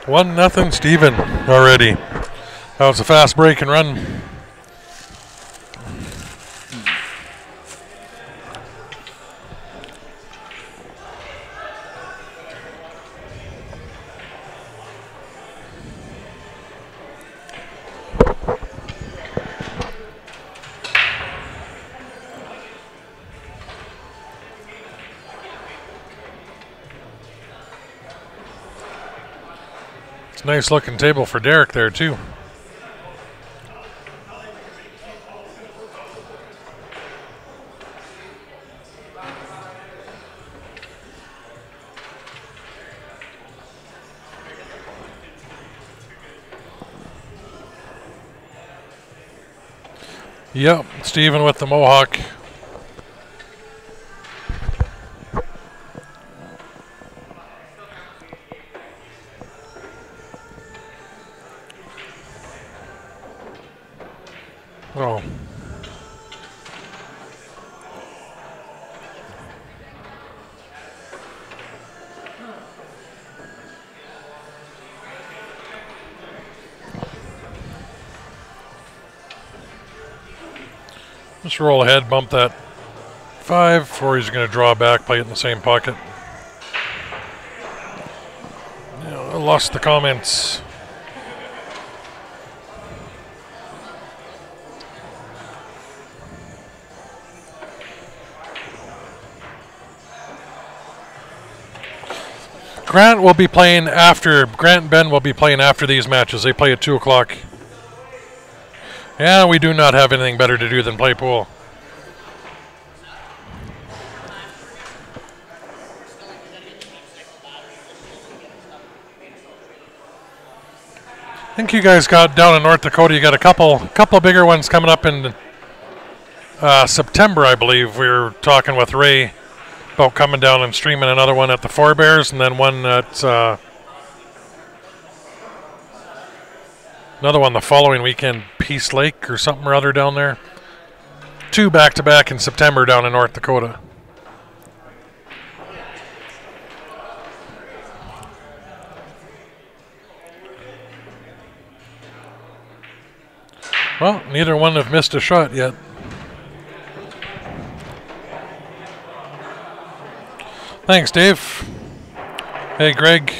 1-0 Stephen already. That was a fast break and run. Nice looking table for Derek there too. Yep, Steven with the mohawk. Oh. Just roll ahead, bump that 5, or he's going to draw back, play it in the same pocket. Yeah, I lost the comments. Grant will be playing after. Grant and Ben will be playing after these matches. They play at 2 o'clock. Yeah, we do not have anything better to do than play pool. I think you guys got down in North Dakota. You got a couple bigger ones coming up in September, I believe. We were talking with Ray about coming down and streaming another one at the Four Bears, and then one at another one the following weekend, Peace Lake or something or other down there. 2 back-to-back in September down in North Dakota. Well, neither one have missed a shot yet. Thanks, Dave. Hey, Greg.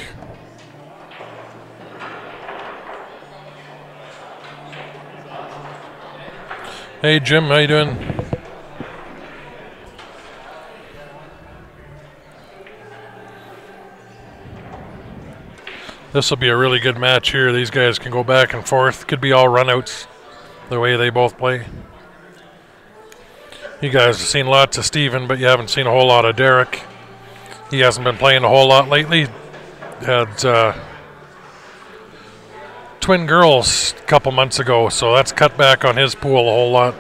Hey, Jim, how you doing? This will be a really good match here. These guys can go back and forth. Could be all runouts the way they both play. You guys have seen lots of Steven, but you haven't seen a whole lot of Derek. He hasn't been playing a whole lot lately. Had twin girls a couple months ago, so that's cut back on his pool a whole lot.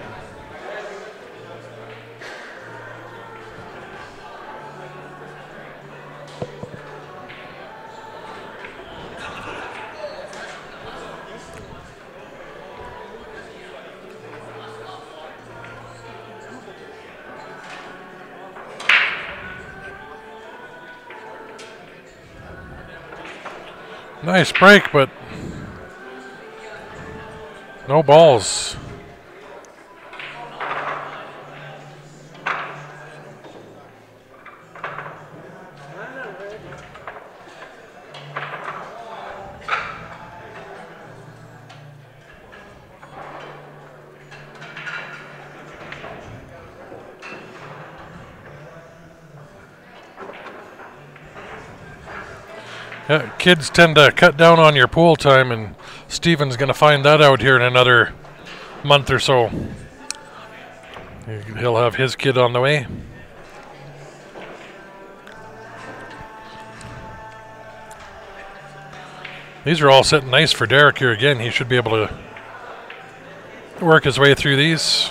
Nice break, but no balls. Yeah, kids tend to cut down on your pool time, and Steven's going to find that out here in another month or so. He'll have his kid on the way. These are all sitting nice for Derek here again. He should be able to work his way through these.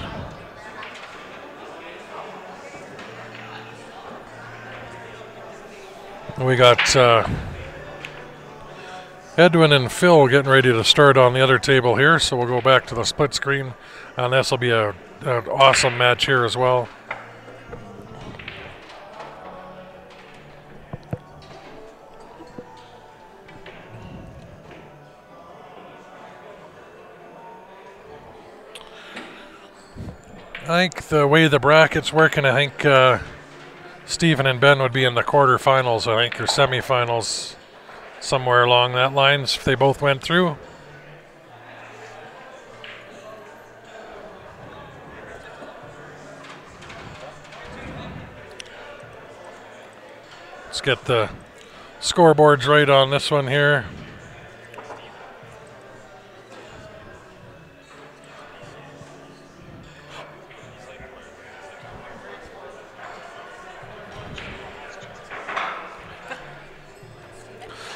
We got Edwin and Phil getting ready to start on the other table here, so we'll go back to the split screen, and this will be an awesome match here as well. I think the way the bracket's working, I think Stephen and Ben would be in the quarterfinals, I think, or semifinals, somewhere along that lines if they both went through. Let's get the scoreboards right on this one here.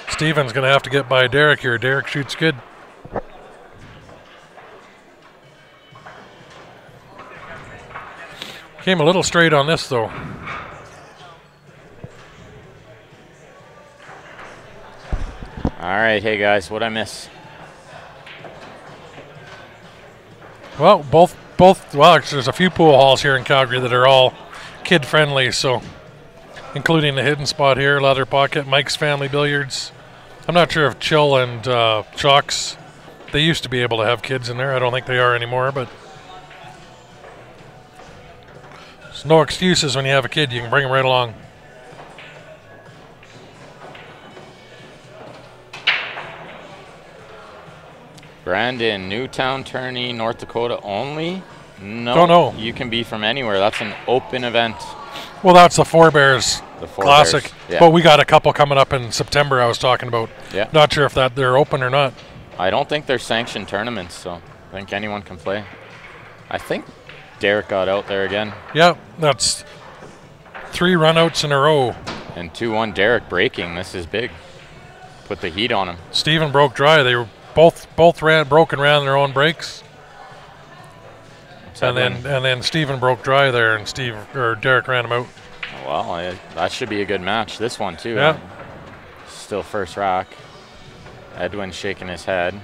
Steven's going to have to get by Derek here. Derek shoots good. Came a little straight on this, though. All right, hey guys, what'd I miss? Well, well, there's a few pool halls here in Calgary that are all kid-friendly, so including the hidden spot here, Leather Pocket, Mike's Family Billiards. I'm not sure if Chill and Chalks, they used to be able to have kids in there. I don't think they are anymore, but there's no excuses when you have a kid. You can bring them right along. Brandon, Newtown tourney, North Dakota only? No, Don't know. You can be from anywhere. That's an open event. Well, that's the Four Bears Classic. Bears, yeah. But we got a couple coming up in September I was talking about. Yeah. Not sure if they're open or not. I don't think they're sanctioned tournaments, so I think anyone can play. I think Derek got out there again. Yeah, that's 3 runouts in a row. And 2-1 Derek breaking. This is big. Put the heat on him. Steven broke dry. They were both broke and ran their own breaks. And then Steven broke dry there, and Derek ran him out. Well, that should be a good match. This one too. Yeah. Still first rack. Edwin shaking his head.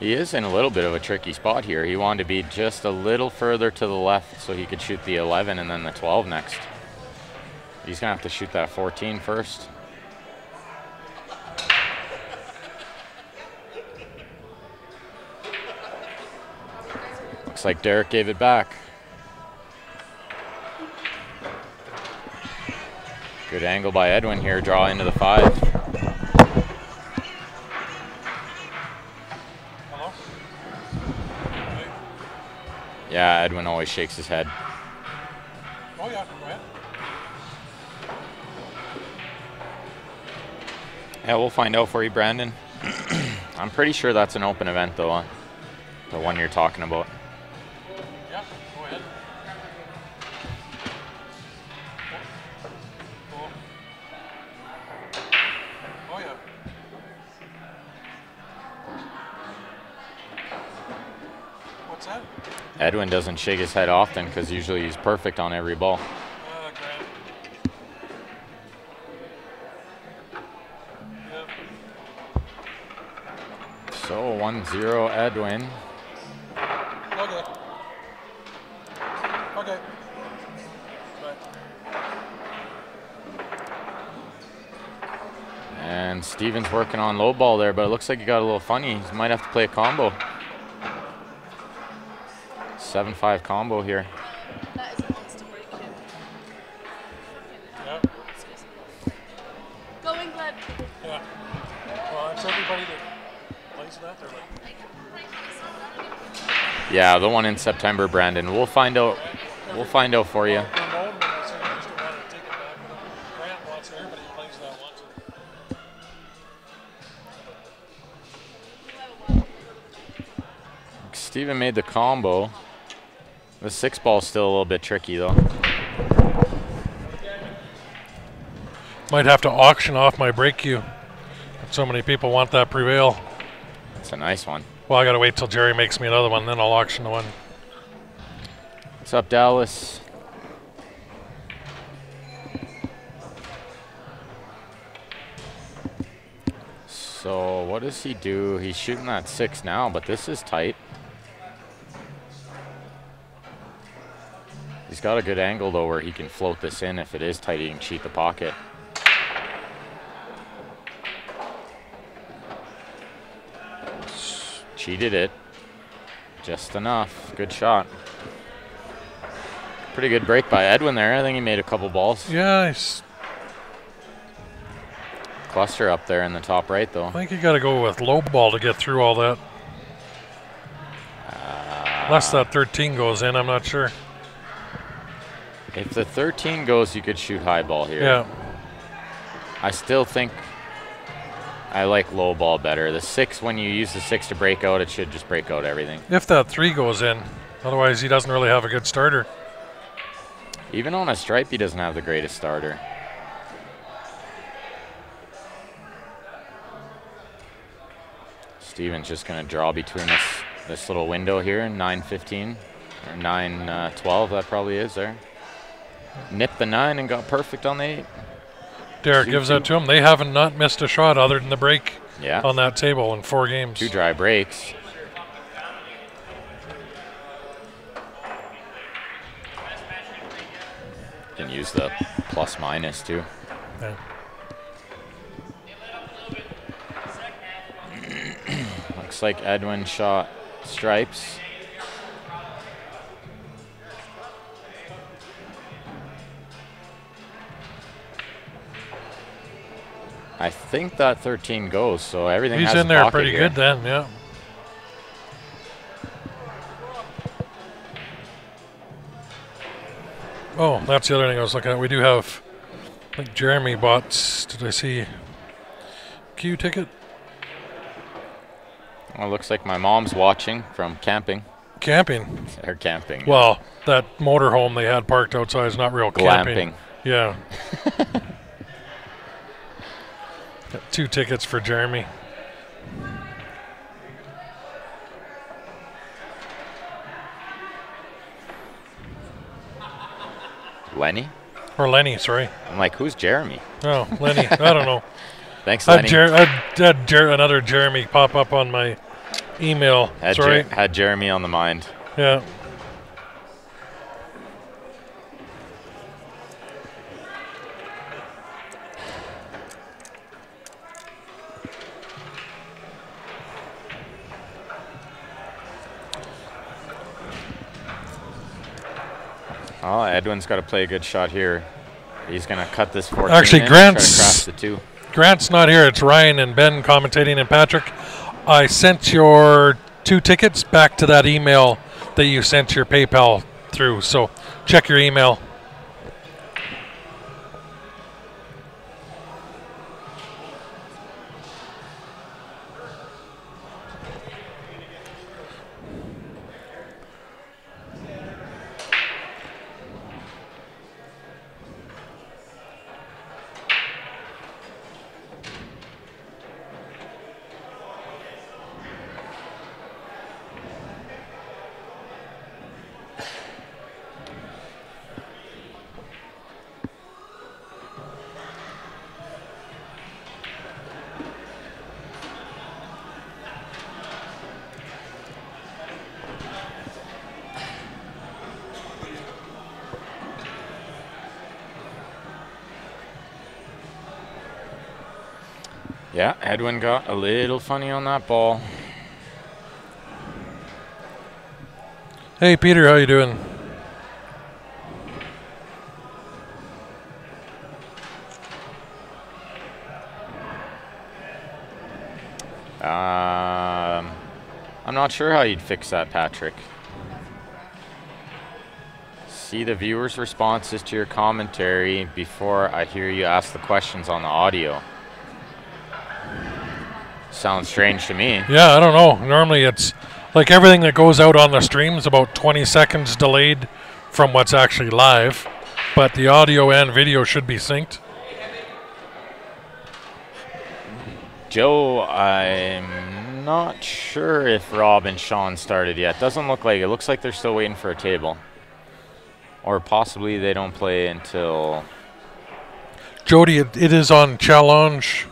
He is in a little bit of a tricky spot here. He wanted to be just a little further to the left so he could shoot the 11 and then the 12 next. He's gonna have to shoot that 14 first. Looks like Derek gave it back. Good angle by Edwin here, draw into the 5. Hello? Yeah, Edwin always shakes his head. Oh yeah, go ahead. Yeah, we'll find out for you, Brandon. I'm pretty sure that's an open event though, the one you're talking about. Yeah, go ahead. Oh yeah. What's that? Edwin doesn't shake his head often because usually he's perfect on every ball. Grant. Yep. So 1-0 Edwin. Okay. Okay. Right. And Steven's working on low ball there, but it looks like he got a little funny. He might have to play a combo. 7-5 combo here. That is a monster break here. Yep. Going, Glenn. Yeah. Well, it's everybody that plays that. They're like, Yeah, the one in September, Brandon. We'll find out. We'll find out for you. Ramon, when I said I just wanted to take it back, Grant wants everybody who plays that wants it. Steven made the combo. The 6 ball's still a little bit tricky though. Might have to auction off my break cue. So many people want that prevail. It's a nice one. Well, I gotta wait till Jerry makes me another one, then I'll auction the one. What's up, Dallas? So what does he do? He's shooting that 6 now, but this is tight. He's got a good angle though where he can float this in. If it is tight, he can cheat the pocket. cheated it just enough. Good shot. Pretty good break by Edwin there. I think he made a couple balls. Yeah, Cluster up there in the top right, though. I think you got to go with low ball to get through all that. Unless that 13 goes in, I'm not sure. If the 13 goes, you could shoot high ball here. Yeah. I still think I like low ball better. The 6, when you use the 6 to break out, it should just break out everything. If that 3 goes in, otherwise he doesn't really have a good starter. Even on a stripe, he doesn't have the greatest starter. Steven's just going to draw between this little window here, 9-15 or 9-12, that probably is there. Nipped the 9 and got perfect on the 8. Derek gives that to him. They haven't not missed a shot other than the break on that table in 4 games. 2 dry breaks. Can use the plus minus too. Yeah. Looks like Edwin shot stripes. I think that 13 goes, so everything He's has in a there pocket pretty here. good then, yeah. Oh, that's the other thing I was looking at. We do have, I think Jeremy bought, did I see Q ticket? Well, it looks like my mom's watching from camping. Camping? Or camping. Well, that motorhome they had parked outside is not real camping. Glamping. Yeah. Got 2 tickets for Jeremy. Lenny? Or Lenny, sorry. I'm like, who's Jeremy? Oh, Lenny. I don't know. Thanks, I Lenny. had another Jeremy pop up on my email. Sorry. Had Jeremy on the mind. Yeah. Oh, Edwin's got to play a good shot here. He's going to cut this 14 Actually, in, Grant's try to crash the 2. Grant's not here. It's Ryan and Ben commentating, and Patrick. I sent your 2 tickets back to that email that you sent your PayPal through. So check your email. Yeah, Edwin got a little funny on that ball. Hey, Peter, how you doing? I'm not sure how you'd fix that, Patrick. See the viewers' responses to your commentary before I hear you ask the questions on the audio. Sounds strange to me. Yeah, I don't know. Normally it's like everything that goes out on the stream is about 20 seconds delayed from what's actually live, but the audio and video should be synced. Joe, I'm not sure if Rob and Sean started yet. Doesn't look like it. Looks like they're still waiting for a table. Or possibly they don't play until... Jody, it is on Challenge.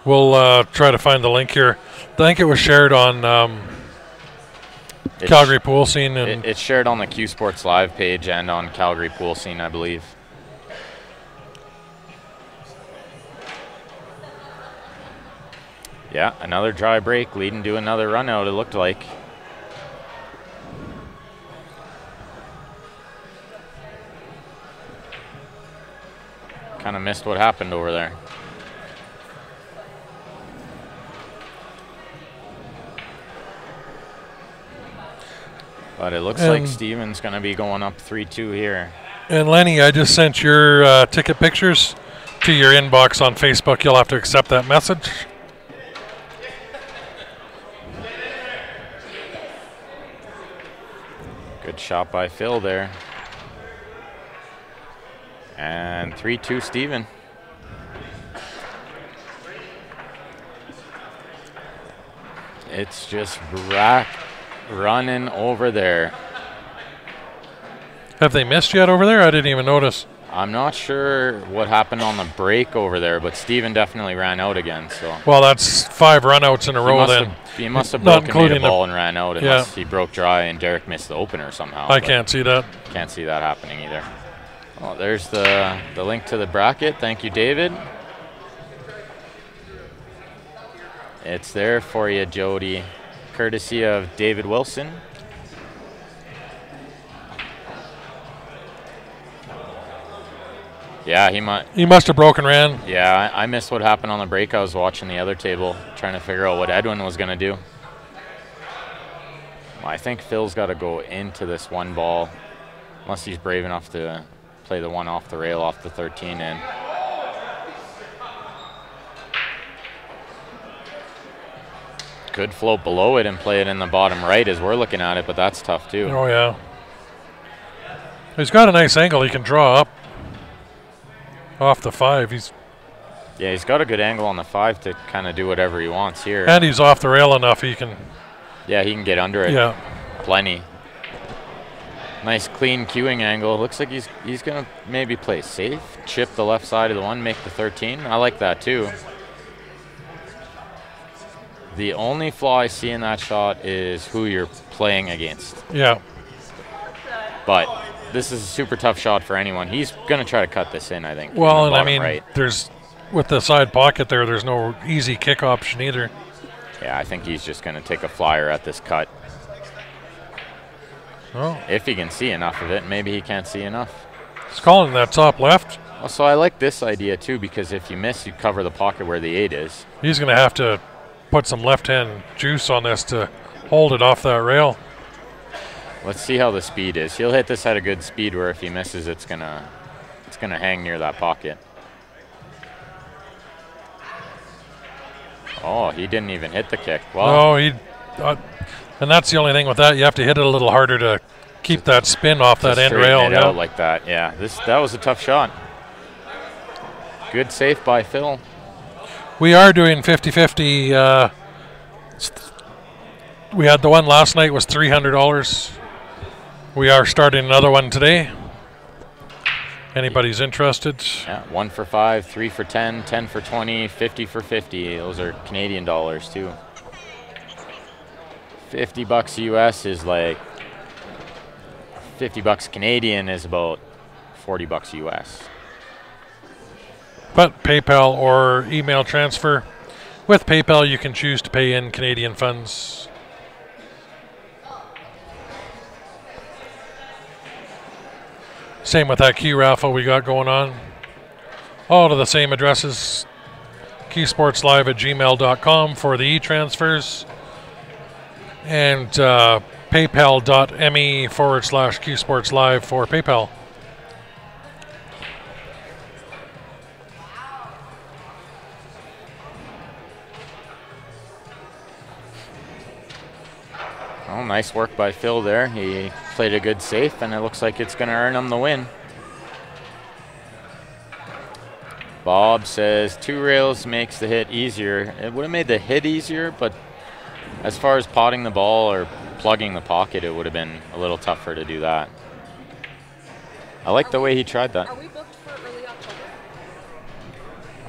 We'll try to find the link here. I think it was shared on Calgary Pool Scene. And it's shared on the Q Sports Live page and on Calgary Pool Scene, I believe. Yeah, another dry break leading to another run out, it looked like. Kind of missed what happened over there. But it looks like Steven's going to be going up 3-2 here. And Lenny, I just sent your ticket pictures to your inbox on Facebook. You'll have to accept that message. Good shot by Phil there. And 3-2 Steven. It's just running over there. Have they missed yet over there? I didn't even notice. I'm not sure what happened on the break over there, but Steven definitely ran out again. So well, that's 5 runouts in a row then. He must have broken the ball and ran out unless he broke dry and Derek missed the opener somehow. I can't see that. Can't see that happening either. Well, there's the link to the bracket. Thank you, David. It's there for you, Jody, courtesy of David Wilson. Yeah, he must have broken ran. Yeah, I missed what happened on the break. I was watching the other table, trying to figure out what Edwin was going to do. I think Phil's got to go into this one ball, unless he's brave enough to play the one off the rail, off the 13 in. Could float below it and play it in the bottom right as we're looking at it, but that's tough too. Oh, yeah. He's got a nice angle he can draw up. Off the 5, he's got a good angle on the 5 to kind of do whatever he wants here. And he's off the rail enough he can. Yeah, he can get under it. Yeah, plenty. Nice clean cueing angle. Looks like he's gonna maybe play safe, chip the left side of the one, make the 13. I like that too. The only flaw I see in that shot is who you're playing against. Yeah. But this is a super tough shot for anyone. He's going to try to cut this in, I think. Well, and I mean, there's with the side pocket there's no easy kick option either. Yeah, I think he's just going to take a flyer at this cut. Oh. If he can see enough of it, maybe he can't see enough. He's calling that top left. Well, so I like this idea too, because if you miss, you cover the pocket where the 8 is. He's going to have to put some left-hand juice on this to hold it off that rail. Let's see how the speed is. He'll hit this at a good speed where if he misses, it's gonna hang near that pocket. Oh, he didn't even hit the kick. Well, no, and that's the only thing with that. You have to hit it a little harder to keep that spin off that end rail. It out like that. Yeah, that was a tough shot. Good save by Phil. We are doing 50-50. We had the one last night was $300. We are starting another one today. Anybody's interested? Yeah, 1 for 5, 3 for 10, 10 for 20, 50 for 50. Those are Canadian dollars too. $50 US is like $50 Canadian is about $40 US. But PayPal or email transfer. With PayPal, you can choose to pay in Canadian funds. Same with that key raffle we got going on. All to the same addresses. keysportslive@gmail.com for the e-transfers. And paypal.me/keysportslive for PayPal. Oh, nice work by Phil there. He played a good safe, and it looks like it's going to earn him the win. Bob says 2 rails makes the hit easier. It would have made the hit easier, but as far as potting the ball or plugging the pocket, it would have been a little tougher to do that. I like the way he tried that. Are we booked for early October?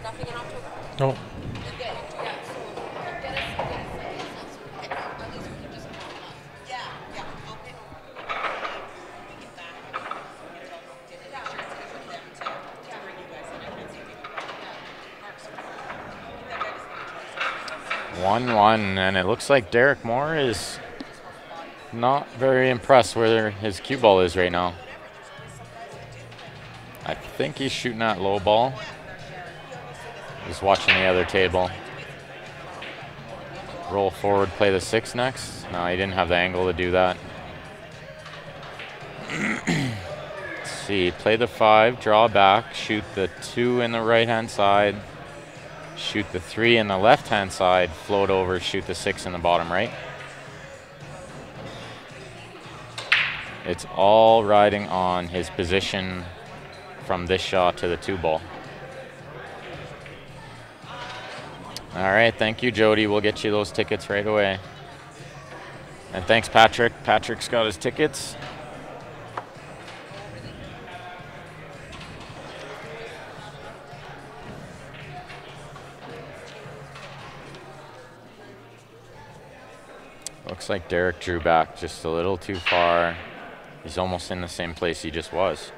Nothing in October? No. 1-1, and it looks like Derek Moore is not very impressed where his cue ball is right now. I think he's shooting that low ball. He's watching the other table. Roll forward, play the 6 next. No, he didn't have the angle to do that. Let's see, play the 5, draw back, shoot the 2 in the right-hand side, shoot the 3 in the left-hand side, float over, shoot the 6 in the bottom right. It's all riding on his position from this shot to the 2 ball. All right, thank you, Jody. We'll get you those tickets right away. And thanks, Patrick. Patrick's got his tickets. Looks like Derek drew back just a little too far. He's almost in the same place he just was,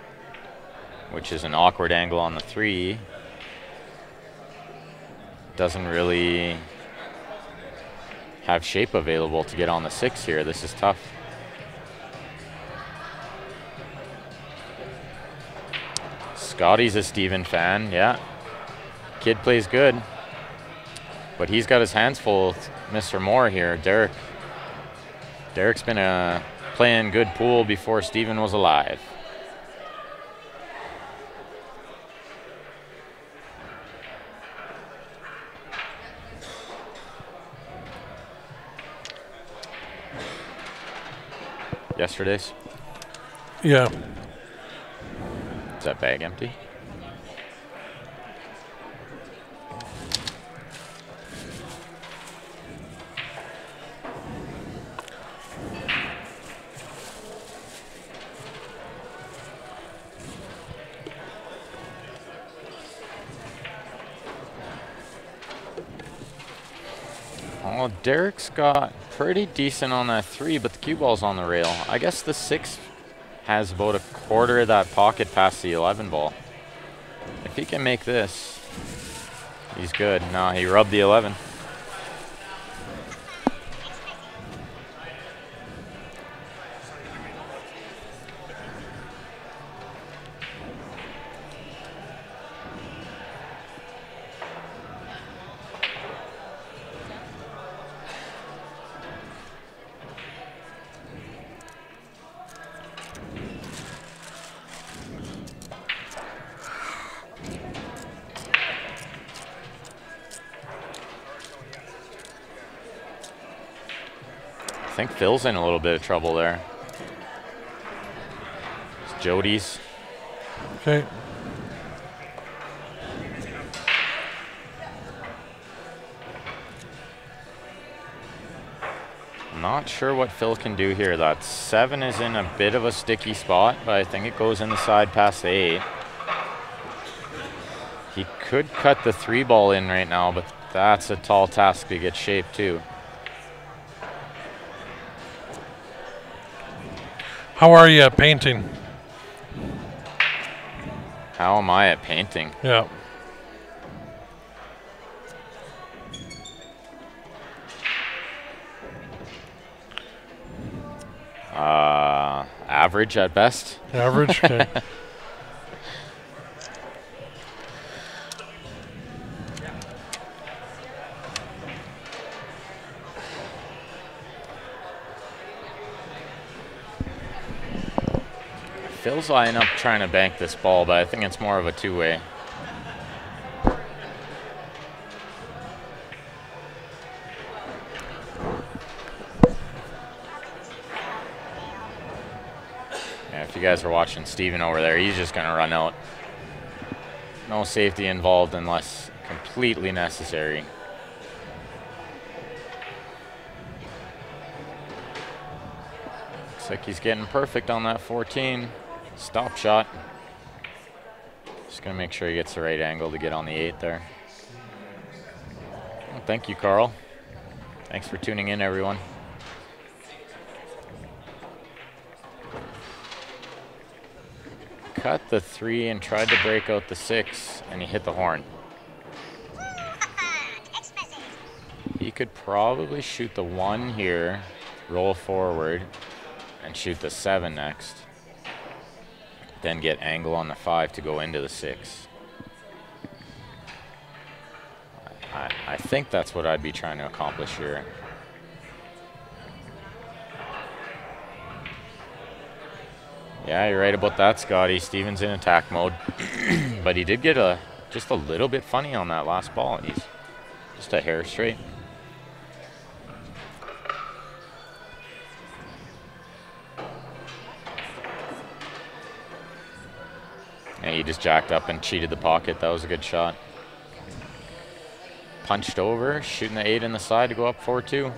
which is an awkward angle on the 3. Doesn't really have shape available to get on the 6 here. This is tough. Scotty's a Steven fan, yeah. Kid plays good, but he's got his hands full with Mr. Moore here. Derek's been playing good pool before Steven was alive. Yesterday's? Yeah. Is that bag empty? Well, Derek's got pretty decent on that 3, but the cue ball's on the rail. I guess the 6 has about a quarter of that pocket past the 11 ball. If he can make this, he's good. No, he rubbed the 11. I think Phil's in a little bit of trouble there. It's Jody's. Okay. Not sure what Phil can do here. That 7 is in a bit of a sticky spot, but I think it goes in the side past the 8. He could cut the 3 ball in right now, but that's a tall task to get shaped too. How are you at painting? How am I at painting? Yeah. Average at best. Average? Okay. Phil's lining up trying to bank this ball, but I think it's more of a 2-way. Yeah, if you guys are watching Steven over there, he's just going to run out. No safety involved unless completely necessary. Looks like he's getting perfect on that 14. Stop shot. Just going to make sure he gets the right angle to get on the 8 there. Well, thank you, Carl. Thanks for tuning in, everyone. Cut the 3 and tried to break out the 6, and he hit the horn. He could probably shoot the 1 here, roll forward, and shoot the 7 next. Then get angle on the 5 to go into the 6. I think that's what I'd be trying to accomplish here. Yeah, you're right about that, Scotty. Steven's in attack mode. But he did get just a little bit funny on that last ball. He's just a hair straight. And he just jacked up and cheated the pocket. That was a good shot. Punched over, shooting the 8 in the side to go up 4-2.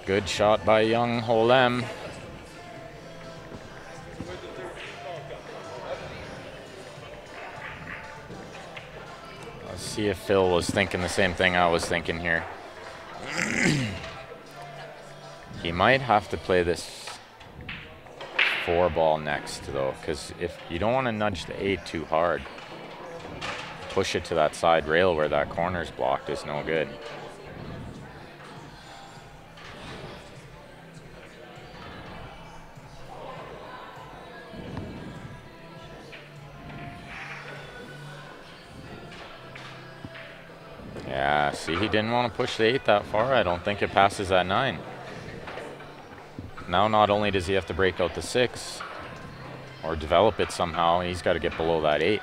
Good shot by Young, hole M. Let's see if Phil was thinking the same thing I was thinking here. He might have to play this 4 ball next though, because if you don't want to nudge the 8 too hard, push it to that side rail where that corner's blocked is no good. Yeah, see, he didn't want to push the 8 that far. I don't think it passes that 9. Now, not only does he have to break out the 6 or develop it somehow, he's got to get below that 8.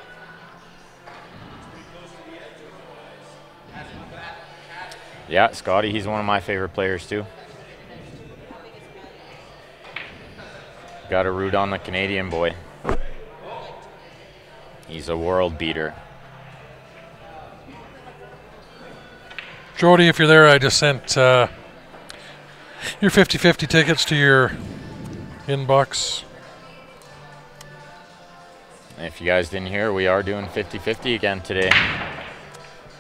Yeah, Scotty, he's one of my favorite players too. Got to root on the Canadian boy. He's a world beater. Jody, if you're there, I just sent your 50-50 tickets to your inbox. If you guys didn't hear, we are doing 50-50 again today.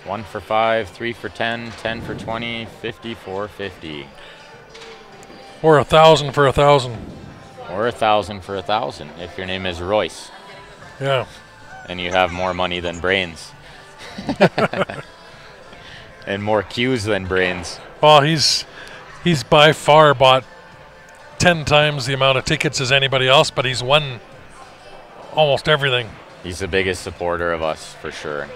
1 for 5, 3 for 10, 10 for 20, 50 for 50. Or 1,000 for 1,000. Or 1,000 for 1,000 if your name is Royce. Yeah. And you have more money than brains. And more cues than brains. Well, he's by far bought 10 times the amount of tickets as anybody else, but he's won almost everything. He's the biggest supporter of us, for sure.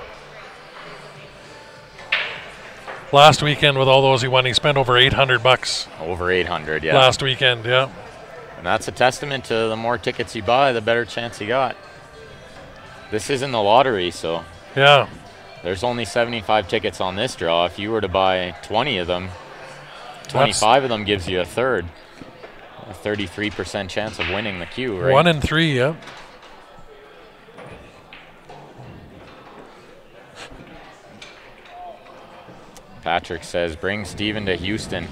Last weekend with all those he won, he spent over $800. Over 800, yeah. Last weekend, yeah. And that's a testament to the more tickets you buy, the better chance you got. This isn't the lottery, so. Yeah. There's only 75 tickets on this draw. If you were to buy 20 of them, 25 of them gives you a third. A 33% chance of winning the queue, right? 1 in 3, yeah. Patrick says, bring Steven to Houston.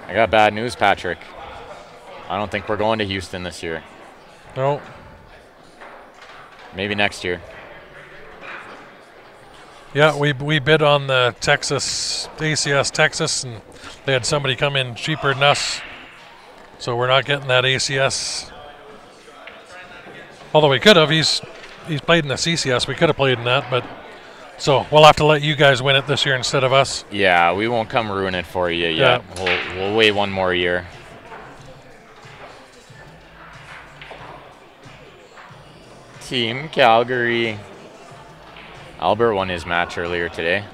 I got bad news, Patrick. I don't think we're going to Houston this year. No. Maybe next year. Yeah, we bid on the ACS Texas, and they had somebody come in cheaper than us. So we're not getting that ACS. Although we could have. He's played in the CCS. We could have played in that, but so we'll have to let you guys win it this year instead of us. Yeah, we won't come ruin it for you yet. Yeah. We'll wait one more year. Team Calgary. Albert won his match earlier today.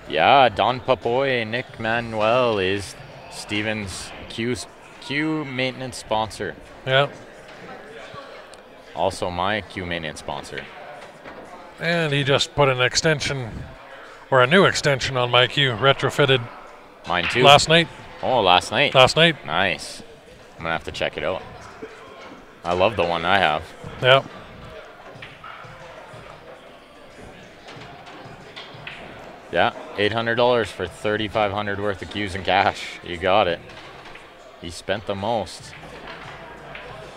Yeah, Don Papoy, Nick Manuel is Steven's Q maintenance sponsor. Yeah. Also my Q maintenance sponsor. And he just put an extension, or a new extension on my Q, retrofitted. Mine too. Last night. Oh, last night. Last night. Nice. I'm gonna have to check it out. I love the one I have. Yeah. Yeah, $800 for $3,500 worth of cues in cash. You got it. He spent the most.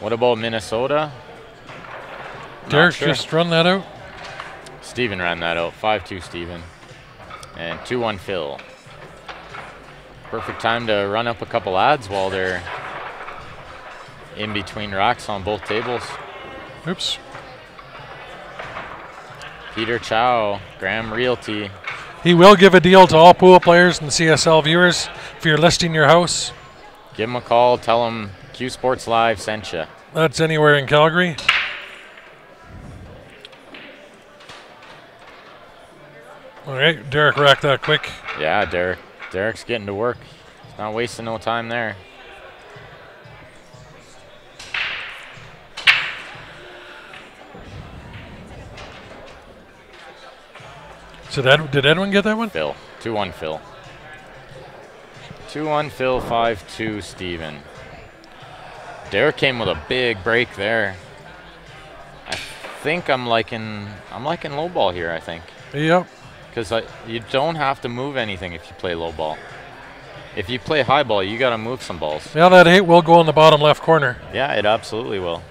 What about Minnesota? Derek sure. just run that out. Steven ran that out. 5-2 Steven. And 2-1 Phil. Perfect time to run up a couple ads while they're in between racks on both tables. Oops. Peter Chow, Graham Realty. He will give a deal to all pool players and CSL viewers if you're listing your house. Give him a call. Tell him Q Sports Live sent you. That's anywhere in Calgary. All right, Derek racked that quick. Yeah, Derek's getting to work. He's not wasting no time there. So did Edwin get that one? Phil. 2-1 Phil. 2-1 Phil, 5-2 Steven. Derek came with a big break there. I think I'm liking low ball here, I think. Yep. Because you don't have to move anything if you play low ball. If you play high ball, you got to move some balls. Yeah, that 8 will go in the bottom left corner. Yeah, it absolutely will.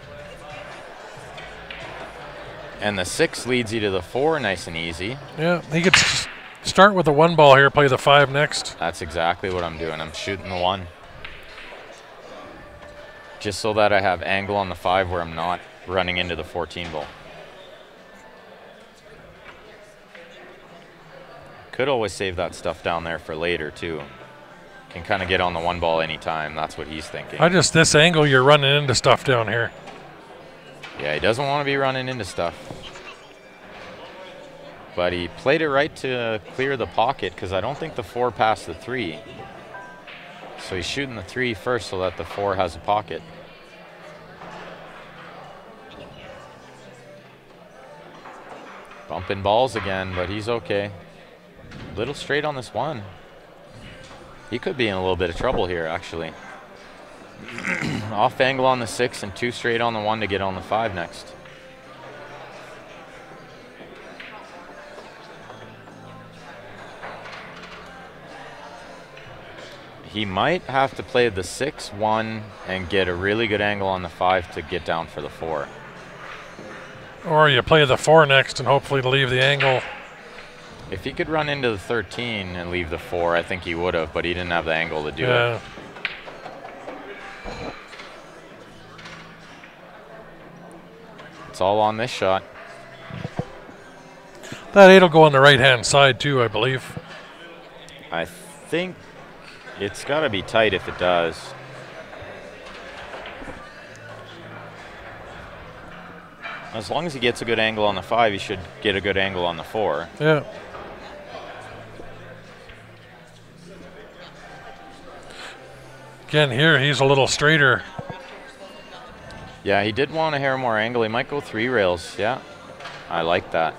And the 6 leads you to the 4 nice and easy. Yeah, he could start with the 1 ball here, play the 5 next. That's exactly what I'm doing. I'm shooting the 1. Just so that I have angle on the 5 where I'm not running into the 14 ball. Could always save that stuff down there for later too. Can kind of get on the 1 ball anytime. That's what he's thinking. This angle, you're running into stuff down here. Yeah, he doesn't want to be running into stuff. But he played it right to clear the pocket because I don't think the 4 passed the 3. So he's shooting the 3 first so that the 4 has a pocket. Bumping balls again, but he's okay. Little straight on this 1. He could be in a little bit of trouble here, actually. Off angle on the 6 and 2 straight on the 1 to get on the 5 next. He might have to play the 6-1 and get a really good angle on the 5 to get down for the 4. Or you play the 4 next and hopefully to leave the angle. If he could run into the 13 and leave the 4, I think he would have, but he didn't have the angle to do it. It's all on this shot. That 8 will go on the right-hand side too, I believe. I think it's got to be tight if it does. As long as he gets a good angle on the 5, he should get a good angle on the 4. Yeah. Again, here he's a little straighter. Yeah, he did want a hair more angle. He might go 3 rails. Yeah, I like that.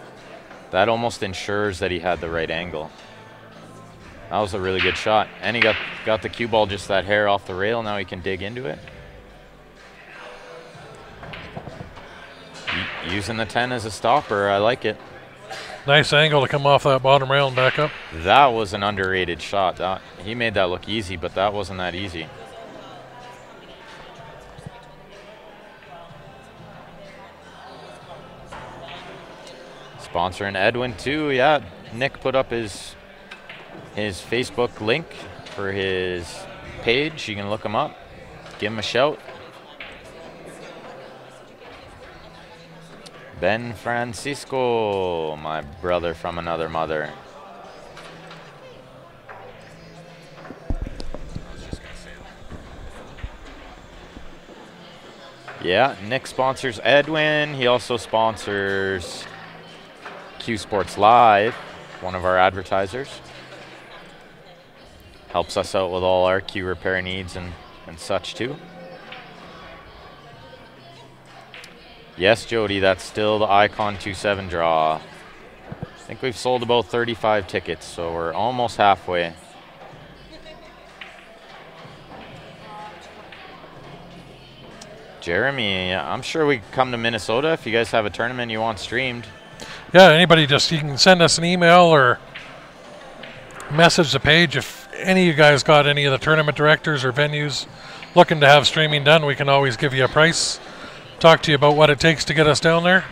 That almost ensures that he had the right angle. That was a really good shot. And he got the cue ball just that hair off the rail. Now he can dig into it. Using the 10 as a stopper, I like it. Nice angle to come off that bottom rail and back up. That was an underrated shot. He made that look easy, but that wasn't that easy. Sponsoring Edwin too. Yeah, Nick put up his Facebook link for his page. You can look him up. Give him a shout. Ben Francisco, my brother from another mother. Yeah, Nick sponsors Edwin. He also sponsors Q Sports Live, one of our advertisers. Helps us out with all our Q repair needs and such too. Yes, Jody, that's still the Icon 2-7 draw. I think we've sold about 35 tickets, so we're almost halfway. Jeremy, I'm sure we can come to Minnesota if you guys have a tournament you want streamed. Yeah, anybody you can send us an email or message the page. If any of you guys got any of the tournament directors or venues looking to have streaming done, we can always give you a price. Talk to you about what it takes to get us down there.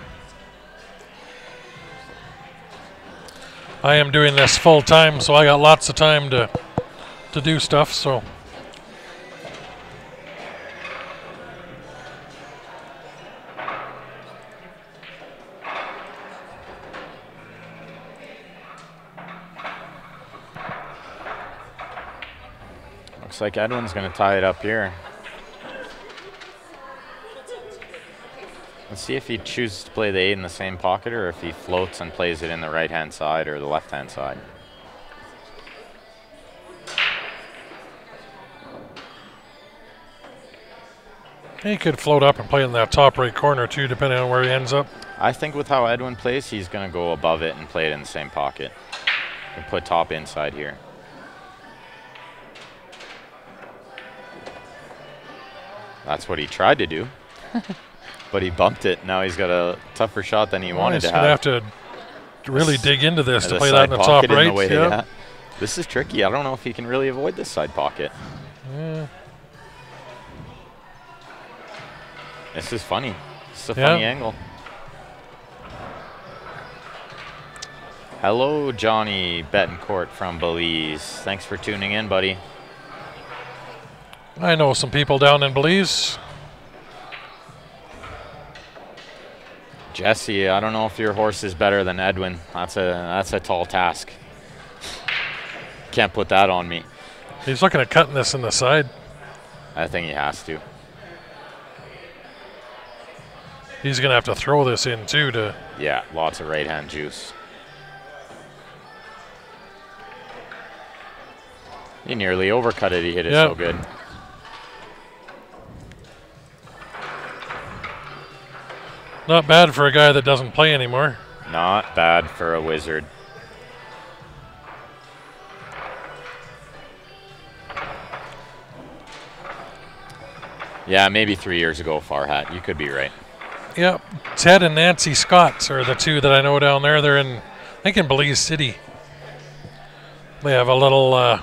I am doing this full time, so I got lots of time to do stuff. So. Looks like Edwin's going to tie it up here. Let's see if he chooses to play the 8 in the same pocket or if he floats and plays it in the right-hand side or the left-hand side. He could float up and play in that top right corner too, depending on where he ends up. I think with how Edwin plays, he's going to go above it and play it in the same pocket. And put top inside here. That's what he tried to do. But he bumped it. Now he's got a tougher shot than he wanted to have. He's going to have to really dig into this to play that in the top right. Yeah. This is tricky. I don't know if he can really avoid this side pocket. Yeah. This is funny. It's a funny angle. Hello, Johnny Betancourt from Belize. Thanks for tuning in, buddy. I know some people down in Belize. Jesse, I don't know if your horse is better than Edwin. That's a tall task. Can't put that on me. He's looking at cutting this in the side. I think he has to. He's going to have to throw this in too to... Yeah, lots of right-hand juice. He nearly overcut it. He hit it so good. Not bad for a guy that doesn't play anymore. Not bad for a wizard. Yeah, maybe 3 years ago, Farhat. You could be right. Yep. Ted and Nancy Scott are the two that I know down there. They're in, I think, in Belize City. They have a little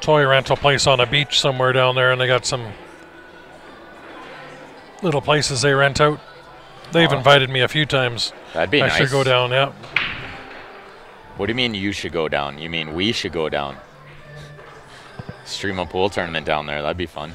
toy rental place on a beach somewhere down there, and they got some little places they rent out. They've invited me a few times. That'd be nice. I should go down, yeah. What do you mean you should go down? You mean we should go down? Stream a pool tournament down there. That'd be fun.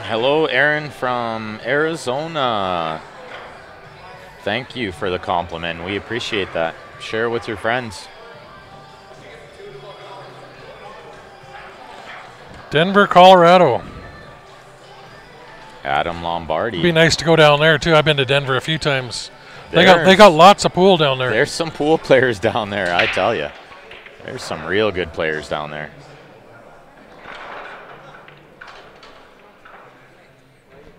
Hello, Aaron from Arizona. Thank you for the compliment. We appreciate that. Share it with your friends. Denver, Colorado. Adam Lombardi. It'd be nice to go down there too. I've been to Denver a few times. They got lots of pool down there. There's some pool players down there, I tell you. There's some real good players down there.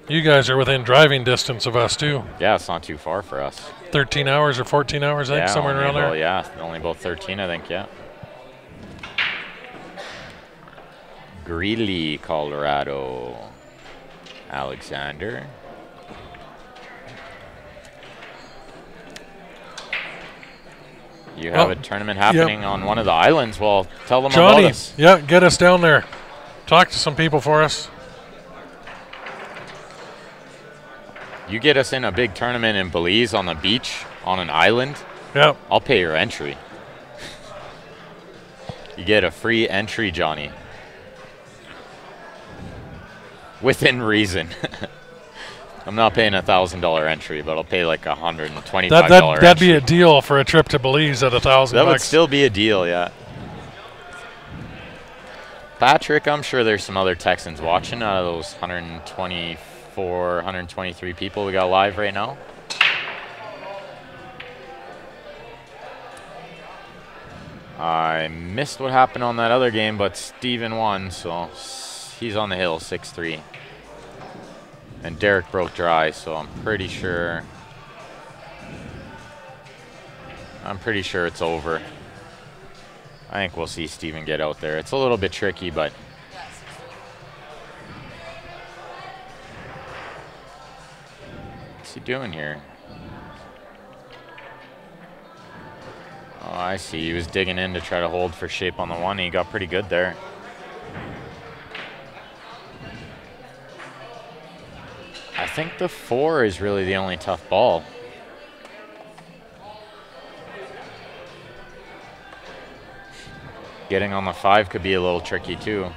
You guys are within driving distance of us too. Yeah, it's not too far for us. 13 hours or 14 hours, I think, somewhere around there. Yeah, only about 13, I think, yeah. Greeley, Colorado. Alexander. You have a tournament happening on one of the islands. Well, tell them about us. Yeah, get us down there. Talk to some people for us. You get us in a big tournament in Belize on the beach on an island. Yeah. I'll pay your entry. You get a free entry, Johnny. Within reason. I'm not paying $1,000 entry, but I'll pay like $125 That'd be a deal for a trip to Belize at $1,000. That would still be a deal, yeah. Patrick, I'm sure there's some other Texans watching out of those 124, 123 people we got live right now. I missed what happened on that other game, but Steven won, so he's on the hill, 6-3. And Derek broke dry, so I'm pretty sure it's over. I think we'll see Steven get out there. It's a little bit tricky, but What's he doing here? Oh, I see. He was digging in to try to hold for shape on the 1. He got pretty good there. I think the 4 is really the only tough ball. Getting on the 5 could be a little tricky too.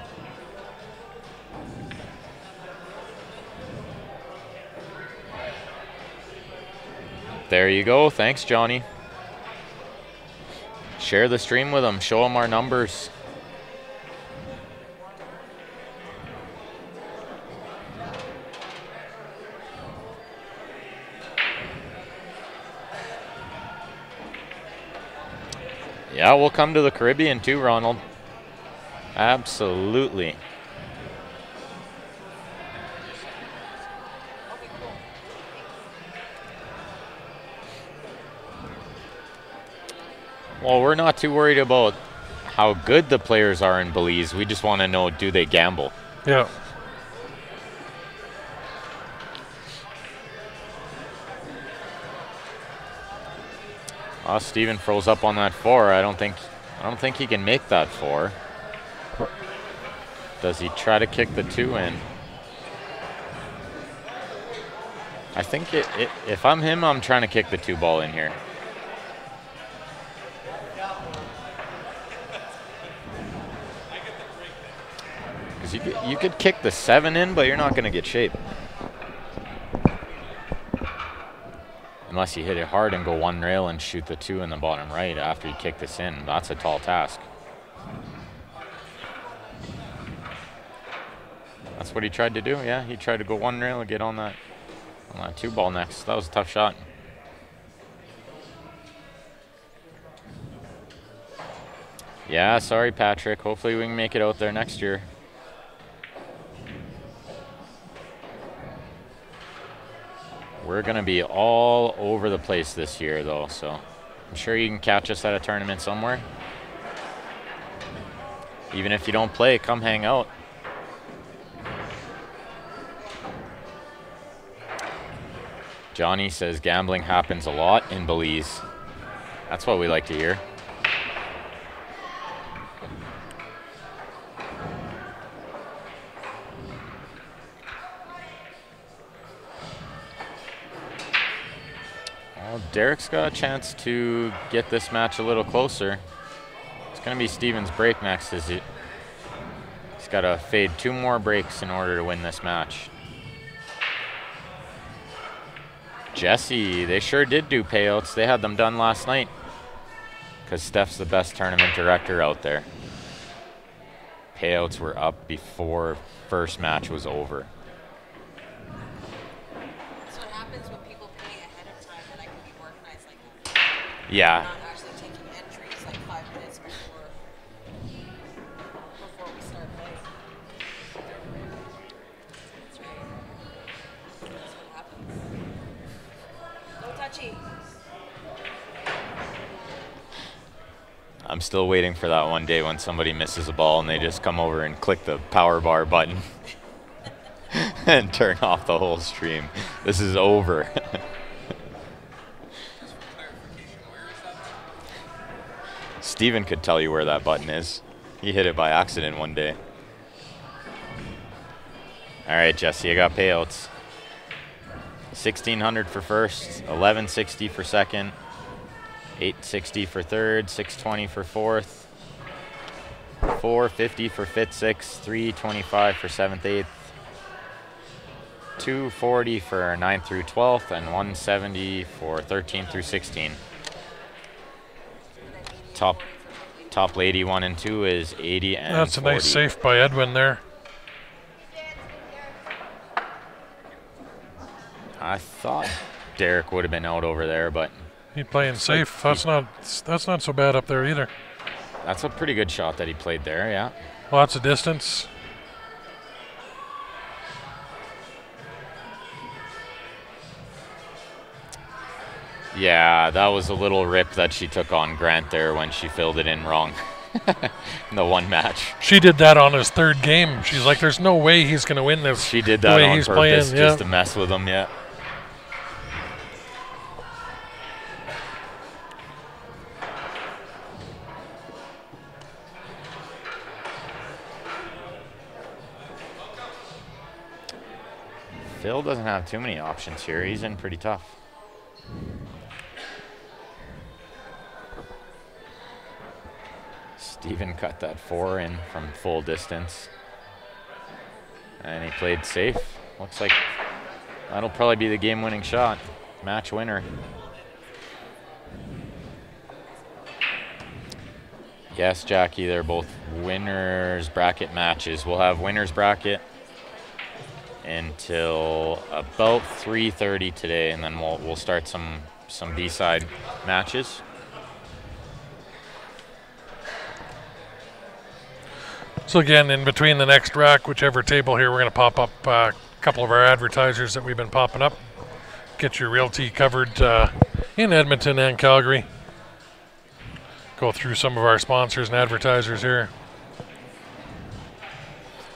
There you go. Thanks, Johnny. Share the stream with them. Show them our numbers. Yeah, we'll come to the Caribbean too, Ronald. Absolutely. Well, we're not too worried about how good the players are in Belize. We just want to know, do they gamble? Yeah. Steven froze up on that 4. I don't think he can make that 4. Does he try to kick the 2 in? I think if I'm him, I'm trying to kick the 2 ball in here. Because you could kick the 7 in, but you're not going to get shape. Unless you hit it hard and go 1 rail and shoot the 2 in the bottom right after you kick this in. That's a tall task. That's what he tried to do, yeah. He tried to go 1 rail and get on that 2 ball next. That was a tough shot. Yeah, sorry, Patrick. Hopefully we can make it out there next year. We're going to be all over the place this year, though, so I'm sure you can catch us at a tournament somewhere. Even if you don't play, come hang out. Johnny says gambling happens a lot in Belize. That's what we like to hear. Well, Derek's got a chance to get this match a little closer. It's going to be Steven's break next. He's got to fade 2 more breaks in order to win this match. Jesse, they sure did do payouts. They had them done last night because Steph's the best tournament director out there. Payouts were up before first match was over. So what happens when people pay ahead of time, and I can be organized like that? Yeah. Not actually taking entries like 5 minutes before we start playing. That's right. That's what happens. No touchy. I'm still waiting for that one day when somebody misses a ball and they just come over and click the power bar button and turn off the whole stream. This is over. Steven could tell you where that button is. He hit it by accident one day. All right, Jesse, I got payouts. 1,600 for first, 1,160 for second, 860 for third, 620 for fourth, 450 for fifth, sixth, 325 for seventh, eighth, 240 for 9th through 12th, and 170 for 13th through 16. Top lady 1 and 2 is 80 and That's 40. a nice safe by Edwin there. I thought Derek would have been out over there, but He's playing safe. That's not so bad up there either. that's a pretty good shot that he played there, yeah. Lots of distance. Yeah, that was a little rip that she took on Grant there when she filled it in wrong. In the one match. She did that on his 3rd game. She's like, there's no way he's going to win this. She did that on he's purpose playing, just to mess with him, yeah. Phil doesn't have too many options here. He's in pretty tough. Steven cut that 4 in from full distance. And he played safe. Looks like that'll probably be the game-winning shot. Match winner. Yes, Jackie, they're both winners bracket matches. We'll have winners bracket until about 3:30 today, and then we'll start some B-side matches. So again, in between the next rack, whichever table here, we're going to pop up a couple of our advertisers that we've been popping up. Get your realty covered in Edmonton and Calgary. Go through some of our sponsors and advertisers here.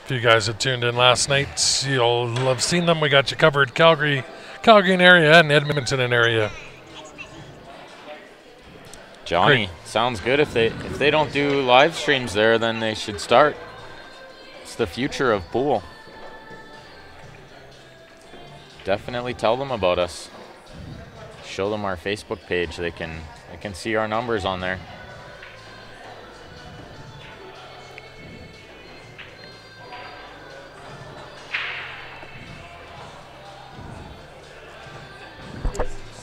If you guys had tuned in last night, you'll have seen them. We got you covered Calgary and area and Edmonton and area. Johnny, Great. Sounds good. If they don't do live streams there, then they should start. It's the future of pool. Definitely tell them about us. Show them our Facebook page. They can see our numbers on there.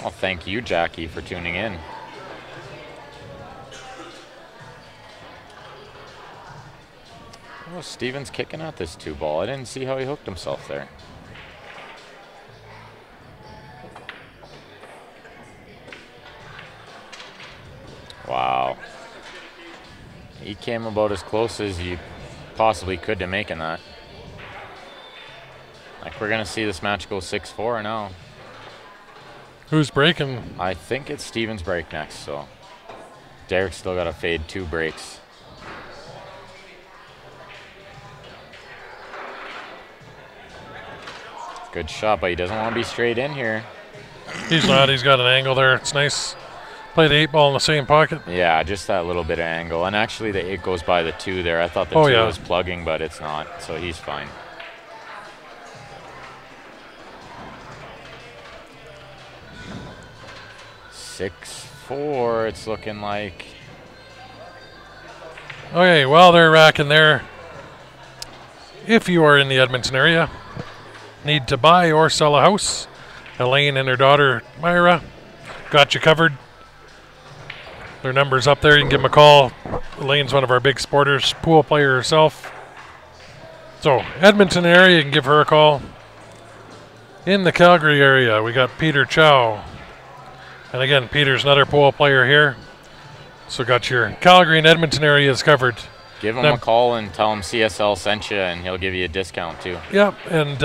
Well, thank you, Jackie, for tuning in. Oh, Steven's kicking at this 2-ball. I didn't see how he hooked himself there. Wow. He came about as close as you possibly could to making that. Like, we're going to see this match go 6-4 now. Who's breaking? I think it's Steven's break next, so Derek's still got to fade 2 breaks. Good shot, but he doesn't want to be straight in here. He's not. He's got an angle there. It's nice. Play the 8-ball in the same pocket. Yeah, just that little bit of angle. And actually, the 8 goes by the 2 there. I thought the 2 was plugging, but it's not, so he's fine. Six, 4, it's looking like. Okay, while they're racking there, if you are in the Edmonton area, need to buy or sell a house, Elaine and her daughter Myra got you covered. Their number's up there. You can give them a call. Elaine's one of our big supporters, pool player herself. So Edmonton area, you can give her a call. In the Calgary area, we got Peter Chow. And again, Peter's another pool player here. So got your Calgary and Edmonton areas covered. Give him a call and tell him CSL sent you, and he'll give you a discount too. Yep, and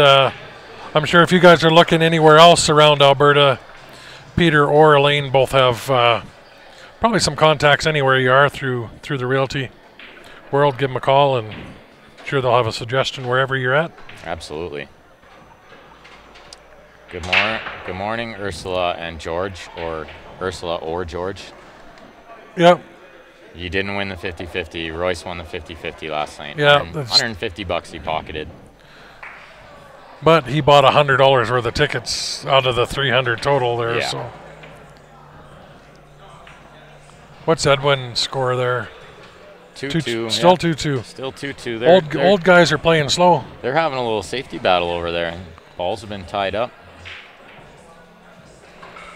I'm sure if you guys are looking anywhere else around Alberta, Peter or Elaine both have probably some contacts anywhere you are through the realty world. Give them a call, and I'm sure they'll have a suggestion wherever you're at. Absolutely. Good morning, Ursula and George, or Ursula or George. Yep. You didn't win the 50-50. Royce won the 50-50 last night. Yeah. $150 he pocketed. But he bought $100 worth of tickets out of the 300 total there. Yeah. So, what's Edwin's score there? 2-2. Still 2-2. Still 2-2. Old guys are playing slow. They're having a little safety battle over there. Balls have been tied up.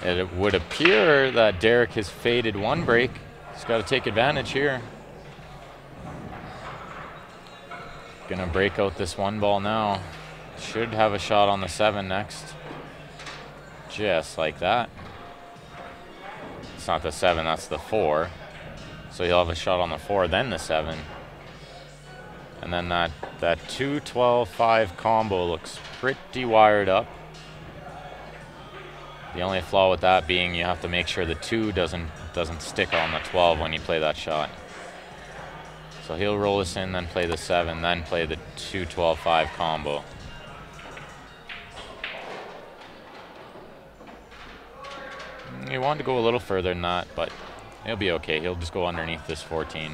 And it would appear that Derek has faded 1 break. He's got to take advantage here. Gonna break out this 1 ball now. Should have a shot on the 7 next. Just like that. It's not the 7, that's the 4. So he'll have a shot on the 4, then the 7. And then that 2-12-5 combo looks pretty wired up. The only flaw with that being you have to make sure the 2 doesn't stick on the 12 when you play that shot. So he'll roll this in, then play the 7, then play the 2-12-5 combo. He wanted to go a little further than that, but he'll be okay. He'll just go underneath this 14.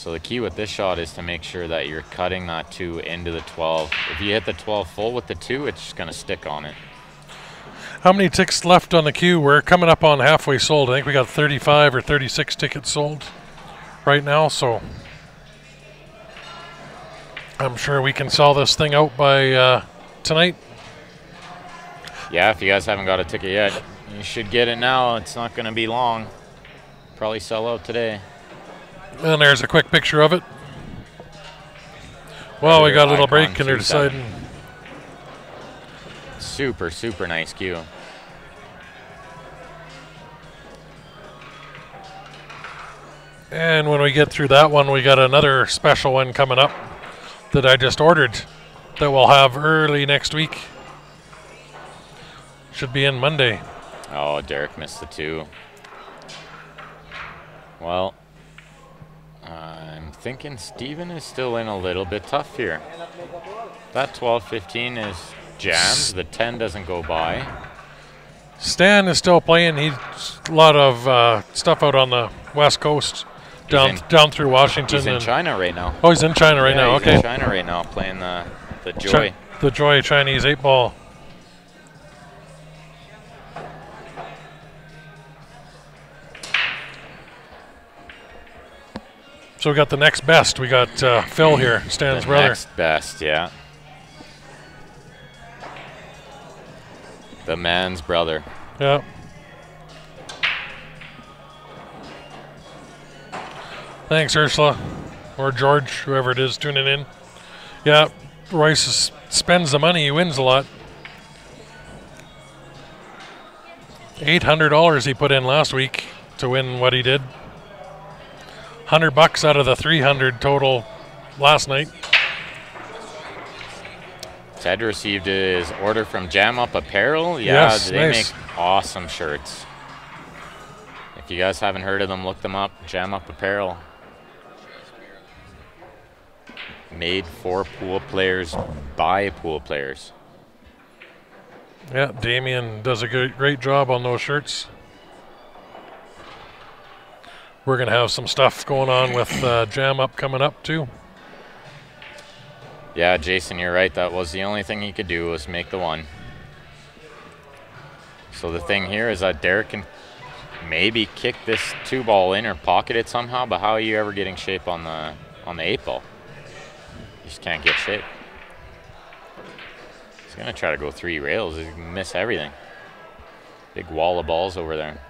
So the key with this shot is to make sure that you're cutting that 2 into the 12. If you hit the 12 full with the 2, it's just going to stick on it. How many tickets left on the queue? We're coming up on halfway sold. I think we got 35 or 36 tickets sold right now, so I'm sure we can sell this thing out by tonight. Yeah, if you guys haven't got a ticket yet, you should get it now. It's not going to be long. Probably sell out today. And there's a quick picture of it. Well, we got a little break and they're 27. deciding. Super, super nice cue. And when we get through that one, we got another special one coming up that I just ordered that we'll have early next week. Should be in Monday. Oh, Derek missed the 2. Well, I'm thinking Steven is still in a little bit tough here. That 12-15 is jammed. The 10 doesn't go by. Stan is still playing. He's a lot of stuff out on the West Coast, down through Washington. He's in China right now. Oh, he's in China right now. He's Okay. in China right now playing the Joy. The Joy Chinese 8-ball. So we got the next best. We got Phil here, Stan's The brother. next best, yeah. The man's brother. Yeah. Thanks, Ursula. Or George, whoever it is tuning in. Yeah, Royce spends the money, he wins a lot. $800 he put in last week to win what he did. $100 out of the 300 total last night. Ted received his order from Jam Up Apparel. Yeah, Yes, they nice. make awesome shirts. If you guys haven't heard of them, look them up. Jam Up Apparel. Made for pool players by pool players. Yeah, Damien does a great job on those shirts. We're going to have some stuff going on with Jam Up coming up too. Yeah, Jason, you're right. That was the only thing he could do was make the 1. So the thing here is that Derek can maybe kick this 2-ball in or pocket it somehow, but how are you ever getting shape on the 8-ball? You just can't get shape. He's going to try to go 3 rails. He's going to miss everything. Big wall of balls over there.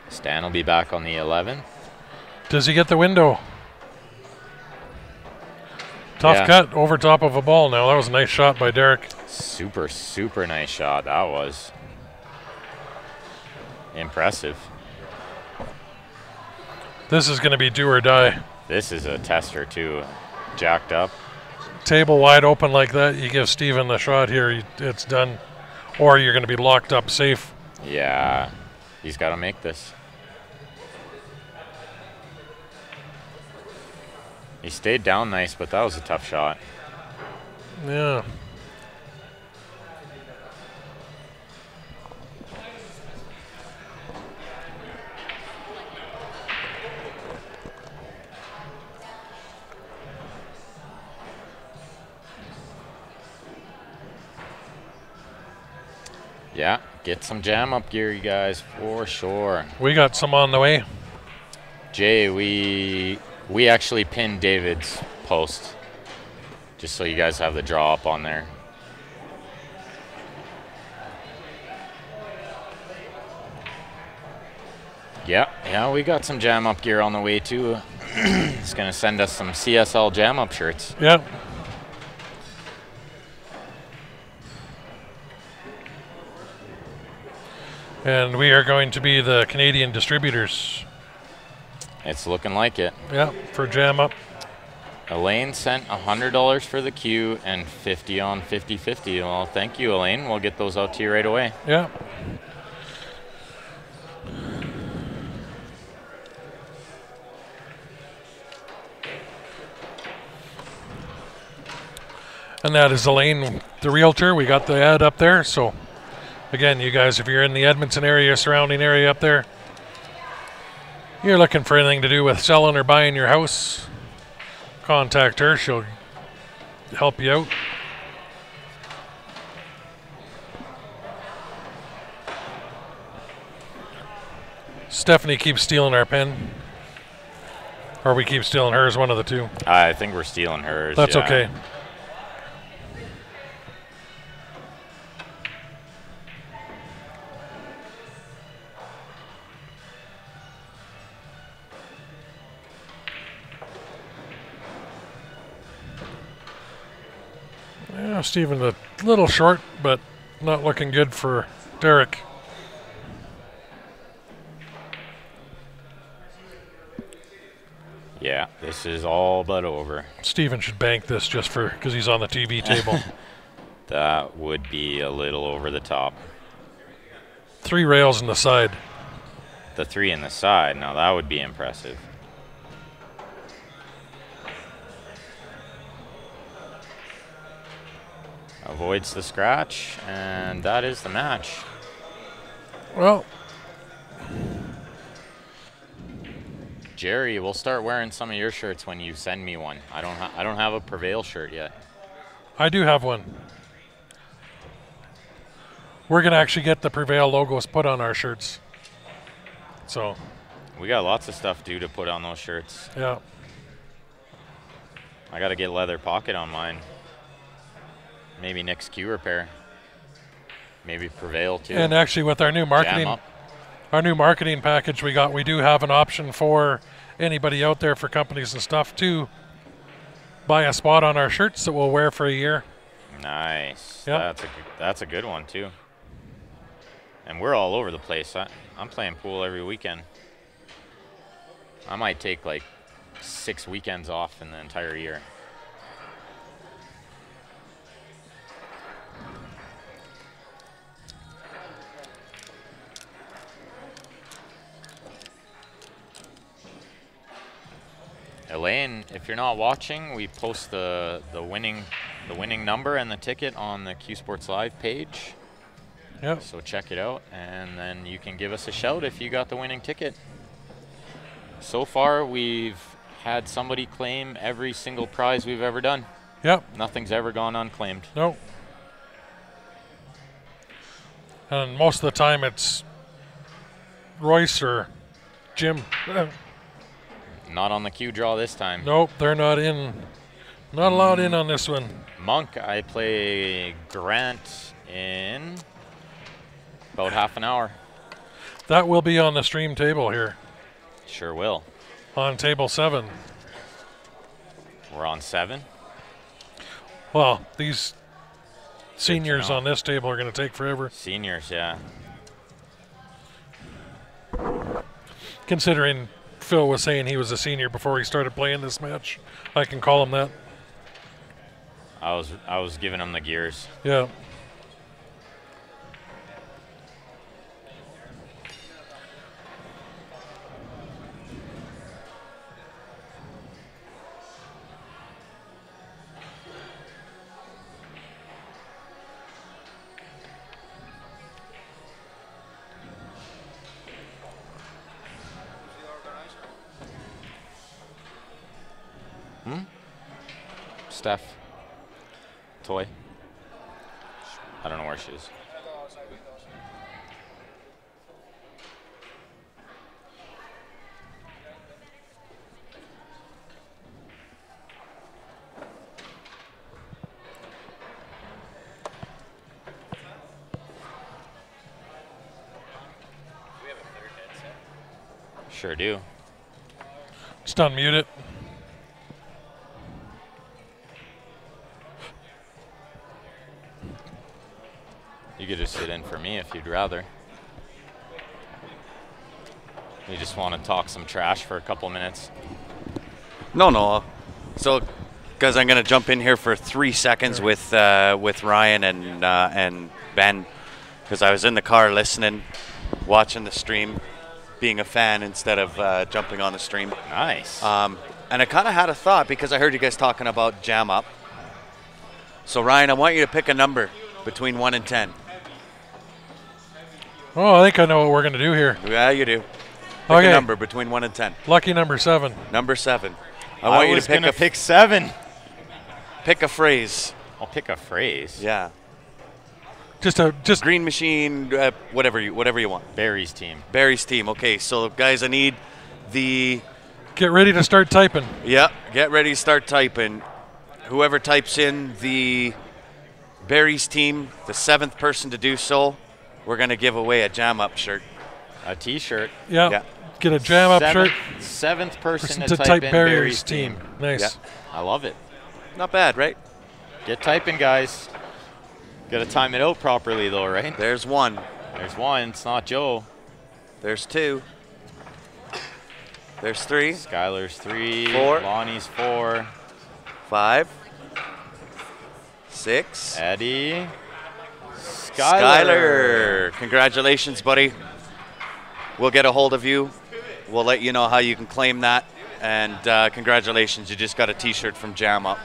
Stan will be back on the 11th. Does he get the window? Tough cut over top of a ball now. That was a nice shot by Derek. Super, super nice shot. That was impressive. This is going to be do or die. This is a tester too. Jacked up. Table wide open like that, you give Steven the shot here, it's done. Or you're going to be locked up safe. Yeah, he's got to make this. He stayed down nice, but that was a tough shot. Yeah. Yeah, get some Jam Up gear, you guys, for sure. We got some on the way. Jay, we actually pinned David's post just so you guys have the draw up on there. Yeah, we got some Jam Up gear on the way too. It's gonna send us some CSL Jam Up shirts. Yeah. And we are going to be the Canadian distributors. It's looking like it. Yeah, for Jam Up. Elaine sent $100 for the queue and 50 on 50/50. Well, thank you, Elaine. We'll get those out to you right away. Yeah. And that is Elaine, the realtor. We got the ad up there. So, again, you guys, if you're in the Edmonton area, surrounding area up there, You're looking for anything to do with selling or buying your house, contact her. She'll help you out. Stephanie keeps stealing our pen. Or we keep stealing hers, one of the two. I think we're stealing hers. That's yeah. okay. Yeah, Stephen a little short, but not looking good for Derek. Yeah, this is all but over. Stephen should bank this just for because he's on the TV table. That would be a little over the top. 3 rails in the side. The 3 in the side, now that would be impressive. Avoids the scratch, and that is the match. Well, Jerry, we'll start wearing some of your shirts when you send me one. I don't have a Prevail shirt yet. I do have one. We're going to actually get the Prevail logos put on our shirts. So, We got lots of stuff due to put on those shirts. yeah. I got to get leather pocket on mine. Maybe Nick's Q repair. Maybe Prevail too. And actually with our new marketing package we do have an option for anybody out there, for companies and stuff, to buy a spot on our shirts that we'll wear for a year. Nice. Yep. That's a good one too. And we're all over the place. I'm playing pool every weekend. I might take like 6 weekends off in the entire year. Elaine, if you're not watching, we post the winning number and the ticket on the Q Sports Live page. Yep. So check it out, and then you can give us a shout if you got the winning ticket. So far, we've had somebody claim every single prize we've ever done. Yep. Nothing's ever gone unclaimed. No. And most of the time it's Royce or Jim. Not on the Q draw this time. Nope, they're not in. Not allowed in on this one. Monk, I play Grant in about half an hour. That will be on the stream table here. Sure will. On table 7. We're on 7. Well, these seniors know. on this table are going to take forever. Seniors, yeah. Considering Phil was saying he was a senior before he started playing this match, I can call him that. I was giving him the gears. Yeah. Steph. Toy. I don't know where she is. Sure do. Just unmute it. You could just sit in for me if you'd rather. You just want to talk some trash for a couple minutes. No. So, guys, I'm going to jump in here for 3 seconds with Ryan and Ben, because I was in the car listening, watching the stream, being a fan instead of jumping on the stream. Nice. And I kind of had a thought because I heard you guys talking about jam up. So, Ryan, I want you to pick a number between 1 and 10. Oh, I think I know what we're going to do here. Yeah, you do. Pick Okay. a number between 1 and 10. Lucky number 7. Number 7. I want you to pick 7. pick a phrase. I'll pick a phrase. Yeah. Just Green Machine, whatever you want. Barry's team. Barry's team. Okay, so guys, I need the. get ready to start typing. Yeah, get ready to start typing. Whoever types in the Barry's team, the 7th person to do so, we're going to give away a Jam Up shirt. A T-shirt. Yeah. Yeah. Get a Jam Up shirt. 7th person To to type in Barry's team. Nice. Yeah. I love it. Not bad, right? Get typing, guys. Got to time it out properly, though, right? There's 1. There's 1. It's not Joe. There's 2. There's 3. Skylar's 3. 4. Lonnie's 4. 5. 6. Eddie. Skylar. Congratulations, buddy. We'll get a hold of you. We'll let you know how you can claim that. And congratulations, you just got a T-shirt from Jam Up.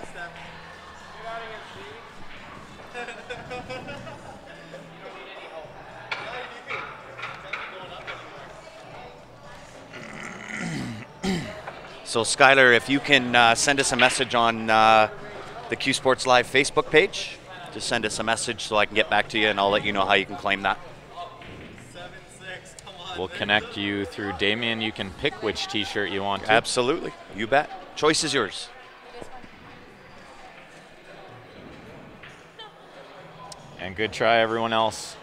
So, Skylar, if you can send us a message on the Q Sports Live Facebook page, just send us a message so I can get back to you, and I'll let you know how you can claim that. We'll connect you through Damien. You can pick which T-shirt you want to. Absolutely. You bet. Choice is yours. And good try, everyone else.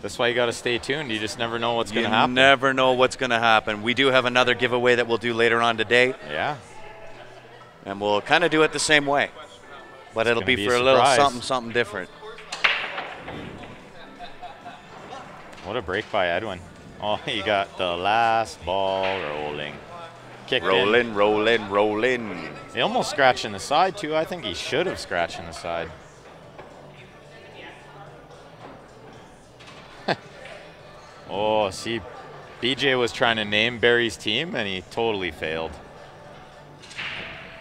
That's why you got to stay tuned. You just never know what's going to You happen. never know what's going to happen. We do have another giveaway that we'll do later on today, Yeah. and we'll kind of do it the same way. But it'll gonna be be for a a little surprise. something different. What a break by Edwin. Oh, he got the last ball rolling. Kicked in. Rolling, rolling, rolling. He almost scratched in the side, too. I think he should have scratched in the side. Oh, see, BJ was trying to name Barry's team, and he totally failed.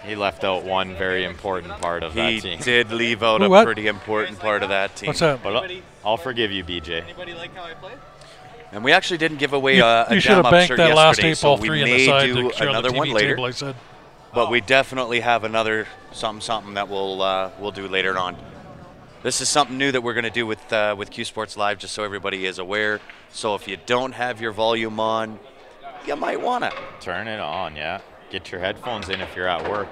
He left out one very important part of that He team. did leave out What? a pretty important part of that team. What's that? But I'll forgive you, BJ. Anybody like how I played? And we actually didn't give away You, a you should Jam have Up banked shirt that last yesterday, 8 so ball we 3 in the may side do to another on the one TV later. table, I said. But we definitely have another something that we'll do later on. This is something new that we're going to do with Q Sports Live, just so everybody is aware. So if you don't have your volume on, you might want to. Turn it on, yeah. Get your headphones in if you're at work.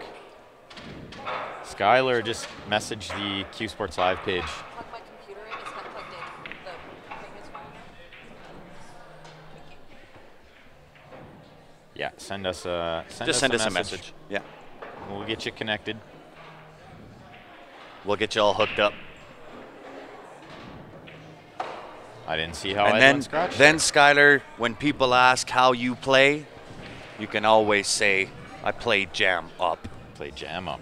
Skylar, just message the Q Sports Live page. Plug my computer in. It's not plugged in. The thing is fine. Yeah, send us a Send us a message. Yeah, We'll get you connected. we'll get you all hooked up. I didn't see how And Edwin scratched. then Skylar, when people ask how you play, you can always say, "I play Jam Up." Play Jam Up.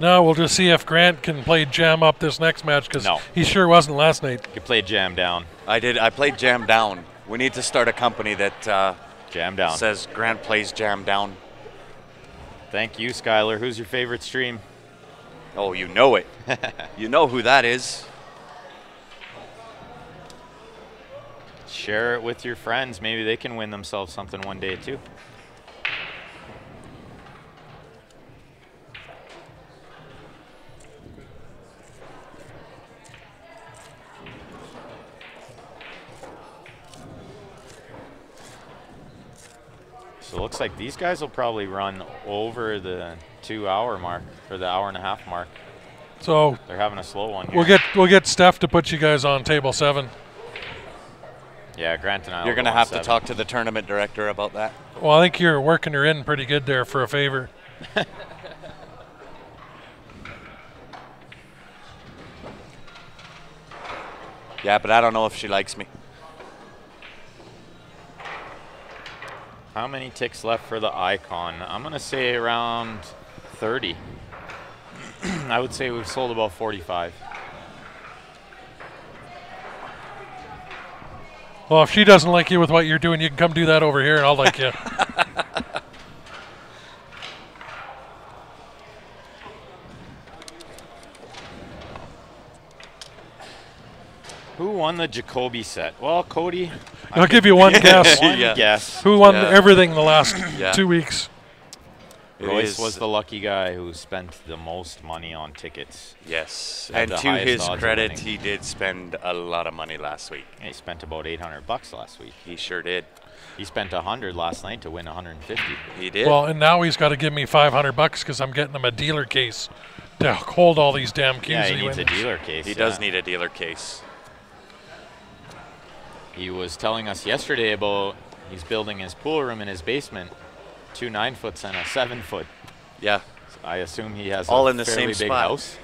No, we'll just see if Grant can play Jam Up this next match, because No. he sure wasn't last night. You play Jam Down. I played Jam Down. We need to start a company that Jam Down. says Grant plays Jam Down. Thank you, Skylar. Who's your favorite stream? Oh, you know it. You know who that is. Share it with your friends. Maybe they can win themselves something one day, too. So it looks like these guys will probably run over the 2-hour mark, or the 1.5-hour mark. So They're having a slow one here. we'll get Steph to put you guys on table 7. Yeah, Grant and I. You're going to have to talk to the tournament director about that. Well, I think you're working her in pretty good there for a favor. Yeah, but I don't know if she likes me. How many ticks left for the icon? I'm going to say around 30. I would say we've sold about 45. Well, if she doesn't like you with what you're doing, you can come do that over here, and I'll like you. Who won the Jacoby set? Well, Cody. I'll give you one guess. One Yeah. guess. Who won Yeah. everything the last Yeah. 2 weeks? It Royce is- was the lucky guy who spent the most money on tickets. Yes. Had And the to highest his odds of credit, winning. he did spend a lot of money last week. He spent about $800 last week. He sure did. He spent 100 last night to win 150. He did. Well, and now he's got to give me $500 because I'm getting him a dealer case to hold all these damn keys. Yeah, that he needs a wins. dealer case. he does need a dealer case. He was telling us yesterday about he's building his pool room in his basement, 2 9-foots and a 7-foot. Yeah. So I assume he has All a in the fairly same big spot. house.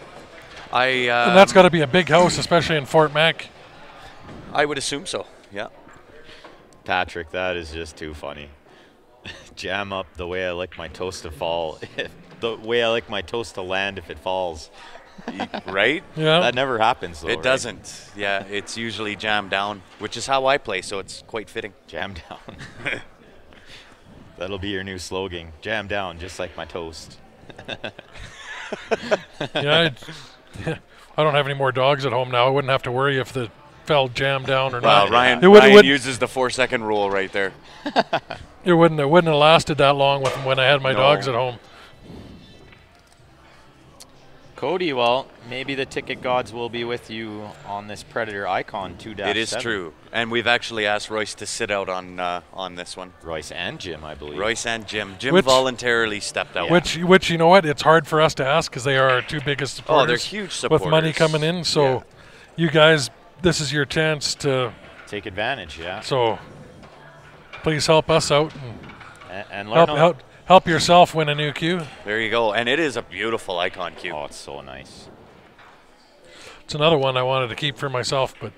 And that's got to be a big house, especially in Fort Mac. I would assume so. Yeah. Patrick, that is just too funny. Jam up the way I like my toast to fall. The way I like my toast to land if it falls. Right? Yeah. That never happens, though. It right? doesn't. Yeah, it's usually jammed down, which is how I play, so it's quite fitting. Jam down. That'll be your new slogan. Jam down, just like my toast. Yeah, I don't have any more dogs at home now. I wouldn't have to worry if the fell jammed down or Wow, not. Ryan, It would- Ryan would- uses the 4-second rule right there. It wouldn't have lasted that long with when I had my No. dogs at home. Cody, well, maybe the ticket gods will be with you on this Predator Icon 2-7. It is true. And we've actually asked Royce to sit out on this one. Royce and Jim, I believe. Royce and Jim. Jim Which- voluntarily stepped out. Yeah. Which you know what? It's hard for us to ask because they are our two biggest supporters. Oh, they're huge supporters. with money coming in. So, Yeah. you guys, this is your chance to. Take advantage, yeah. So, please help us out And and learn help yourself win a new cue. There you go. And it is a beautiful icon cube. Oh, it's so nice. It's another one I wanted to keep for myself, but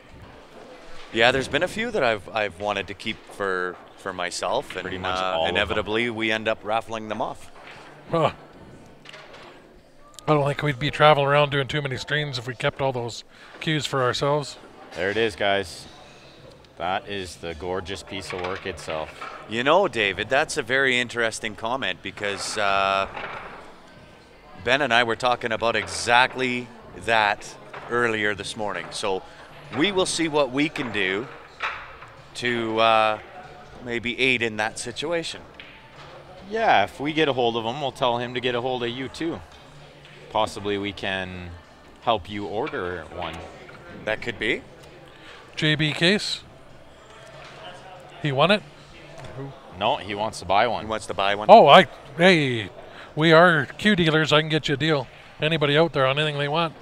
Yeah, there's been a few that I've wanted to keep for myself, and Pretty much all of them. inevitably we end up raffling them off. I don't think we'd be traveling around doing too many streams if we kept all those cues for ourselves. There it is, guys. That is the gorgeous piece of work itself. You know, David, that's a very interesting comment because Ben and I were talking about exactly that earlier this morning. So we will see what we can do to maybe aid in that situation. Yeah, if we get a hold of him, we'll tell him to get a hold of you too. Possibly we can help you order one. That could be. JB case. He won it. No, he wants to buy He one. wants to buy one. Oh, hey, we are cue dealers. I can get you a deal. Anybody out there on anything they want.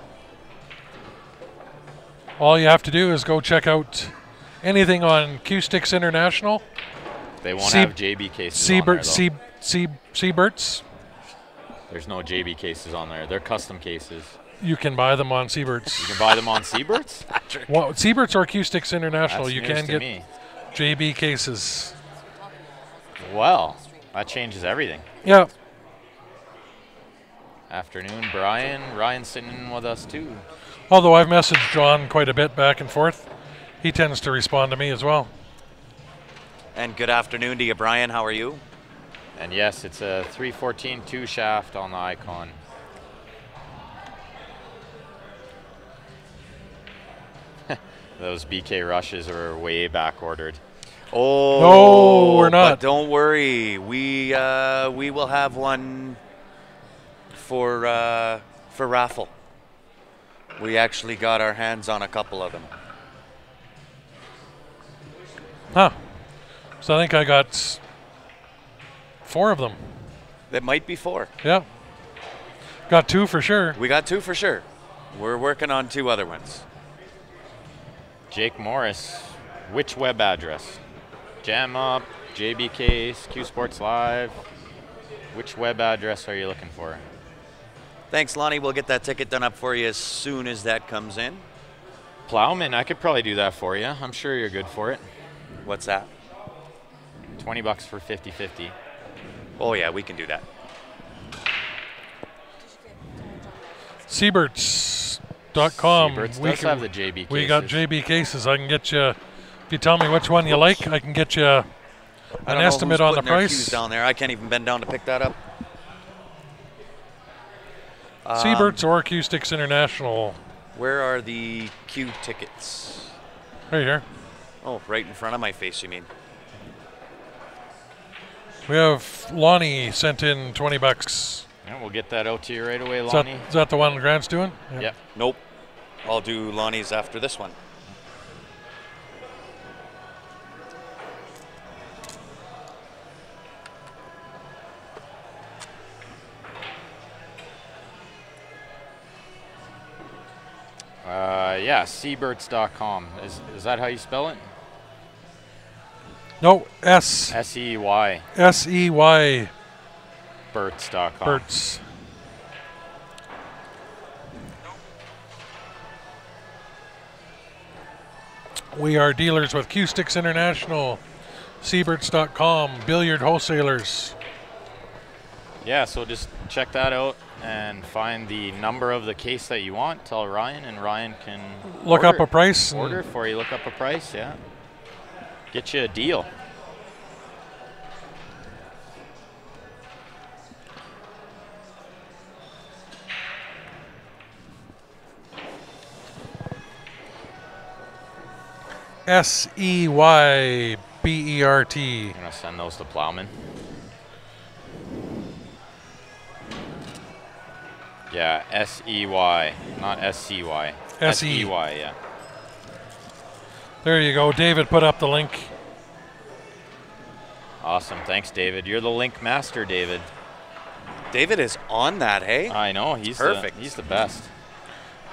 All you have to do is go check out anything on Q Sticks International. They won't C- have JB cases on there, though. Seaberts. There's no JB cases on there. They're custom cases. You can buy them on Seaberts. You can buy them on Seaberts? Well, Seaberts or Q Sticks International. That's You news can to get me. JB cases. Well, that changes everything. Yeah. Afternoon, Brian. Ryan's sitting in with us too. Although I've messaged John quite a bit back and forth, he tends to respond to me as well. And good afternoon to you, Brian. How are you? And yes, it's a 314 2 shaft on the Icon. Those BK rushes are way back ordered. Oh, No, we're not. But don't worry, we will have one for Raffle. We actually got our hands on a couple of them. Huh. So I think I got 4 of them. That might be 4. Yeah. Got 2 for sure. We got 2 for sure. We're working on 2 other ones. Jake Morris, which web address? Jam Up, JB Case, Q Sports Live. Which web address are you looking for? Thanks, Lonnie. We'll get that ticket done up for you as soon as that comes in. Plowman, I could probably do that for you. I'm sure you're good for it. What's that? $20 for 50-50. Oh, yeah, we can do that. Seaberts.com. Seaberts does have the JB cases. We got JB cases. I can get you, if you tell me which one you like, I can get you I an don't know estimate who's on the putting their cues price. down there. I can't even bend down to pick that up. Seaberts or Q Sticks International. Where are the Q tickets? Right here. Oh, right in front of my face, you mean? We have Lonnie sent in $20. Yeah, we'll get that out to you right away, Is Lonnie. that the one Grant's doing? Yep. Nope. I'll do Lonnie's after this one. Yeah, seabirds.com. Is that how you spell it? No, S-E-Y. S-E-Y. Birds.com. Birds. We are dealers with Q-Sticks International, Seabirds.com, billiard wholesalers. Yeah, so just check that out and find the number of the case that you want. Tell Ryan, and Ryan can Look up a price. Order for you. Look up a price, yeah. Get you a deal. S-E-Y-B-E-R-T. I'm going to send those to Plowman. Yeah, S-E-Y, not S-C-Y. S-E-Y, yeah. There you go. David put up the link. Awesome. Thanks, David. You're the link master, David. David is on that, hey? I know. He's perfect. He's the best.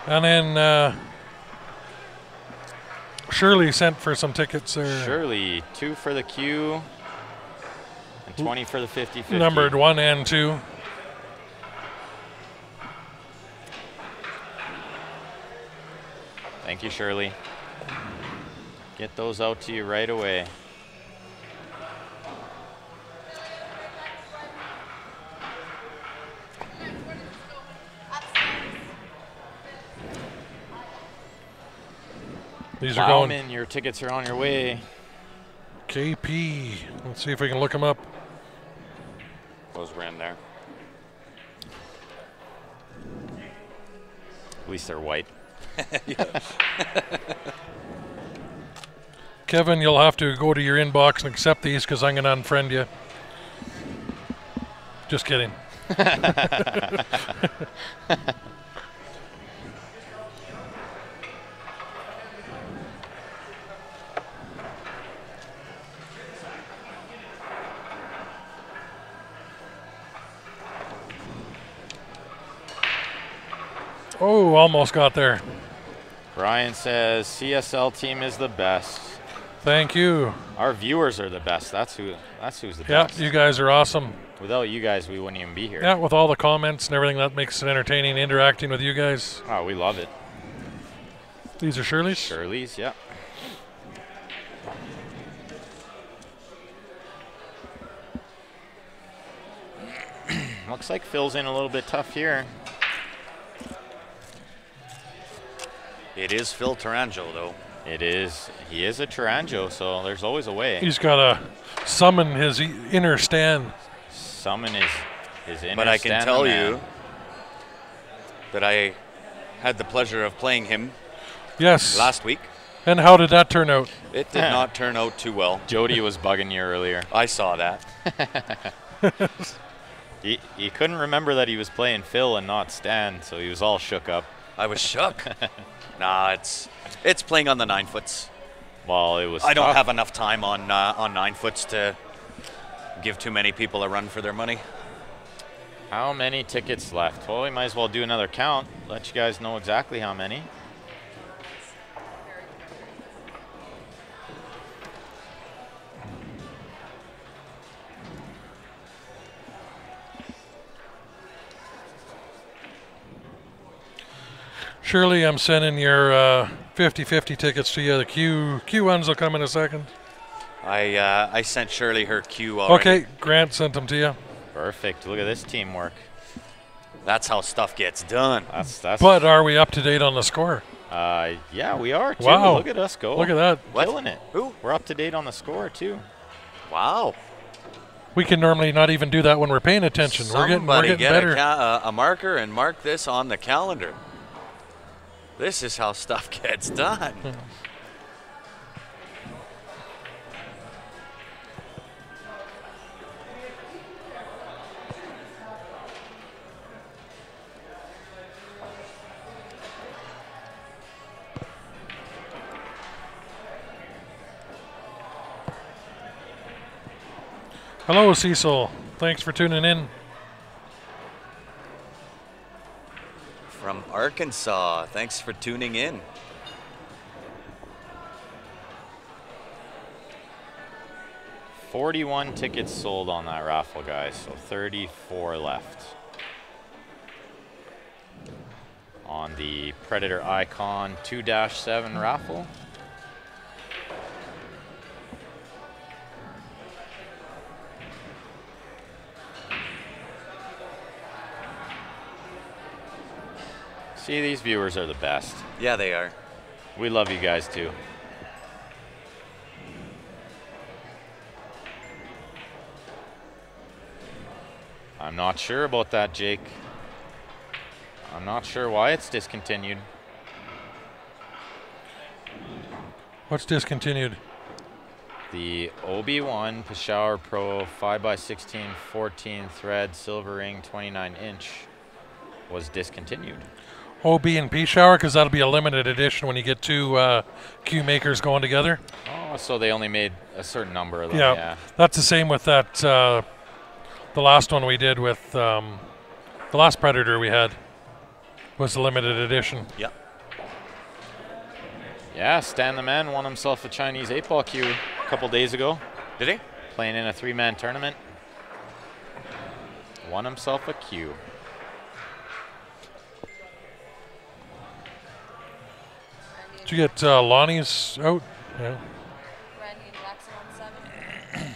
And then Shirley sent for some tickets there. Shirley, 2 for the Q and 20 for the 50-50. Numbered 1 and 2. Thank you, Shirley. Get those out to you right away. These are going. Plowman, your tickets are on your way. KP. Let's see if we can look them up. Those ran there. At least they're white. Kevin, you'll have to go to your inbox and accept these because I'm going to unfriend you. Just kidding. Oh, almost got there. Brian says CSL team is the best. Thank you. Our viewers are the best. That's who's the Yeah, best. you guys are awesome. Without you guys, we wouldn't even be here. Yeah, with all the comments and everything, that makes it entertaining interacting with you guys. Oh, we love it. These are Shirley's? Shirley's, yeah. Looks like Phil's in a little bit tough here. It is Phil Taranjo, though. It is. He is a Taranjo, so there's always a way. He's got to summon his inner Stan. Summon his inner But I can Stan tell man. you that I had the pleasure of playing him Yes. last week. And how did that turn out? It did not turn out too well. Jody was bugging you earlier. I saw that. He couldn't remember that he was playing Phil and not Stan, so he was all shook up. I was shook. Nah, it's playing on the 9-foots. Well, it was I don't tough. have enough time on 9-foots to give too many people a run for their money. How many tickets left? Well, we might as well do another count. Let you guys know exactly how many. Shirley, I'm sending your 50-50 tickets to you. The Q ones will come in a second. I sent Shirley her cue already. Okay, Grant sent them to you. Perfect. Look at this teamwork. That's how stuff gets done. That's. But are we up to date on the score? Yeah, we are too. Wow. Look at us go. Look at that. Killing it. Who? We're up to date on the score too. Wow. We can normally not even do that when we're paying attention. We're Somebody getting get better. a marker and mark this on the calendar. This is how stuff gets done. Hello, Cecil. Thanks for tuning in. From Arkansas. Thanks for tuning in. $41 tickets sold on that raffle, guys, so 34 left. On the Predator Icon 2-7 raffle. See, these viewers are the best. Yeah, they are. We love you guys too. I'm not sure about that, Jake. I'm not sure why it's discontinued. What's discontinued? The OB1 Peshawar Pro 5x16 14 thread silver ring 29-inch was discontinued. OB and P shower, because that'll be a limited edition when you get two cue makers going together. Oh, so they only made a certain number of them. Yeah, Yeah. that's the same with that. The last one we did with the last Predator we had was a limited edition. Yeah. Yeah, Stan the Man won himself a Chinese 8-ball cue a couple days ago. Did he? Playing in a 3-man tournament. Won himself a cue. Did you get Lonnie's out? Yeah. Randy and Jackson on 7.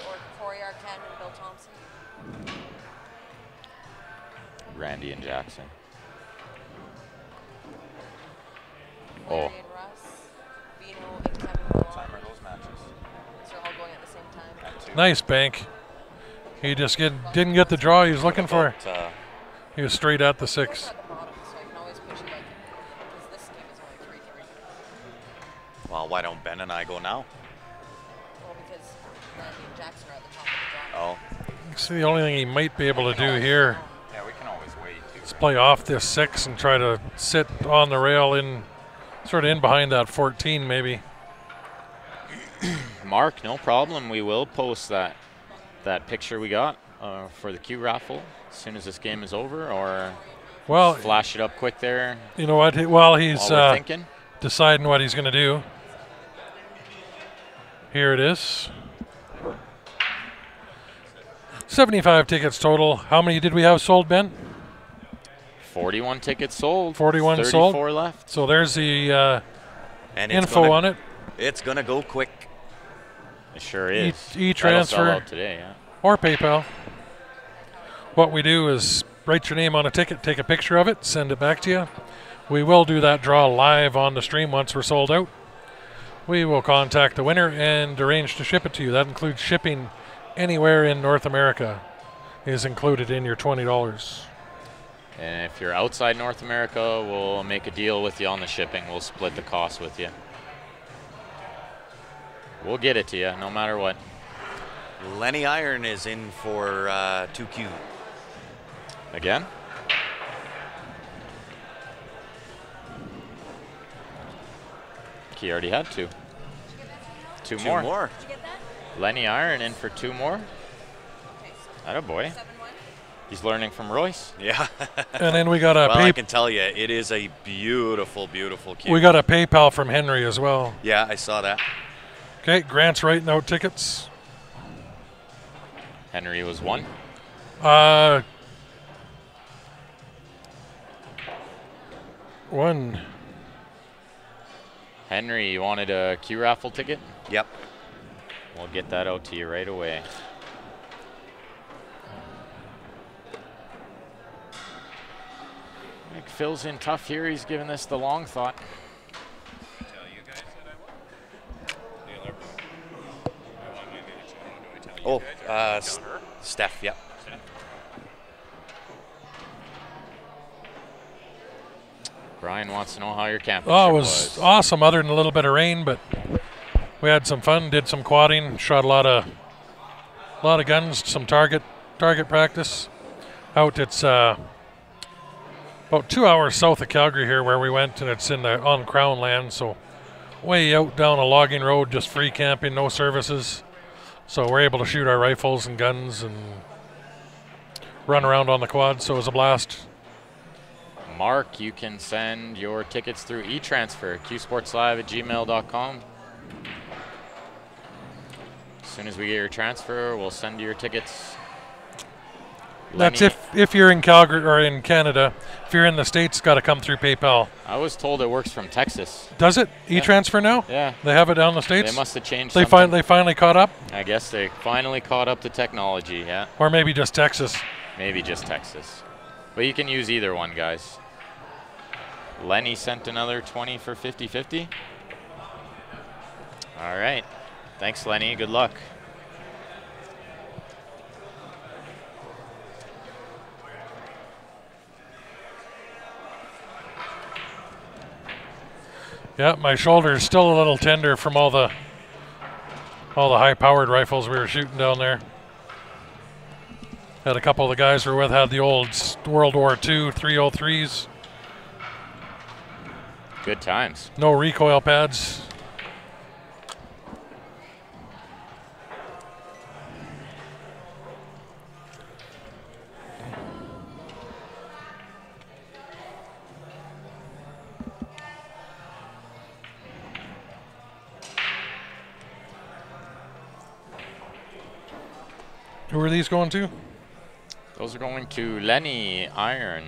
Or Corey Arcan and Bill Thompson. Randy and Jackson. Oh. Larry and Russ. Vino and Kevin Malone. Time are those matches? So they're all going at the same time. Nice, Bank. He just didn't get the draw he was looking for. He was straight at the 6. At the bottom, so I can always put you like, because this game is only 3-3. Well, why don't Ben and I go now? Well, because Randy and Jackson are at the top of the draw. Oh. See, the only thing he might be able to do here Yeah, we can always wait. is play off this 6 and try to sit on the rail in, sort of in behind that 14 maybe. Mark, no problem. We will post that picture we got for the Q raffle as soon as this game is over, or Well, flash it up quick there you know what? While he's while we're thinking. deciding what he's going to do, here it is. 75 tickets total. How many did we have sold, Ben? 41 tickets sold. 41 34 sold. left. So there's the And it's info on it. It's going to go quick. It sure is. E-transfer. That'll sell out today, yeah. Or PayPal. What we do is write your name on a ticket, take a picture of it, send it back to you. We will do that draw live on the stream once we're sold out. We will contact the winner and arrange to ship it to you. That includes shipping anywhere in North America is included in your $20. And if you're outside North America, we'll make a deal with you on the shipping. We'll split the cost with you. We'll get it to you no matter what. Lenny Iron is in for 2Q. Again? He already had 2. Two more. Did you get that? Lenny Iron in for 2 more. Okay, so Attaboy. 7-1. He's learning from Royce. Yeah. And then we got a Well, I can tell you, it is a beautiful, beautiful cue. we got a PayPal from Henry as well. Yeah, I saw that. Okay, Grant's writing out tickets. Henry was 1. One. Henry, you wanted a Q raffle ticket? Yep. We'll get that out to you right away. Nick Phil's in tough here. He's giving this the long thought. Oh, Steph, yep. Brian wants to know how your camp Oh, it was awesome other than a little bit of rain, but we had some fun, did some quadding, shot a lot of guns, some target practice. Out, it's about 2 hours south of Calgary here where we went, and it's on Crown land, so way out down a logging road, just free camping, no services. So we're able to shoot our rifles and guns and run around on the quad, so it was a blast. Mark, you can send your tickets through e-transfer, qsportslive@gmail.com. As soon as we get your transfer, we'll send you your tickets. That's Lenny, if you're in Calgary or in Canada. If you're in the States, got to come through PayPal. I was told it works from Texas. Does it? E-transfer now? Yeah. They have it down in the States? They must have changed They something. finally caught up? I guess they finally caught up to technology, yeah. Or maybe just Texas. Maybe just Texas. But you can use either one, guys. Lenny sent another 20 for 50-50. All right. Thanks, Lenny. Good luck. Yeah, my shoulder is still a little tender from all the high-powered rifles we were shooting down there. Had a couple of the guys we're with had the old World War II 303s. Good times. No recoil pads. Who are these going to? Those are going to Lenny Iron.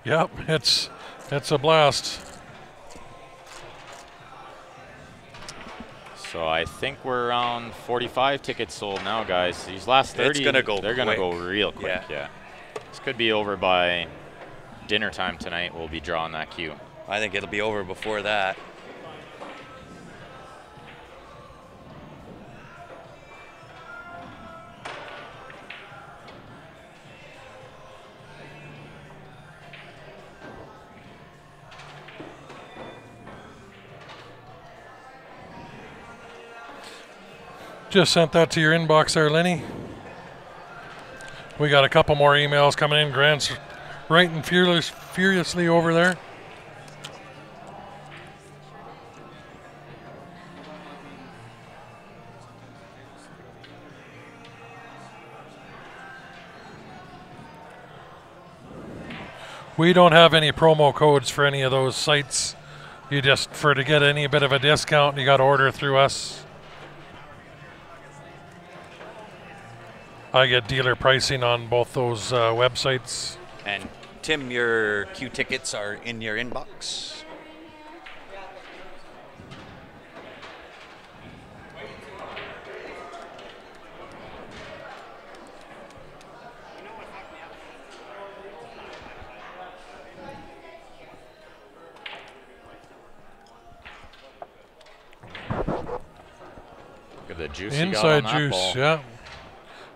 Yep, it's a blast. So I think we're around 45 tickets sold now, guys. These last 30, It's gonna go they're going to quick. go real quick, yeah. This could be over by dinner time tonight. We'll be drawing that queue. I think it'll be over before that. Just sent that to your inbox there, Lenny. We got a couple more emails coming in. Grant's writing furiously over there. We don't have any promo codes for any of those sites. You just, to get any bit of a discount, you got to order through us. I get dealer pricing on both those websites. And Tim, your queue tickets are in your inbox. Look at the juice you got Inside on that juice, ball. yeah.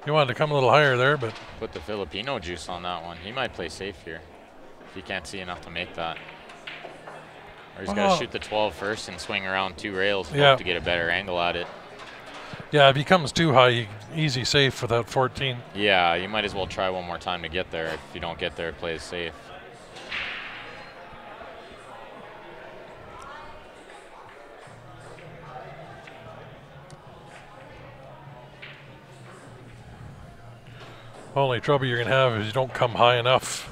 You wanted to come a little higher there, but Put the Filipino juice on that one. He might play safe here if he can't see enough to make that. Or he's got Oh. to shoot the 12 first and swing around 2 rails and Yeah. hope to get a better angle at it. yeah, if he comes too high, easy safe for that 14. Yeah, you might as well try one more time to get there. If you don't get there, play it safe. Only trouble you're going to have is you don't come high enough.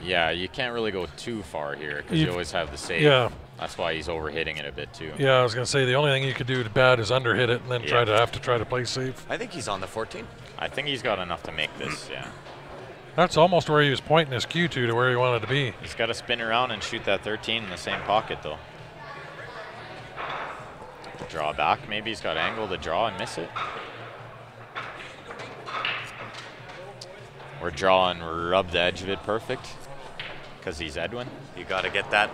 Yeah, you can't really go too far here because you always have the safe. Yeah. That's why he's overhitting it a bit too. Yeah, I was going to say the only thing you could do bad is underhit it and then Yeah. try to play safe. I think he's on the 14. I think he's got enough to make this, yeah. That's almost where he was pointing his cue to where he wanted to be. He's got to spin around and shoot that 13 in the same pocket though. Draw back, maybe he's got angle to draw and miss it. Or draw and rub the edge of it perfect because he's Edwin. You got to get that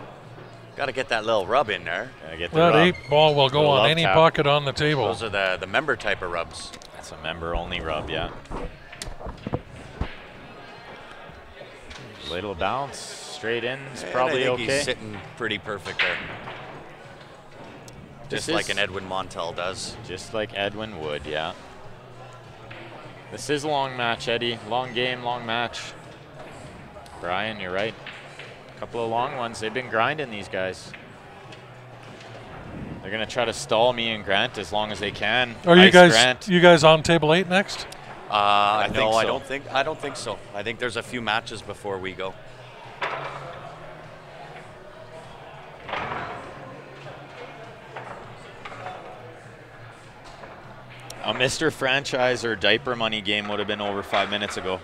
little rub in there. Gotta get the That rub. 8-ball will go Little on love any tap. pocket on the table. Those are the member type of rubs. That's a member only rub, yeah. Little bounce, straight in, it's And probably I think okay. He's sitting pretty perfect there. This Just like is- an Edwin Montel does. Just like Edwin would, yeah. This is a long match, Eddie. Long game, long match. Brian, you're right. A couple of long ones. They've been grinding, these guys. They're gonna try to stall me and Grant as long as they can. Are you guys on table 8 next? No, I don't think so. I think there's a few matches before we go. A Mr. Franchise or diaper money game would have been over 5 minutes ago.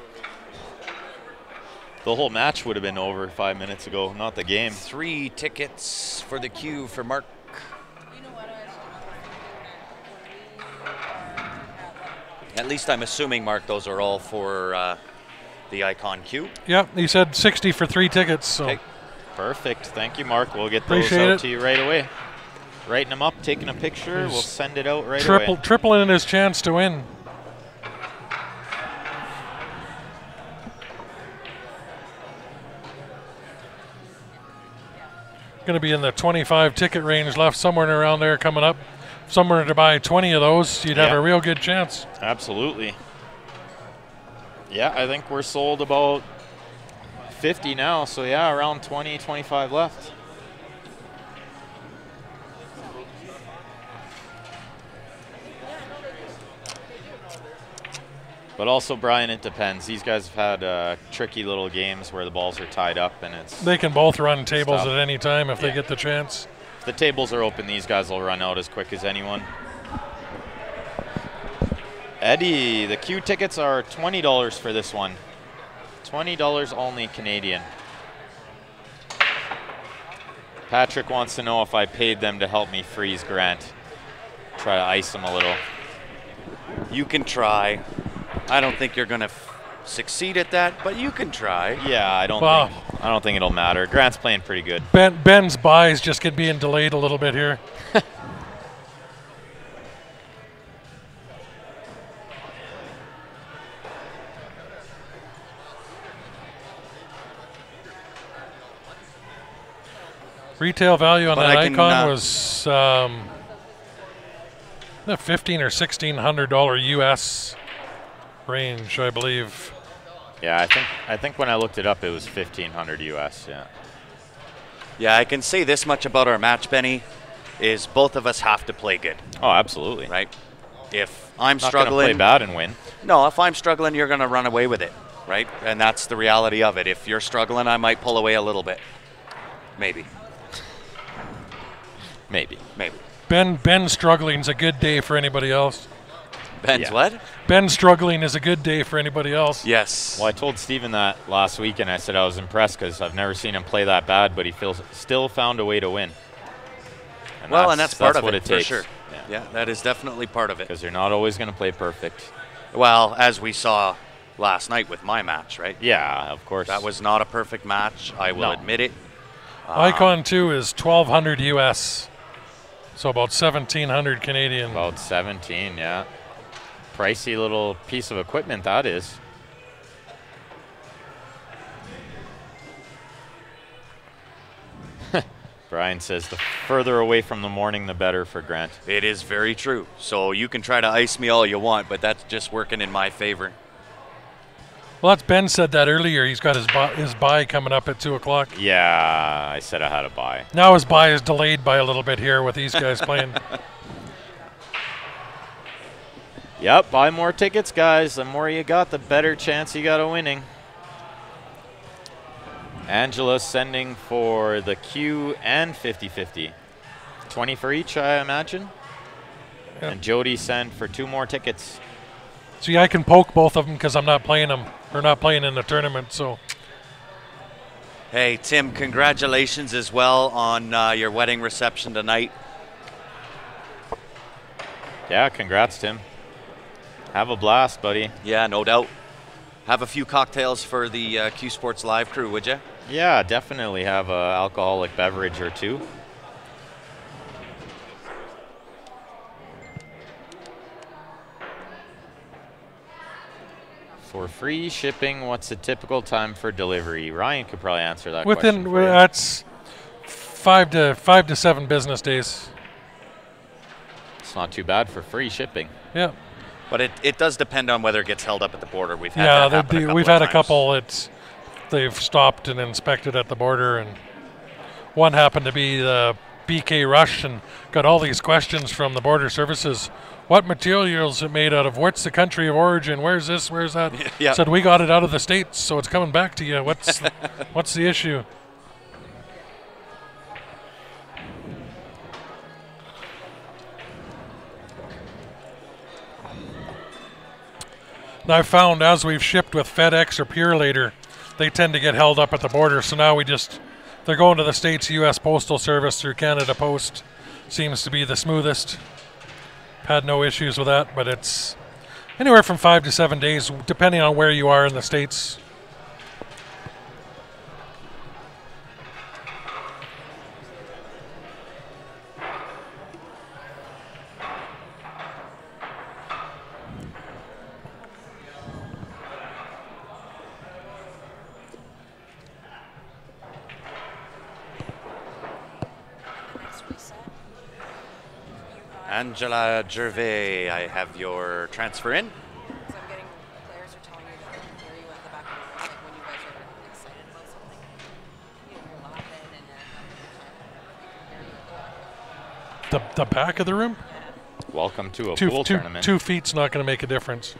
The whole match would have been over 5 minutes ago, not the game. 3 tickets for the queue for Mark. You know what? At least I'm assuming, Mark, those are all for the Icon queue. Yep, he said 60 for 3 tickets. So. Okay. Perfect. Thank you, Mark. We'll get Appreciate those out it. to you right away. Writing them up, taking a picture. We'll send it out right away. Tripling his chance to win. Going to be in the 25 ticket range left, somewhere around there coming up. Somewhere to buy 20 of those, you'd have a real good chance. Absolutely. Yeah, I think we're sold about 50 now, so yeah, around 20, 25 left. But also, Brian, it depends. These guys have had tricky little games where the balls are tied up, and it's... They can both run tables Stop. at any time if they get the chance. If the tables are open, these guys will run out as quick as anyone. Eddie, the queue tickets are $20 for this one. $20 only Canadian. Patrick wants to know if I paid them to help me freeze Grant. Try to ice him a little. You can try. I don't think you're going to succeed at that, but you can try. Yeah, I don't think it'll matter. Grant's playing pretty good. Ben's buys just get being delayed a little bit here. Retail value on that Icon was the $1,500 or $1,600 US range, I believe. Yeah, I think when I looked it up, it was $1,500 US. Yeah. Yeah, I can say this much about our match, Benny, is both of us have to play good. Oh, absolutely. Right. If I'm Not struggling, gonna play bad and win. No, if I'm struggling, you're going to run away with it, right? And that's the reality of it. If you're struggling, I might pull away a little bit. Maybe. Maybe. Ben struggling is a good day for anybody else. Ben's what? Ben struggling is a good day for anybody else. Yes. Well, I told Steven that last week, and I said I was impressed because I've never seen him play that bad, but he still found a way to win. And that's part of what it, takes. for sure. Yeah, that is definitely part of it. Because you're not always going to play perfect. Well, as we saw last night with my match, right? Yeah, of course. That was not a perfect match. I will admit it. Icon 2 is $1,200 US, so about 1,700 Canadian. About 17, yeah. Pricey little piece of equipment that is. Brian says the further away from the morning, the better for Grant. It is very true. So you can try to ice me all you want, but that's just working in my favor. Well, that's Ben said that earlier. He's got his buy coming up at 2 o'clock. Yeah, I said I had a buy. Now his buy is delayed by a little bit here with these guys playing. Yep, buy more tickets, guys. The more you got, the better chance you got of winning. Angela sending for the Q and 50-50. 20 for each, I imagine. Yep. And Jody sent for 2 more tickets. See, I can poke both of them because I'm not playing them. Or not playing in the tournament, so. Hey, Tim, congratulations as well on your wedding reception tonight. Yeah, congrats, Tim. Have a blast, buddy. Yeah, no doubt. Have a few cocktails for the Q Sports Live crew, would you? Yeah, definitely have an alcoholic beverage or 2. For free shipping, what's the typical time for delivery? Ryan could probably answer that question for you. That's 5 to 7 business days. It's not too bad for free shipping. Yeah. But it does depend on whether it gets held up at the border. We've had that happen a couple we've of had a times. couple. They've stopped and inspected at the border, and one happened to be the BK Rush and got all these questions from the border services. What materials is it made out of? What's the country of origin? Where's this? Where's that? Yeah. Said we got it out of the States, so it's coming back to you. What's the issue? Now I've found as we've shipped with FedEx or Purelator, they tend to get held up at the border. So now they're going to the States. U.S. Postal Service through Canada Post seems to be the smoothest. Had no issues with that, but it's anywhere from 5 to 7 days, depending on where you are in the States. Next reset. Angela Gervais, I have your transfer in. So I'm getting players are telling me that they can hear you at the back of the room, like when you guys are excited about something. You're laughing and you can hear you. The back of the room? Welcome to a pool tournament. 2 feet's not going to make a difference.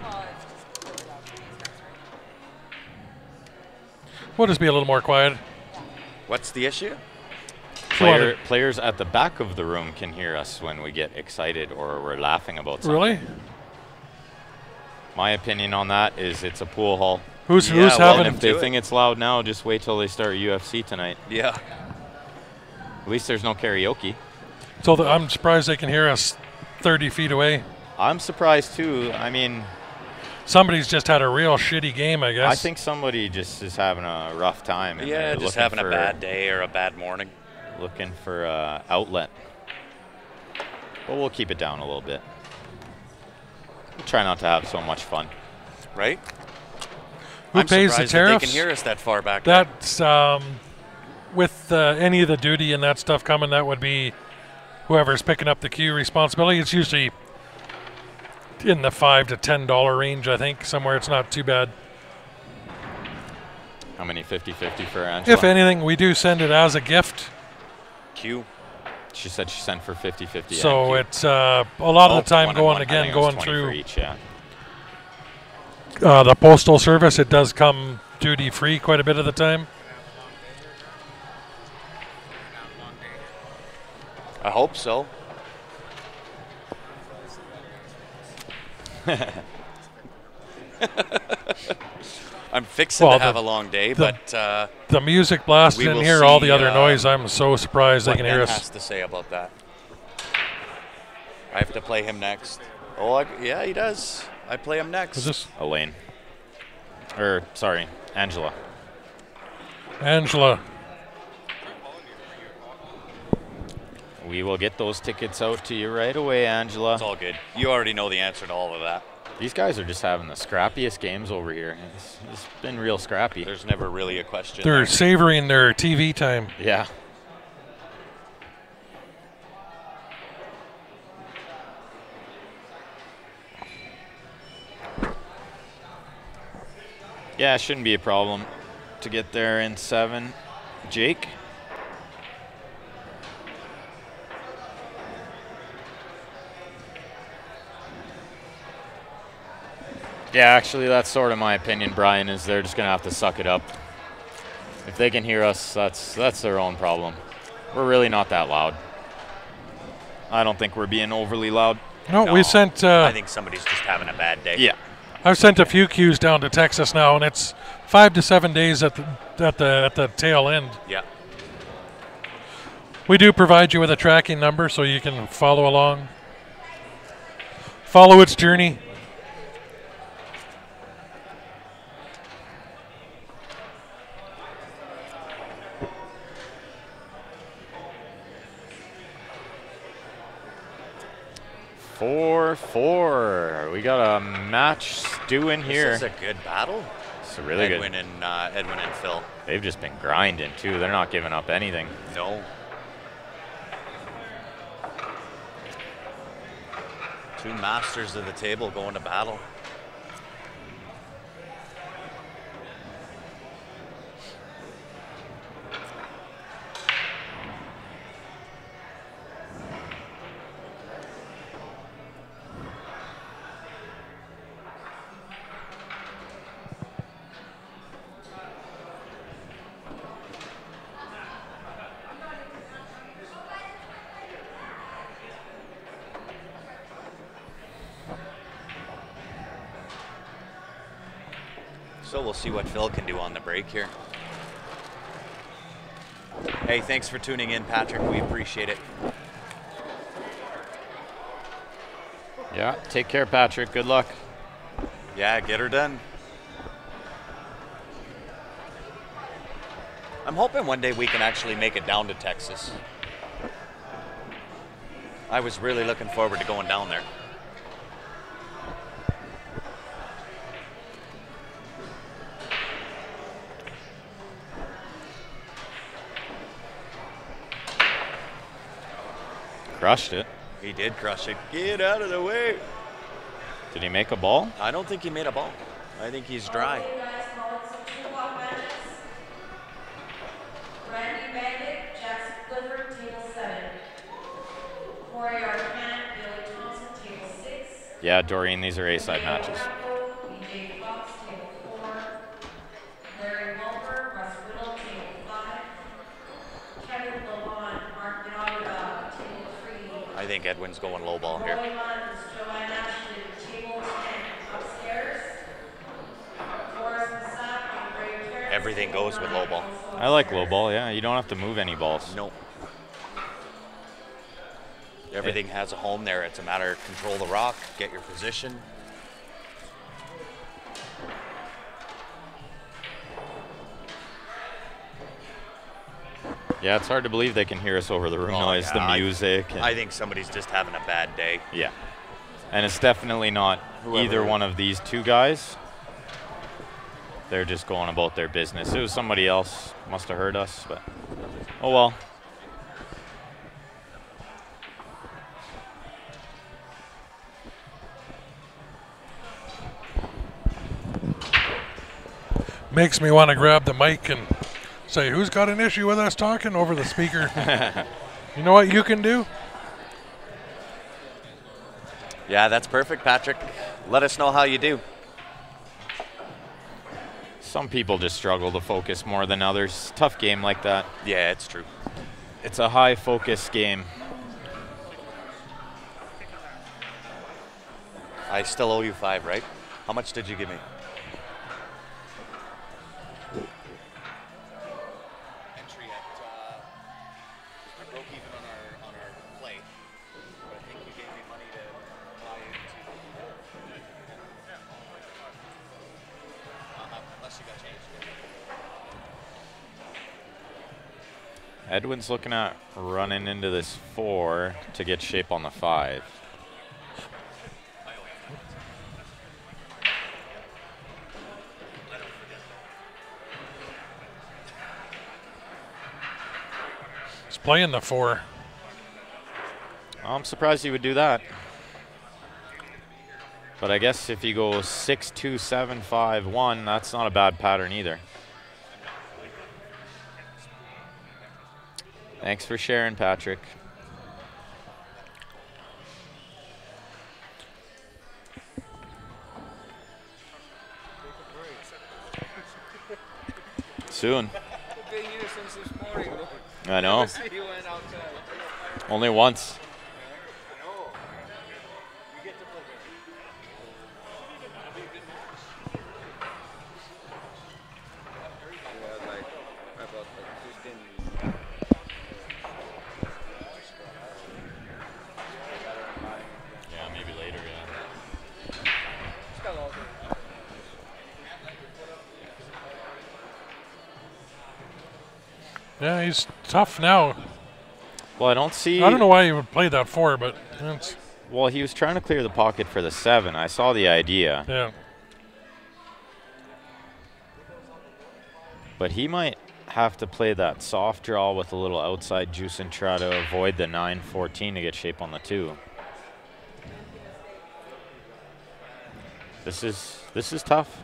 Well, it's just really loud for these guys, right? We'll just be a little more quiet. What's the issue? Players at the back of the room can hear us when we get excited or we're laughing about something. Really? My opinion on that is it's a pool hall. Who's And having? if they think it's loud now, just wait till they start UFC tonight. Yeah. At least there's no karaoke. So I'm surprised they can hear us 30 feet away. I'm surprised too. I mean, Somebody's just had a real shitty game, I guess. I think somebody just is having a rough time. And Yeah, they're just looking having a for- bad day or a bad morning. Looking for outlet. But we'll keep it down a little bit. We'll try not to have so much fun. Right? Who I'm pays the surprised that tariffs? they can hear us that far back there. That's with any of the duty and that stuff coming. That would be whoever's picking up the queue responsibility. It's usually in the $5 to $10 range, I think. Somewhere it's not too bad. How many 50-50 for Angela? If anything, we do send it as a gift. Q. She said she sent for 50-50. So it's a lot of the time one and going one. I again, think it was going 20 for through each, yeah. the Postal Service. It does come duty free quite a bit of the time. I hope so. I'm fixing Well, to have a long day, but The music blasting We in will here, all the see, other noise. I'm so surprised they what can hear Ben us. has to say about that. I have to play him next. Oh, yeah, he does. I play him next. Is this Elaine. Sorry, Angela. Angela? We will get those tickets out to you right away, Angela. It's all good. You already know the answer to all of that. These guys are just having the scrappiest games over here. It's been real scrappy. There's never really a question. They're savoring their TV time. Yeah. Yeah, it shouldn't be a problem to get there in 7. Jake? Yeah, actually, that's sort of my opinion, Brian, is they're just going to have to suck it up. If they can hear us, that's their own problem. We're really not that loud. I don't think we're being overly loud. No, we sent. I think somebody's just having a bad day. Yeah. I've sent a few queues down to Texas now, and it's 5 to 7 days at the tail end. Yeah. We do provide you with a tracking number so you can follow along. Follow its journey. Four. We got a match stewing here. This is a good battle. It's a really Edwin good. and Edwin and Phil. They've just been grinding too. They're not giving up anything. No. Two masters of the table going to battle. So we'll see what Phil can do on the break here. Hey, thanks for tuning in, Patrick. We appreciate it. Yeah, take care, Patrick. Good luck. Yeah, get her done. I'm hoping one day we can actually make it down to Texas. I was really looking forward to going down there. Crushed it. He did crush it. Get out of the way. Did he make a ball? I don't think he made a ball. I think he's dry. Randy Magnet, Jackson Clifford, table 7. Corey Arcan, Billy Thompson, table 6. Yeah, Doreen, these are A-side matches. BJ Fox, table 4. Larry Wilbur, Russ Riddle, table 5. Kevin Lavon, Mark Naga, table 3. I think Edwin's going low ball here. Roy Munns, Joanne Ashton, table 10. Upstairs. Forrest Massac, Ray Terrence, Everything goes with low ball. I like low ball, yeah. You don't have to move any balls. Nope. Everything has a home there. It's a matter of control the rock, get your position. Yeah, it's hard to believe they can hear us over the room noise, yeah, the music. I think somebody's just having a bad day. Yeah. And it's definitely not either one of these two guys. They're just going about their business. It was somebody else, must have heard us, but oh well. Makes me want to grab the mic and say, who's got an issue with us talking over the speaker? You know what you can do? Yeah, that's perfect, Patrick. Let us know how you do. Some people just struggle to focus more than others. Tough game like that. Yeah, it's true. It's a high focus game. I still owe you 5, right? How much did you give me? Entry at I broke even on our play, but I think you gave me money to buy into. Unless you got changed. Edwin's looking at running into this 4 to get shape on the 5. He's playing the 4. I'm surprised he would do that. But I guess if you go 6-2, 7-5, 1, that's not a bad pattern either. Thanks for sharing, Patrick. Soon. Been here since this morning. I know. Never see you went outside. Only once. I know. You get to play yeah, like about like 15. Yeah, maybe later, yeah. It's got all the Yeah, he's tough now. Well, I don't see. I don't know why he would play that 4, but it's, Well, he was trying to clear the pocket for the 7. I saw the idea. yeah. But he might have to play that soft draw with a little outside juice and try to avoid the 9-14 to get shape on the 2. This is tough.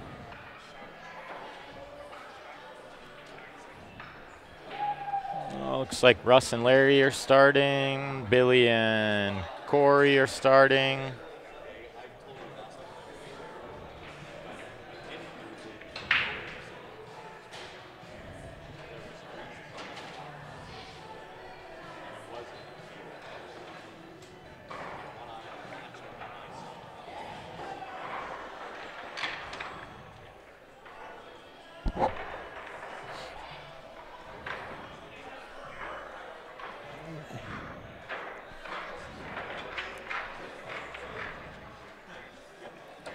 Looks like Russ and Larry are starting. Billy and Corey are starting.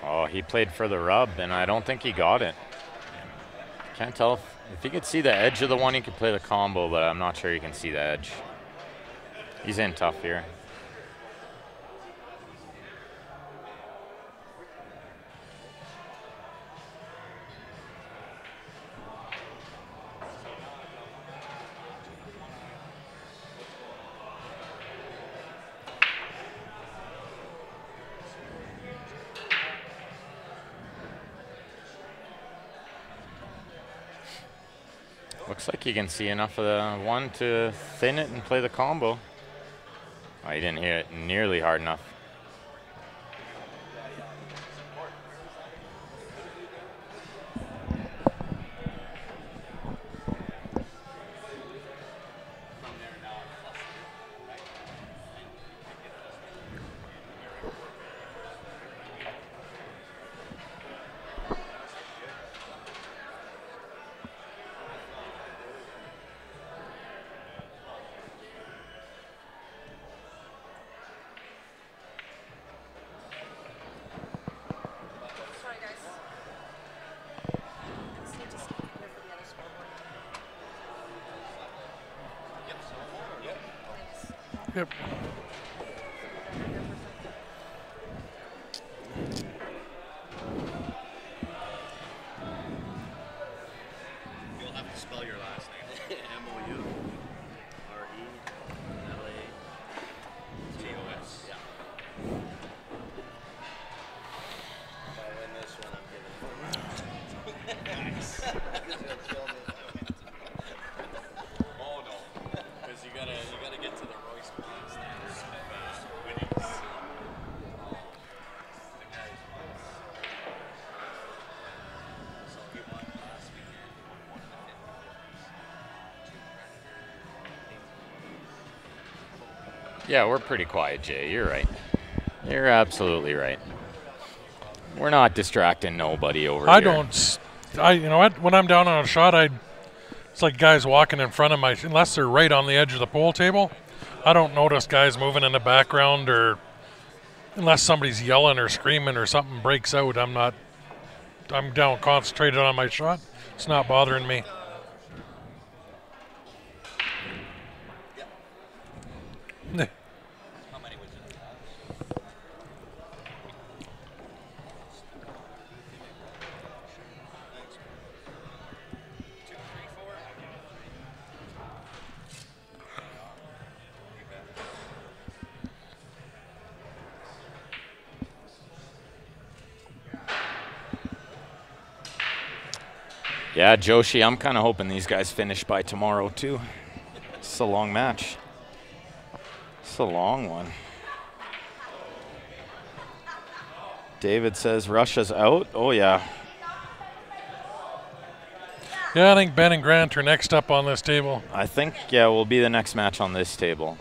Oh, he played for the rub, and I don't think he got it. Can't tell if he could see the edge of the one, he could play the combo, but I'm not sure he can see the edge. He's in tough here. Looks like he can see enough of the one to thin it and play the combo. Oh, he didn't hit it nearly hard enough. Sorry, guys. I just need to see here for the other scoreboard. Thanks. Yep. You'll have to spell your last name. M-O-U-R-E-L-A-T-O-S. Yeah. If I win this one, I'm giving Nice. Oh no, because you gotta get to the Royce standards of winnings. The guys won. So he won last weekend. Won the 50. Yeah, we're pretty quiet, Jay. You're right. You're absolutely right. We're not distracting nobody over I here. don't. You know what? When I'm down on a shot, it's like guys walking in front of my. Unless they're right on the edge of the pool table, I don't notice guys moving in the background, or unless somebody's yelling or screaming or something breaks out. I'm not. I'm down concentrated on my shot. It's not bothering me. How many would you have? Thanks. 2, 3, 4. You bet. Yeah, Joshi, I'm kind of hoping these guys finish by tomorrow, too. It's a long match. It's a long one. David says Russia's out. Oh, yeah. Yeah, I think Ben and Grant are next up on this table. I think, yeah, will be the next match on this table.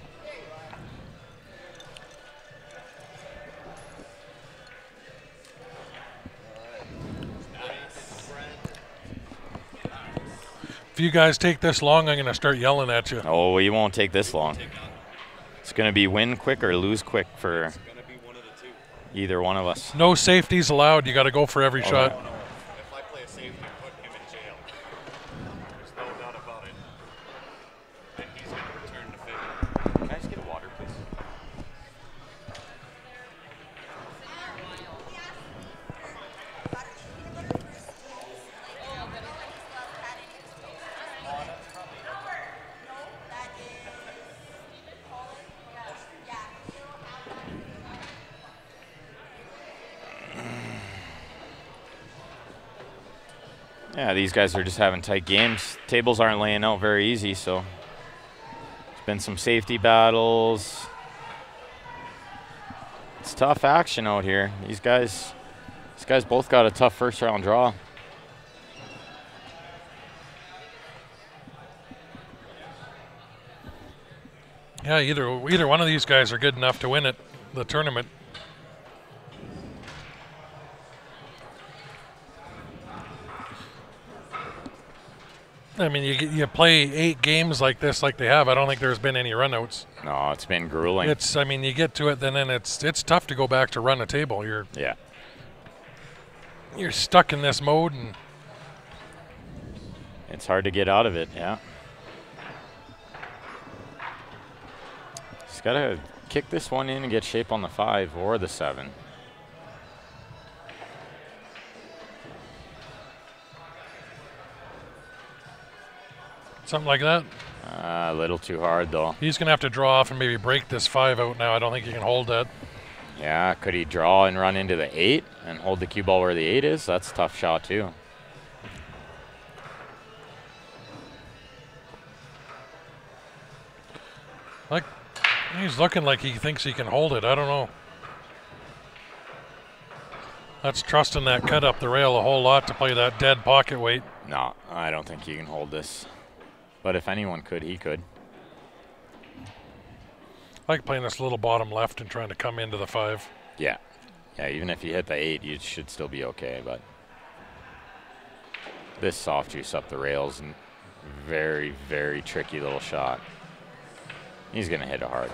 If you guys take this long, I'm going to start yelling at you. Oh, you won't take this long. It's going to be win quick or lose quick for It's gonna be one of the two. either one of us. No safeties allowed. You got to go for every shot. If I play a safety, put him in jail. There's no doubt about it. Then he's gonna return the favor. Can I just get a water, please? Yeah, these guys are just having tight games. Tables aren't laying out very easy, so there's been some safety battles. It's tough action out here. These guys both got a tough first round draw. Yeah, either one of these guys are good enough to win the tournament. I mean, you play 8 games like this, like they have. I don't think there's been any runouts. No, it's been grueling. I mean, you get to it, then it's tough to go back to run a table. You're stuck in this mode, and it's hard to get out of it. Yeah. Just gotta kick this one in and get shape on the 5 or the 7. something like that. A little too hard, though. He's going to have to draw off and maybe break this 5 out now. I don't think he can hold that. Yeah, could he draw and run into the 8 and hold the cue ball where the 8 is? That's a tough shot, too. Like, he's looking like he thinks he can hold it. I don't know. That's trusting that cut up the rail a whole lot to play that dead pocket weight. No, I don't think he can hold this. But if anyone could, he could. I like playing this little bottom left and trying to come into the 5. Yeah. Yeah, even if you hit the 8, you should still be okay. But this soft juice up the rails and very, very tricky little shot. He's going to hit it hard.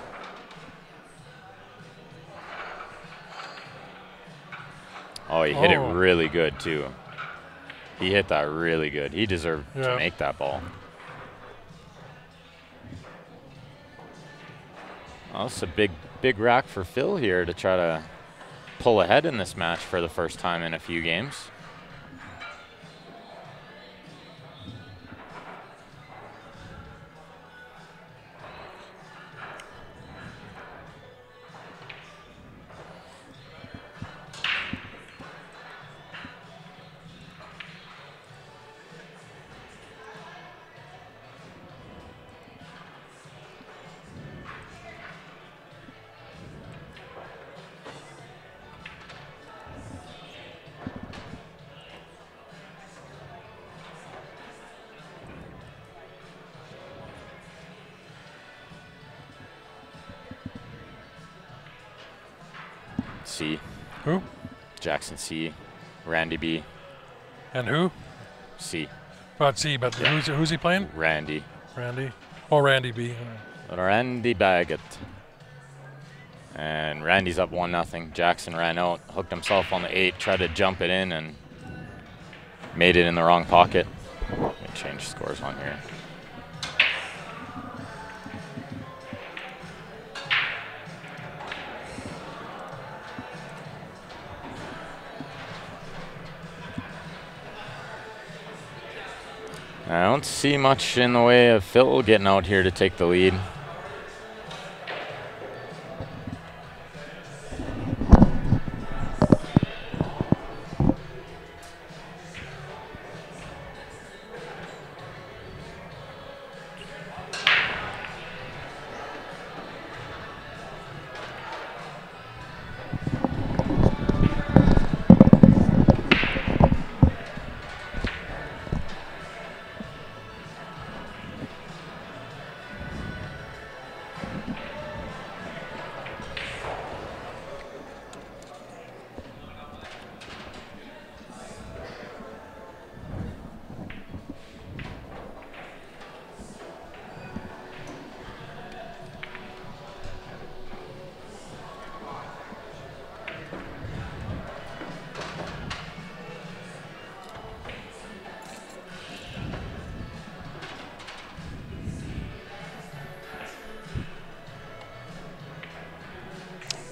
Oh, he hit it really good, too. He hit that really good. He deserved to make that ball. Well, it's a big rack for Phil here to try to pull ahead in this match for the first time in a few games. C. Who? Jackson C. Randy B. And who? C. Well, C, but who's he playing? Randy. Randy. Oh, Randy B. Randy Baggett. And Randy's up 1-0. Jackson ran out, hooked himself on the 8, tried to jump it in, and made it in the wrong pocket. Let me change scores on here. I don't see much in the way of Phil getting out here to take the lead.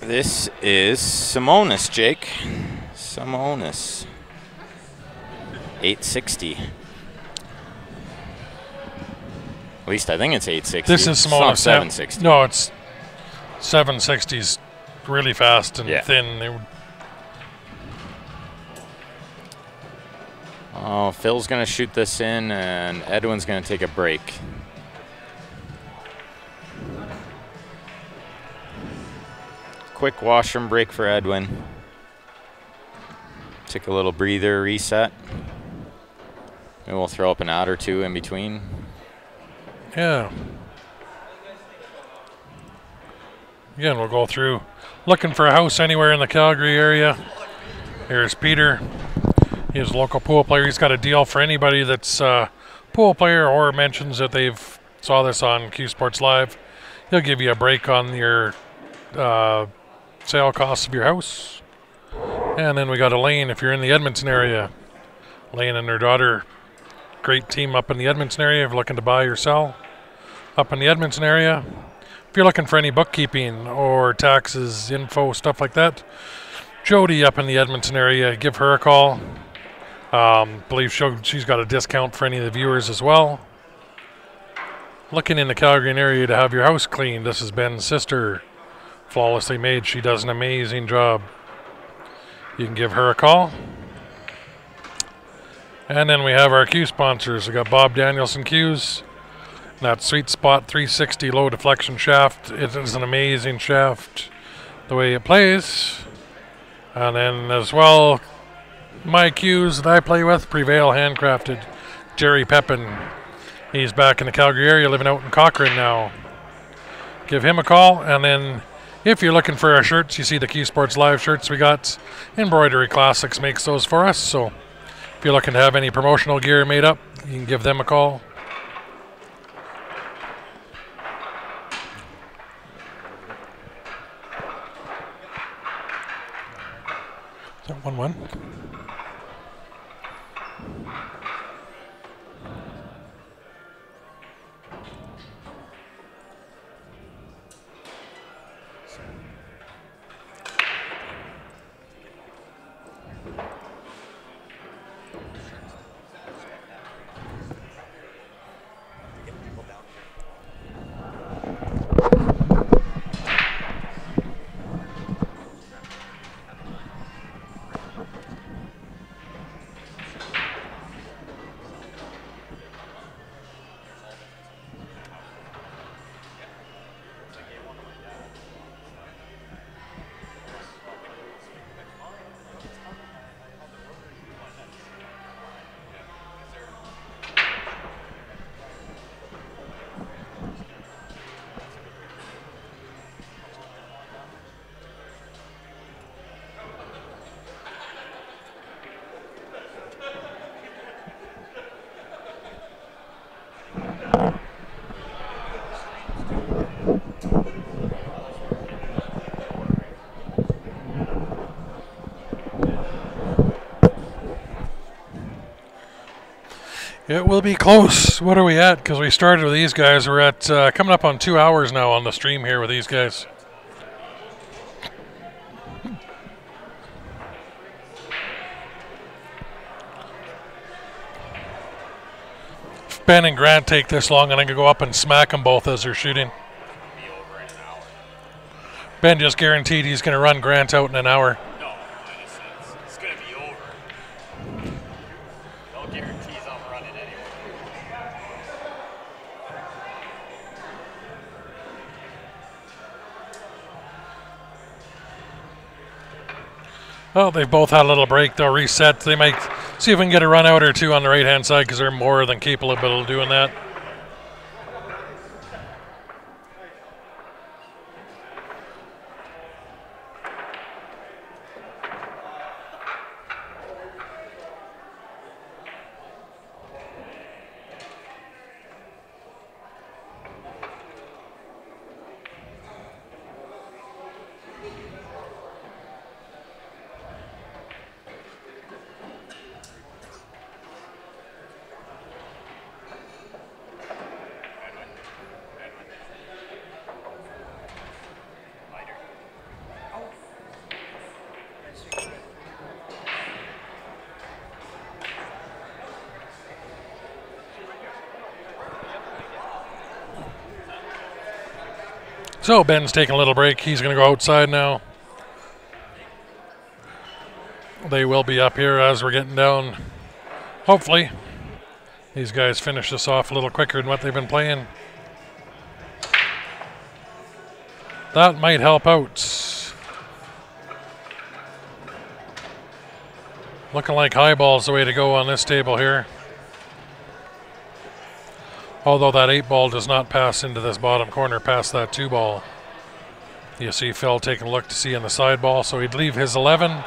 This is Simonis, Jake. Simonis. 860. At least I think it's 860. This is Simonis. It's not 760. No, it's 760's really fast and thin. Oh, Phil's going to shoot this in, and Edwin's going to take a break. Quick washroom break for Edwin. Take a little breather, reset. And we'll throw up an ad or two in between. Yeah. Again, we'll go through looking for a house anywhere in the Calgary area. Here's Peter. He's a local pool player. He's got a deal for anybody that's a pool player or mentions that they've saw this on Q Sports Live. He'll give you a break on your sale costs of your house. And then we got Elaine if you're in the Edmonton area. Elaine and her daughter, great team up in the Edmonton area if you're looking to buy or sell. Up in the Edmonton area. If you're looking for any bookkeeping or taxes, info, stuff like that, Jody up in the Edmonton area, give her a call. Believe she's got a discount for any of the viewers as well. Looking in the Calgary area to have your house cleaned, this is Ben's sister, flawlessly made. She does an amazing job. You can give her a call. And then we have our Q sponsors. We got Bob Danielson Q's. That Sweet Spot 360 low deflection shaft. It is an amazing shaft the way it plays. And then as well, my cues that I play with, Prevail Handcrafted. Jerry Pepin. He's back in the Calgary area, living out in Cochrane now. Give him a call. And then if you're looking for our shirts, you see the Q Sports Live shirts we got. Embroidery Classics makes those for us. So if you're looking to have any promotional gear made up, you can give them a call. Is that 1-1? It will be close. What are we at? Because we started with these guys. We're at coming up on 2 hours now on the stream here with these guys. If Ben and Grant take this long, I'm going to go up and smack them both as they're shooting. Ben just guaranteed he's going to run Grant out in an hour. No, it's going to be over. No guarantees I'm running anyway. Well, they've both had a little break. They'll reset. They might see if we can get a run out or two on the right-hand side because they're more than capable of doing that. So Ben's taking a little break. He's going to go outside now. They will be up here as we're getting down Hopefully, these guys finish this off a little quicker than what they've been playing. That might help out. Looking like high ball's the way to go on this table here. Although that 8 ball does not pass into this bottom corner past that 2 ball. You see Phil taking a look to see on the side ball, so he'd leave his 11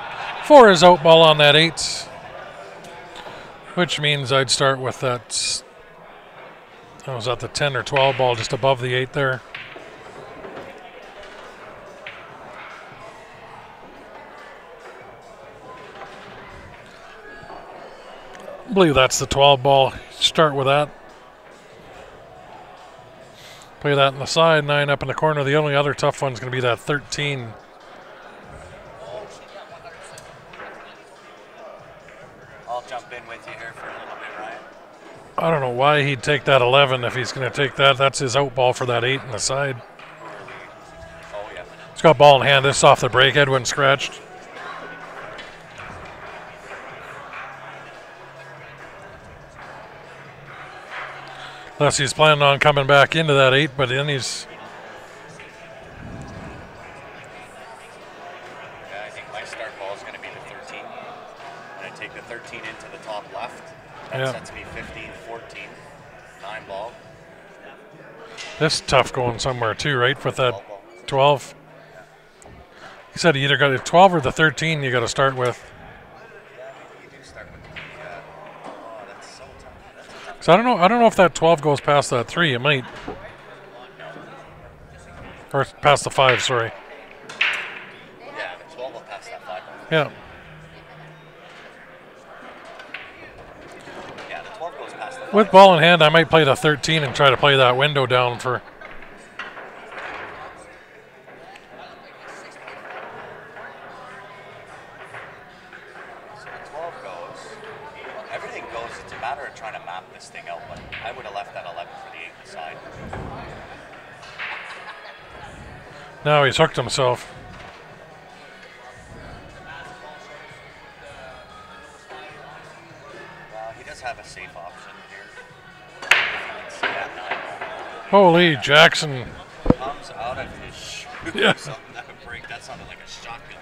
for his out ball on that 8. Which means I'd start with that, I was at the 10 or 12 ball just above the 8 there. I believe that's the 12 ball. Start with that. Play that in the side, 9 up in the corner. The only other tough one's going to be that 13. I'll jump in with you here for a little bit, Ryan. I don't know why he'd take that 11 if he's going to take that. That's his out ball for that 8 in the side. Oh, yeah. He's got ball in hand. This is off the break. Edwin scratched. Unless he's planning on coming back into that 8, but then he's... Yeah, I think my start ball is going to be the 13. And I take the 13 into the top left. That sets me 15, 14, 9 ball. This is tough going somewhere too, right? With that 12. He said he either got a 12 or the 13 you got to start with. So I don't know if that 12 goes past that 3. It might. Or past the 5, sorry. Yeah, the 12 will pass that 5. Yeah. Yeah, the 12 goes past the 5. With ball in hand, I might play the 13 and try to play that window down for... So the 12 goes. Everything goes. It's a matter of trying to map this thing out, but I would have left that 11 for the 8 inside. Now he's hooked himself. He does have a safe option here. If you can see that 9 Holy Jackson. comes out of his shoe. Yeah. Something that would break. That sounded like a shotgun.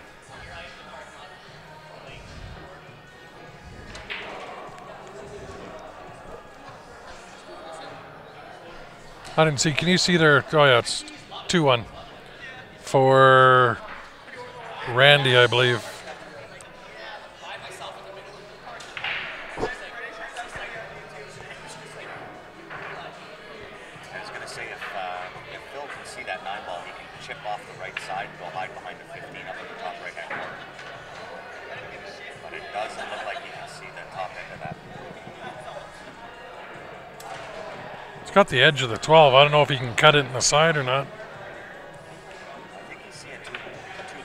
I didn't see. Can you see there? Oh, yeah, it's 2-1 for Randy, I believe. I was going to say, if Phil can see that 9 ball, he can chip off the right side and go hide behind the 15 up in the top right-hand corner. But it doesn't look like he can see the top end of that. It's got the edge of the 12. I don't know if he can cut it in the side or not. I think he's seeing too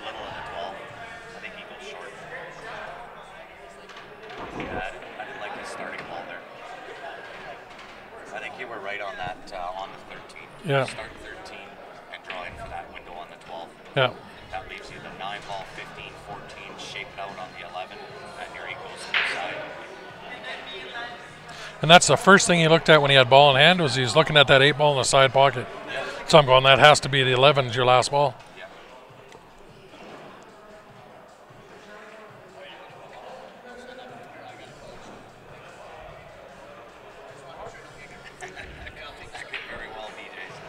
little in the 12. I think he goes short. Yeah, I didn't like his starting ball there. I think you were right on that, on the 13. Yeah. Start 13 and draw in for that window on the 12. Yeah. That leaves you the 9 ball, 15, 14, shaped out on the 11, and here he goes to the side. And that's the first thing he looked at when he had ball in hand was he was looking at that 8 ball in the side pocket. Yeah. So I'm going, that has to be the 11 is your last ball. Yeah. That could very well be Jason.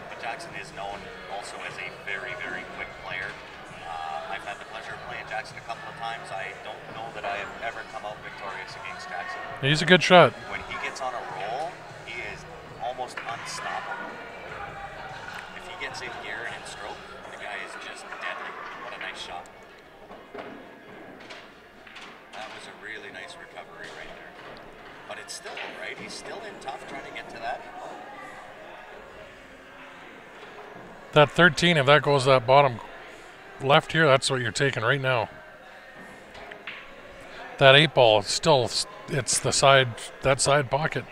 But Jackson is known also as a very, very quick player. I've had the pleasure of playing Jackson a couple of times. I don't know that I have ever come out victorious against Jackson. He's a good shot. When he gets on a roll, he is almost unstoppable. If he gets in gear and in stroke, the guy is just deadly. What a nice shot. That was a really nice recovery right there. But it's still, right? He's still in tough trying to get to that. That 13, if that goes that bottom left here, that's what you're taking right now. That 8 ball, it's still, it's the side, that side pocket.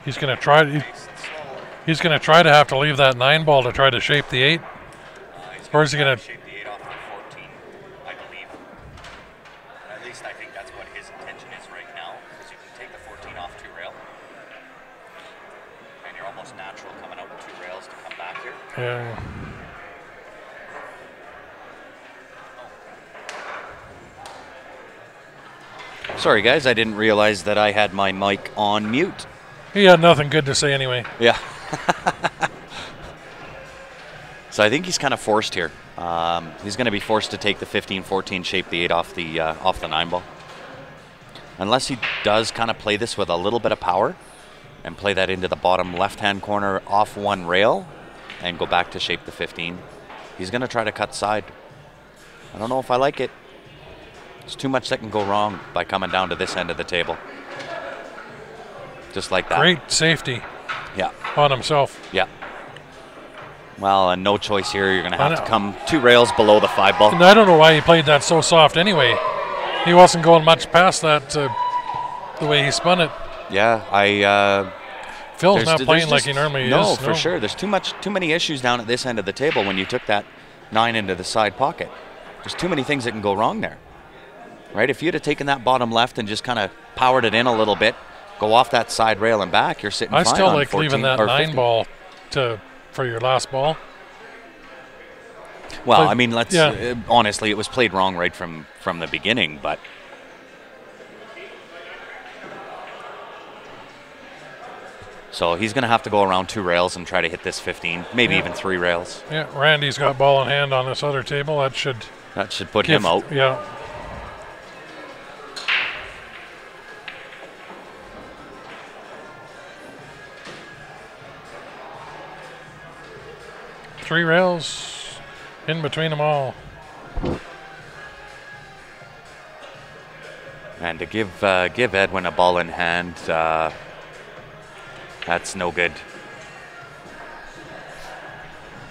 He's going to try. Nice and slow. He's going to try to have to leave that 9 ball to try to shape the 8. He's Or is he try gonna- shape the 8 off the 14, I believe. At least I think that's what his intention is right now, because you can take the 14 off 2 rail, and you're almost natural coming out 2 rails to come back here. Yeah. Sorry, guys, I didn't realize that I had my mic on mute. He had nothing good to say anyway. Yeah. So I think he's kind of forced here. He's going to be forced to take the 15-14, shape the 8 off the 9 ball. Unless he does kind of play this with a little bit of power and play that into the bottom left-hand corner off 1 rail and go back to shape the 15. He's going to try to cut side. I don't know if I like it. There's too much that can go wrong by coming down to this end of the table. Just like that. Great safety Yeah. on himself. Yeah. Well, and no choice here. You're going to have to come 2 rails below the 5 ball. And I don't know why he played that so soft anyway. He wasn't going much past that the way he spun it. Yeah, Phil's not playing like he normally is. No, for sure. There's too many issues down at this end of the table when you took that 9 into the side pocket. There's too many things that can go wrong there. Right? If you'd have taken that bottom left and just kind of powered it in a little bit, go off that side rail and back, you're sitting I fine still on like 14 leaving that or 9 15. ball for your last ball. Well, But, I mean, let's yeah. honestly, it was played wrong right from the beginning, but so he's going to have to go around 2 rails and try to hit this 15, maybe even 3 rails. Yeah, Randy's got ball in hand on this other table. That should Put him out. Yeah. Three rails in between them all. And to give Edwin a ball in hand, that's no good.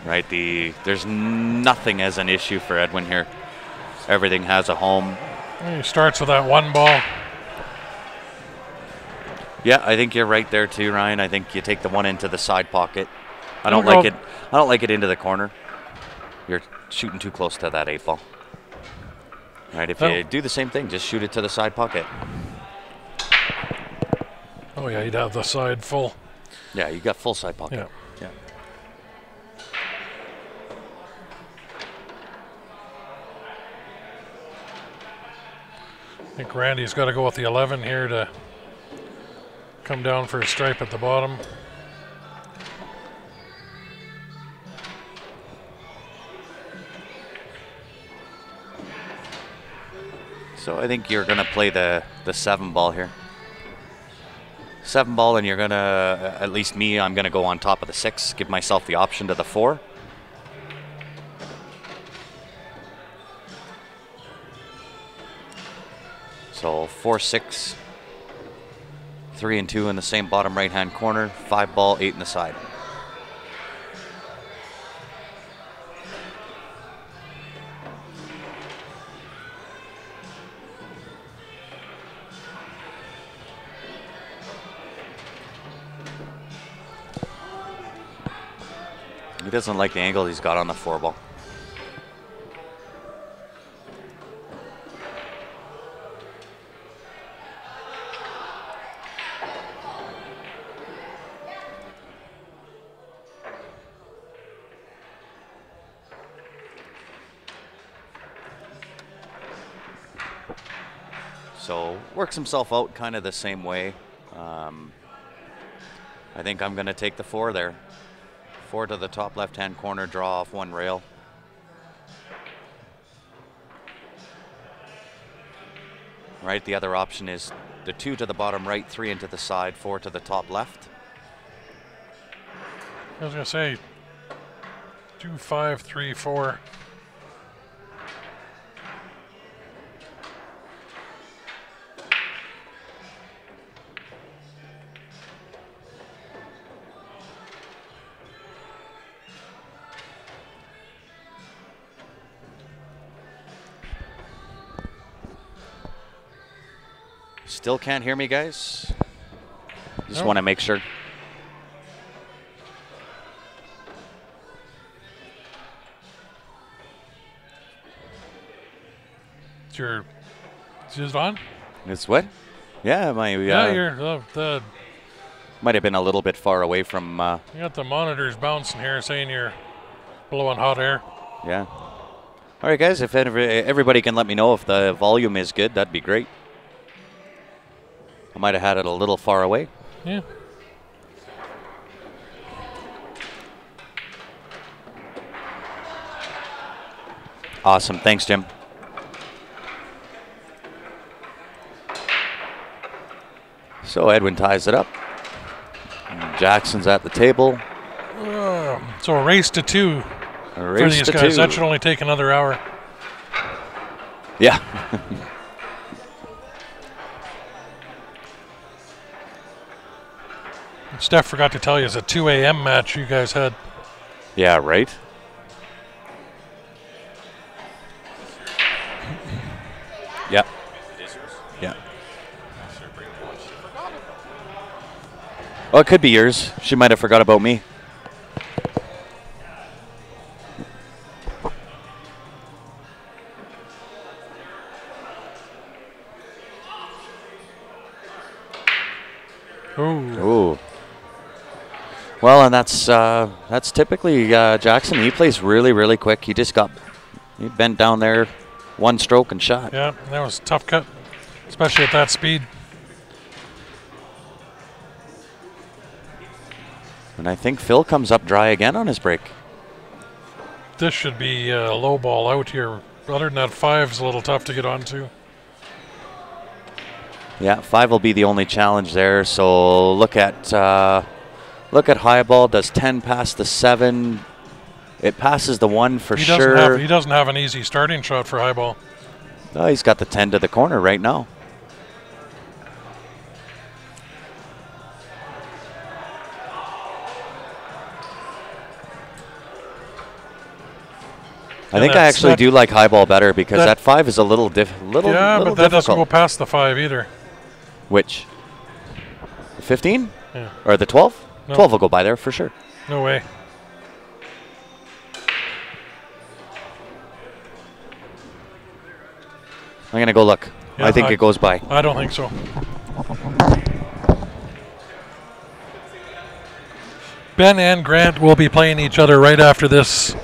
Right, there's nothing as an issue for Edwin here. Everything has a home. He starts with that 1 ball. Yeah, I think you're right there too, Ryan. I think you take the 1 into the side pocket. I We'll don't go- like it. I don't like it into the corner. You're shooting too close to that 8 ball. Right, if Oh. you do the same thing, just shoot it to the side pocket. Oh yeah, he'd have the side full. Yeah, you got full side pocket. Yeah. Yeah. I think Randy's got to go with the 11 here to come down for a stripe at the bottom. So I think you're going to play the 7 ball here. 7 ball, and you're going to, at least me, I'm going to go on top of the 6, give myself the option to the 4. So 4, 6, 3 and 2 in the same bottom right-hand corner, 5 ball, 8 in the side. He doesn't like the angle he's got on the 4 ball. So works himself out kind of the same way. I think I'm going to take the 4 there. 4 to the top left-hand corner, draw off 1 rail. Right, the other option is the 2 to the bottom right, 3 into the side, 4 to the top left. I was going to say 2, 5, 3, 4. Still can't hear me, guys? Just No. want to make sure. Is it on? It's what? Yeah, my Yeah, you're the might have been a little bit far away from. you got the monitors bouncing here saying you're blowing hot air. Yeah. All right, guys. If everybody can let me know if the volume is good, that'd be great. I might have had it a little far away. Yeah. Awesome. Thanks, Jim. So Edwin ties it up. And Jackson's at the table. So a race to 2 A for race these to guys. 2. That should only take another hour. Yeah. Steph forgot to tell you, it's a 2 a.m. match you guys had. Yeah, right? Yeah. Yeah. Oh, it could be yours. She might have forgot about me. Ooh. Well, and that's typically Jackson. He plays really, really quick. He bent down there, one stroke and shot. Yeah, that was a tough cut, especially at that speed. And I think Phil comes up dry again on his break. This should be a low ball out here. Other than that, 5's a little tough to get onto. Yeah, 5 will be the only challenge there. So look at high ball. Does 10 pass the 7? It passes the 1 for sure. He doesn't have an easy starting shot for high ball. Oh, he's got the 10 to the corner right now. I think I actually do like high ball better because that 5 is a little Yeah, but that doesn't go past the 5 either. Which? The 15? Yeah. Or the 12? No. 12 will go by there for sure. No way. I'm going to go look. Yeah, I think it goes by. I don't think so. Ben and Grant will be playing each other right after this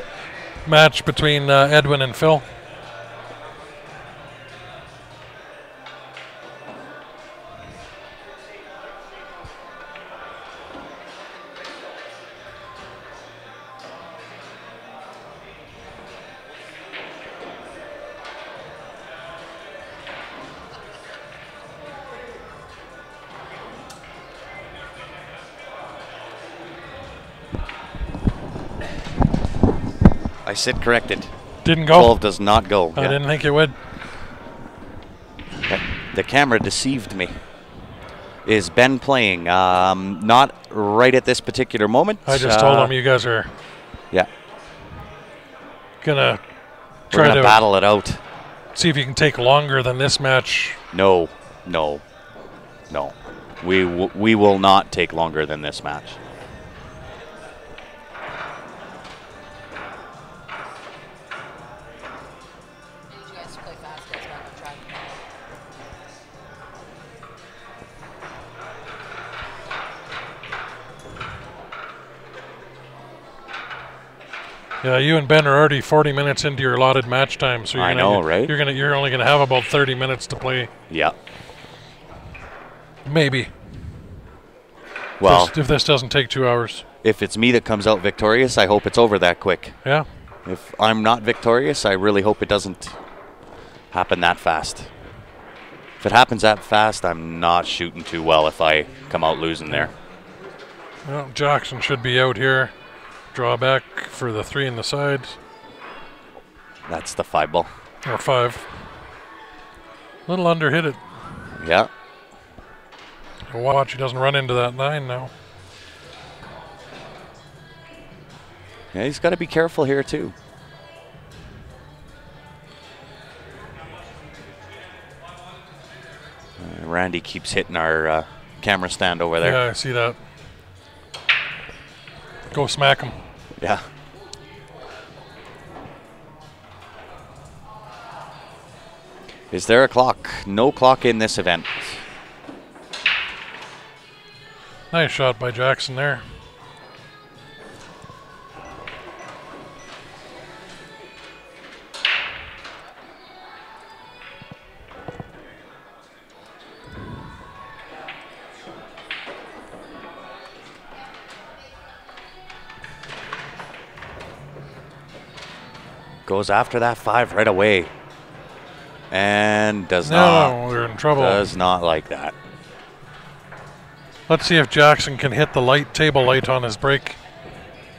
match between Edwin and Phil. I sit corrected. Didn't go. 12 does not go. I didn't think it would. The camera deceived me. Is Ben playing? Not right at this particular moment. I just told him you guys are gonna try to battle it out. See if you can take longer than this match. No. We will not take longer than this match. Yeah, you and Ben are already 40 minutes into your allotted match time, so I know, right? You're only gonna have about 30 minutes to play. Yeah. Maybe. Well, if this doesn't take 2 hours. If it's me that comes out victorious, I hope it's over that quick. Yeah. If I'm not victorious, I really hope it doesn't happen that fast. If it happens that fast, I'm not shooting too well if I come out losing there. Well, Jackson should be out here. Draw back for the 3 in the sides. That's the 5 ball. Or 5. Little under hit it. Yeah. Watch, he doesn't run into that 9 now. Yeah, he's got to be careful here too. Randy keeps hitting our camera stand over there. Yeah, I see that. Go smack him. Yeah. Is there a clock? No clock in this event. Nice shot by Jackson there. Goes after that 5 right away. And does No, we're in trouble. Does not like that. Let's see if Jackson can hit the light, table light on his break.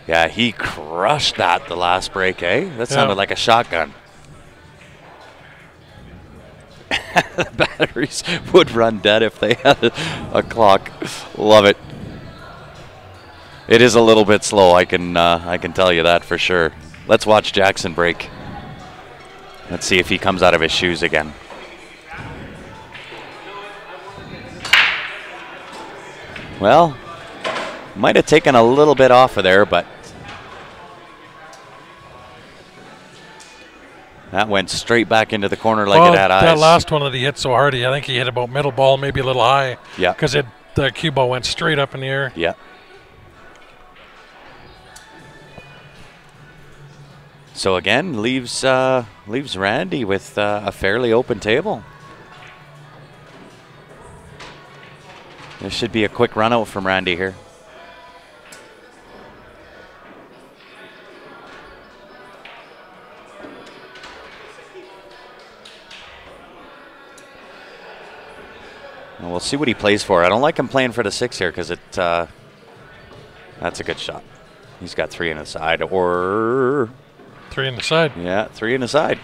Yeah, he crushed that the last break, eh? That sounded like a shotgun. The batteries would run dead if they had a clock. Love it. It is a little bit slow, I can tell you that for sure. Let's watch Jackson break. Let's see if he comes out of his shoes again. Well, might have taken a little bit off of there, but that went straight back into the corner like it had eyes. That last one that he hit so hard, I think he hit about middle ball, maybe a little high. Yeah. Because the cue ball went straight up in the air. Yeah. So again, leaves Randy with a fairly open table. This should be a quick run out from Randy here. And we'll see what he plays for. I don't like him playing for the 6 here because that's a good shot. He's got 3 in the side or 3 in the side. Yeah, 3 in the side.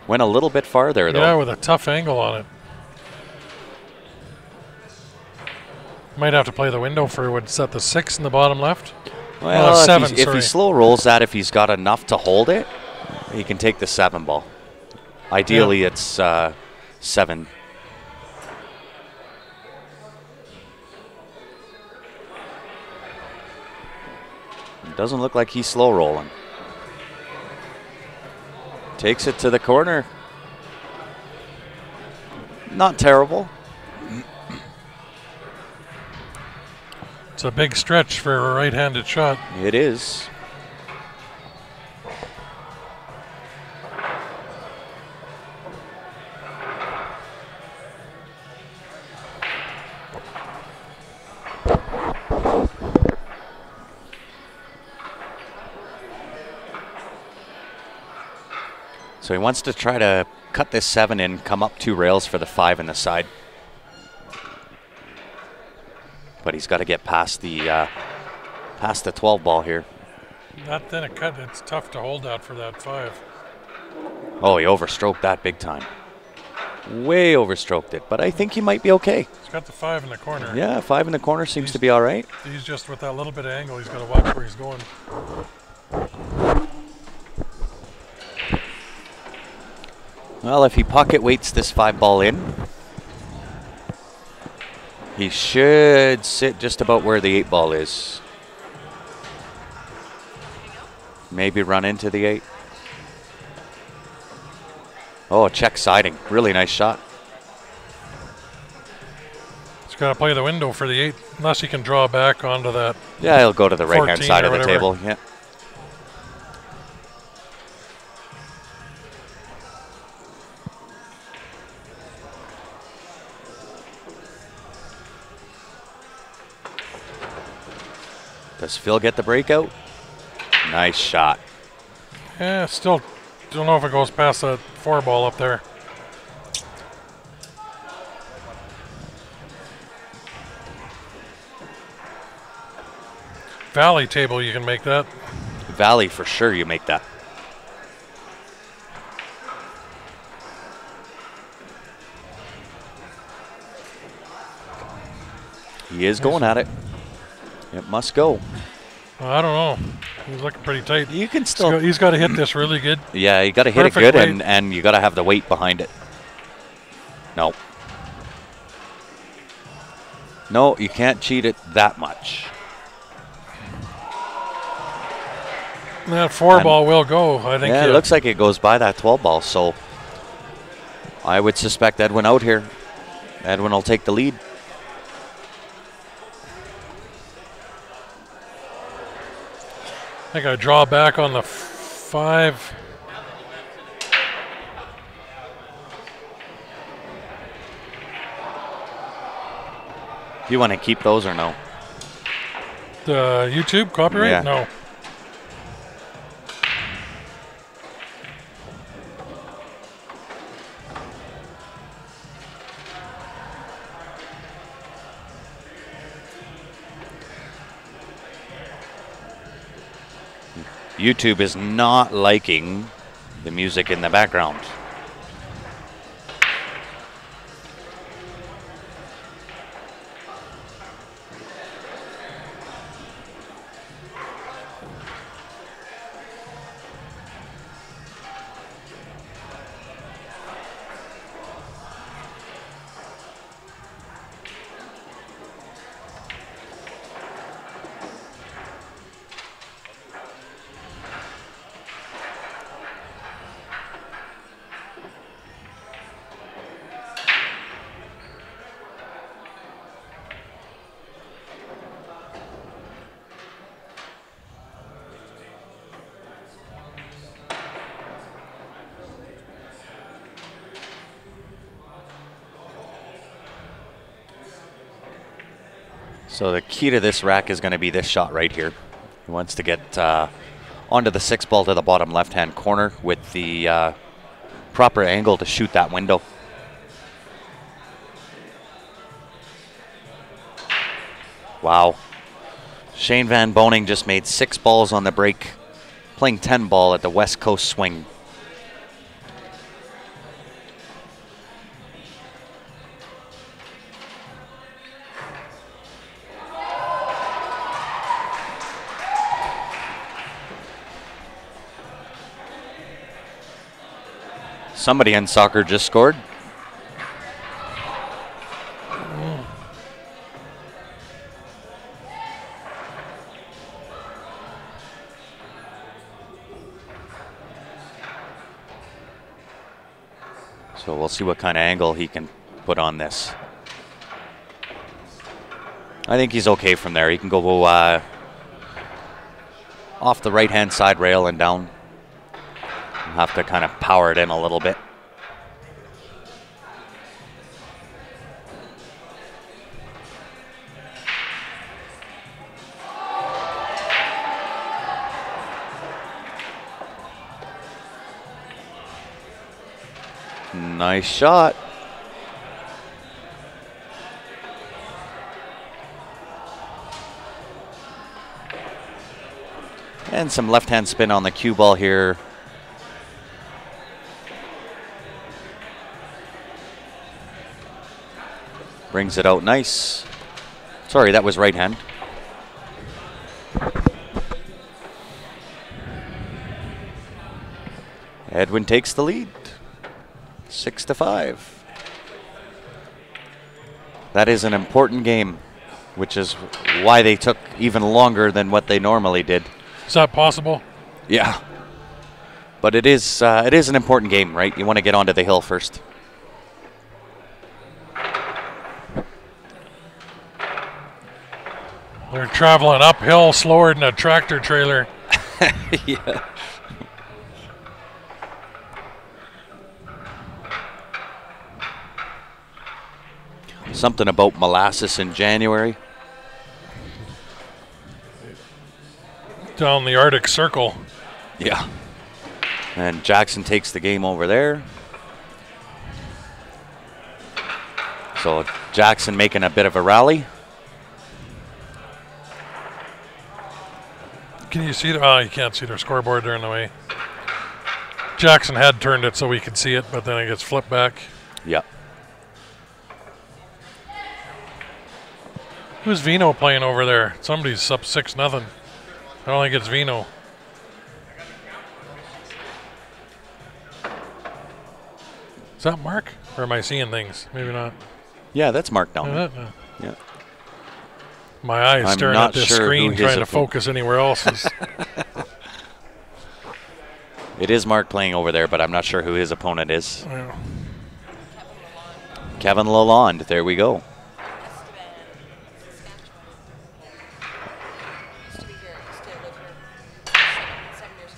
Went a little bit farther though. Yeah, with a tough angle on it. Might have to play the window for would set the 6 in the bottom left. Well, 7. If he slow rolls that, if he's got enough to hold it, he can take the 7 ball. Ideally, it's 7. It doesn't look like he's slow rolling. Takes it to the corner. Not terrible. It's a big stretch for a right-handed shot. It is. So he wants to try to cut this 7 in, come up 2 rails for the 5 in the side. But he's got to get past the 12 ball here. Not then a cut. It's tough to hold that for that 5. Oh, he overstroked that big time. Way overstroked it, but I think he might be okay. He's got the 5 in the corner. Yeah, 5 in the corner seems to be all right. He's just with that little bit of angle. He's got to watch where he's going. Well, if he pocket weights this 5 ball in, he should sit just about where the 8 ball is. Maybe run into the 8. Oh, check siding. Really nice shot. He's got to play the window for the 8, unless he can draw back onto that. Yeah, he'll go to the right-hand side of the table. Yeah. Does Phil get the breakout? Nice shot. Yeah, still don't know if it goes past that 4 ball up there. Valley table, you can make that. Valley, for sure, you make that. He is going at it. It must go. Well, I don't know. He's looking pretty tight. You can still. He's got to hit this really good. Yeah, you got to hit it good, and you got to have the weight behind it. No. No, you can't cheat it that much. That 4 ball will go, I think. Yeah, it looks like it goes by that 12 ball, so I would suspect Edwin out here. Edwin will take the lead. I think I draw back on the 5. Do you want to keep those or no? The YouTube copyright? Yeah. No. YouTube is not liking the music in the background. So the key to this rack is going to be this shot right here. He wants to get onto the 6 ball to the bottom left-hand corner with the proper angle to shoot that window. Wow. Shane Van Boning just made 6 balls on the break, playing 10 ball at the West Coast swing. Somebody in soccer just scored. So we'll see what kind of angle he can put on this. I think he's okay from there. He can go off the right-hand side rail and down. Have to kind of power it in a little bit. Nice shot. And some left-hand spin on the cue ball here. Brings it out nice. Sorry, that was right hand. Edwin takes the lead. 6-5. That is an important game, which is why they took even longer than what they normally did. Is that possible? Yeah. But it is an important game, right? You want to get onto the hill first. They're traveling uphill slower than a tractor trailer. Yeah. Something about molasses in January. Down the Arctic Circle. Yeah. And Jackson takes the game over there. So Jackson making a bit of a rally. Can you see? Oh, you can't see their scoreboard there in the way. Jackson had turned it so we could see it, but then it gets flipped back. Yep. Who's Vino playing over there? Somebody's up 6-0. I don't think it's Vino. Is that Mark? Or am I seeing things? Maybe not. Yeah, that's Mark down there. Yeah. My eyes I'm staring not at this sure screen who trying his to focus anywhere else. It is Mark playing over there, but I'm not sure who his opponent is. Yeah. Kevin Lalonde, there we go. Used to be here. Used to live here 7 years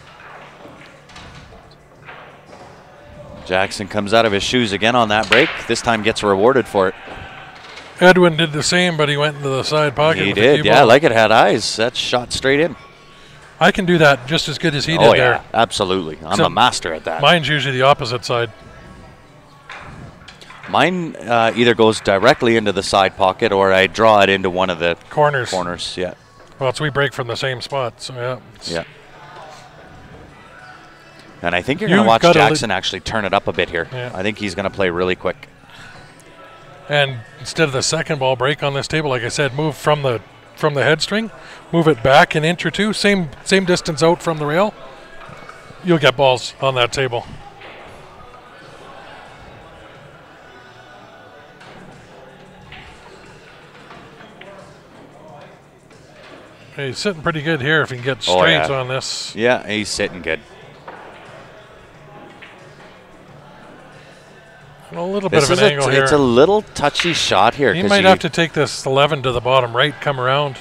ago. Jackson comes out of his shoes again on that break. This time gets rewarded for it. Edwin did the same, but he went into the side pocket. He with the did, cue yeah, ball. like it had eyes. That shot straight in. I can do that just as good as he Oh, did yeah, there. absolutely. I'm a Except master at that. Mine's usually the opposite side. Mine either goes directly into the side pocket or I draw it into one of the Corners. corners. Yeah, Well, so we break from the same spot, so yeah. yeah. And I think you're You going to watch gotta Jackson actually turn it up a bit here. Yeah. I think he's going to play really quick. And instead of the second ball break on this table, like I said, move from the head string, move it back an inch or two, same distance out from the rail. You'll get balls on that table. Hey, he's sitting pretty good here if he can get Oh, straights yeah. on this. Yeah, he's sitting good. A little bit This of is an angle here. it's a little touchy shot here. He 'cause might you- have to take this 11 to the bottom right, come around.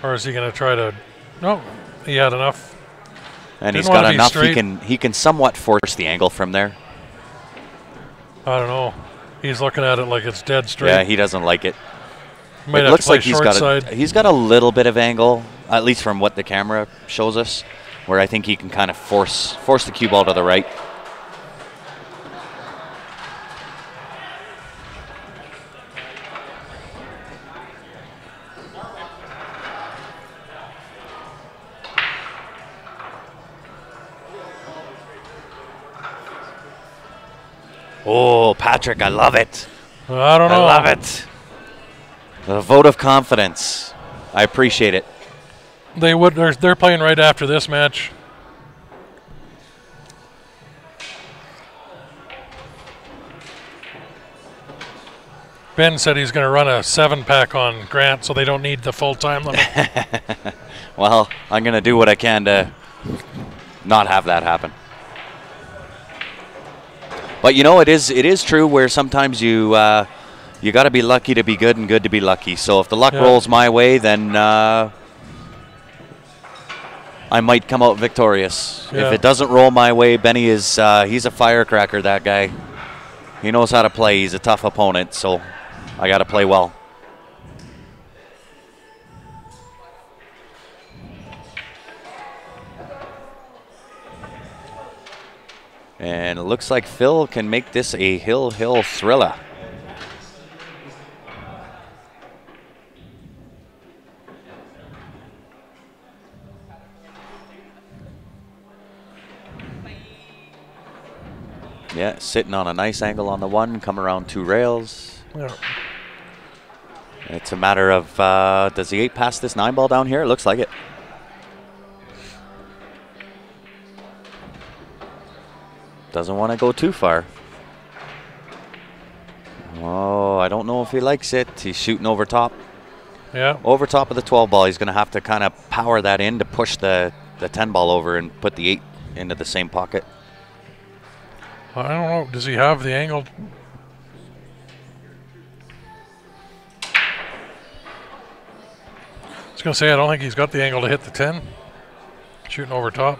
Or is he going to try to... No, he had enough. And he's didn't wanna got be enough. straight. He can somewhat force the angle from there. I don't know. He's looking at it like it's dead straight. Yeah, he doesn't like it. He might It have looks to play like short side. he's got a little bit of angle, at least from what the camera shows us, where I think he can kind of force the cue ball to the right. Oh, Patrick, I love it. I don't I know. love it. A vote of confidence. I appreciate it. They would. They're playing right after this match. Ben said he's going to run a 7-pack on Grant, so they don't need the full time limit. Well, I'm going to do what I can to not have that happen. But you know, it is true where sometimes you got to be lucky to be good and good to be lucky. So if the luck Yeah. rolls my way, then I might come out victorious. Yeah. If it doesn't roll my way, Benny is he's a firecracker, that guy. He knows how to play. He's a tough opponent, so I got to play well. And it looks like Phil can make this a hill thriller. Yeah, sitting on a nice angle on the one, come around 2 rails. Yeah. It's a matter of, does the 8 pass this 9 ball down here? It looks like it. Doesn't want to go too far. Oh, I don't know if he likes it. He's shooting over top. Yeah. Over top of the 12 ball. He's going to have to kind of power that in to push the 10 ball over and put the 8 into the same pocket. I don't know. Does he have the angle? I was going to say, I don't think he's got the angle to hit the 10. Shooting over top.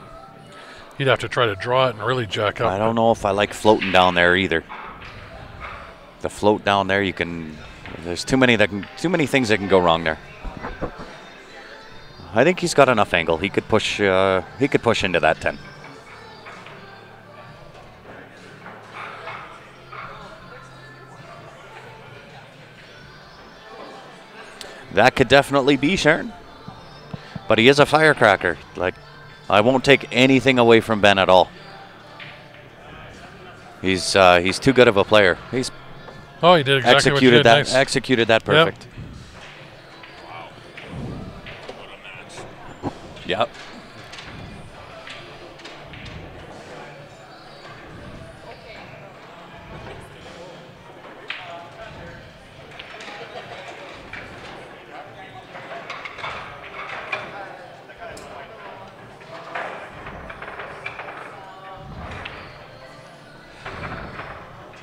He'd have to try to draw it and really jack up. I don't know if I like floating down there either. The float down there, you can. There's too many things that can go wrong there. I think he's got enough angle. He could push. He could push into that 10. That could definitely be Sharon. But he is a firecracker. Like, I won't take anything away from Ben at all. He's too good of a player. He's Oh, he did exactly what you did. Nice. executed that perfect. Yep.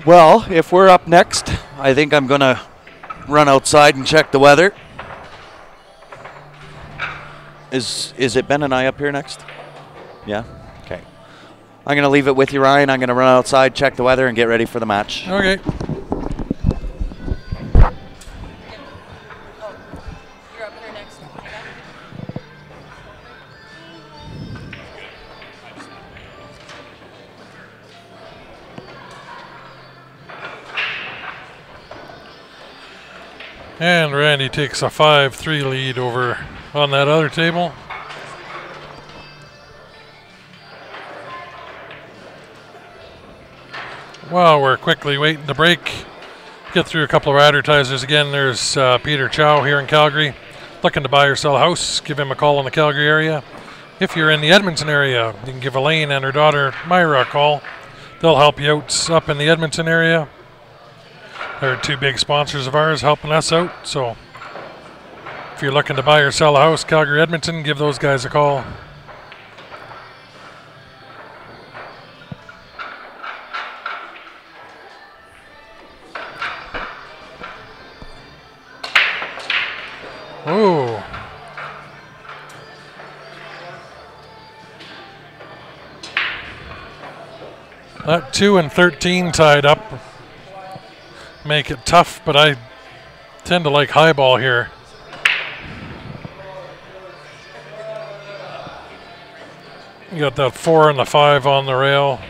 Well, if we're up next, I think I'm going to run outside and check the weather. Is it Ben and I up here next? Yeah? Okay. I'm going to leave it with you, Ryan. I'm going to run outside, check the weather, and get ready for the match. Okay. Oh, you're up here next. Okay. And Randy takes a 5-3 lead over on that other table. Well, we're quickly waiting to break. Get through a couple of advertisers again. There's Peter Chow here in Calgary. Looking to buy or sell a house, give him a call in the Calgary area. If you're in the Edmonton area, you can give Elaine and her daughter Myra a call. They'll help you out up in the Edmonton area. They're two big sponsors of ours helping us out. So if you're looking to buy or sell a house, Calgary, Edmonton, give those guys a call. Ooh. That 2 and 13 tied up make it tough, but I tend to like high ball here. You got that 4 and the 5 on the rail.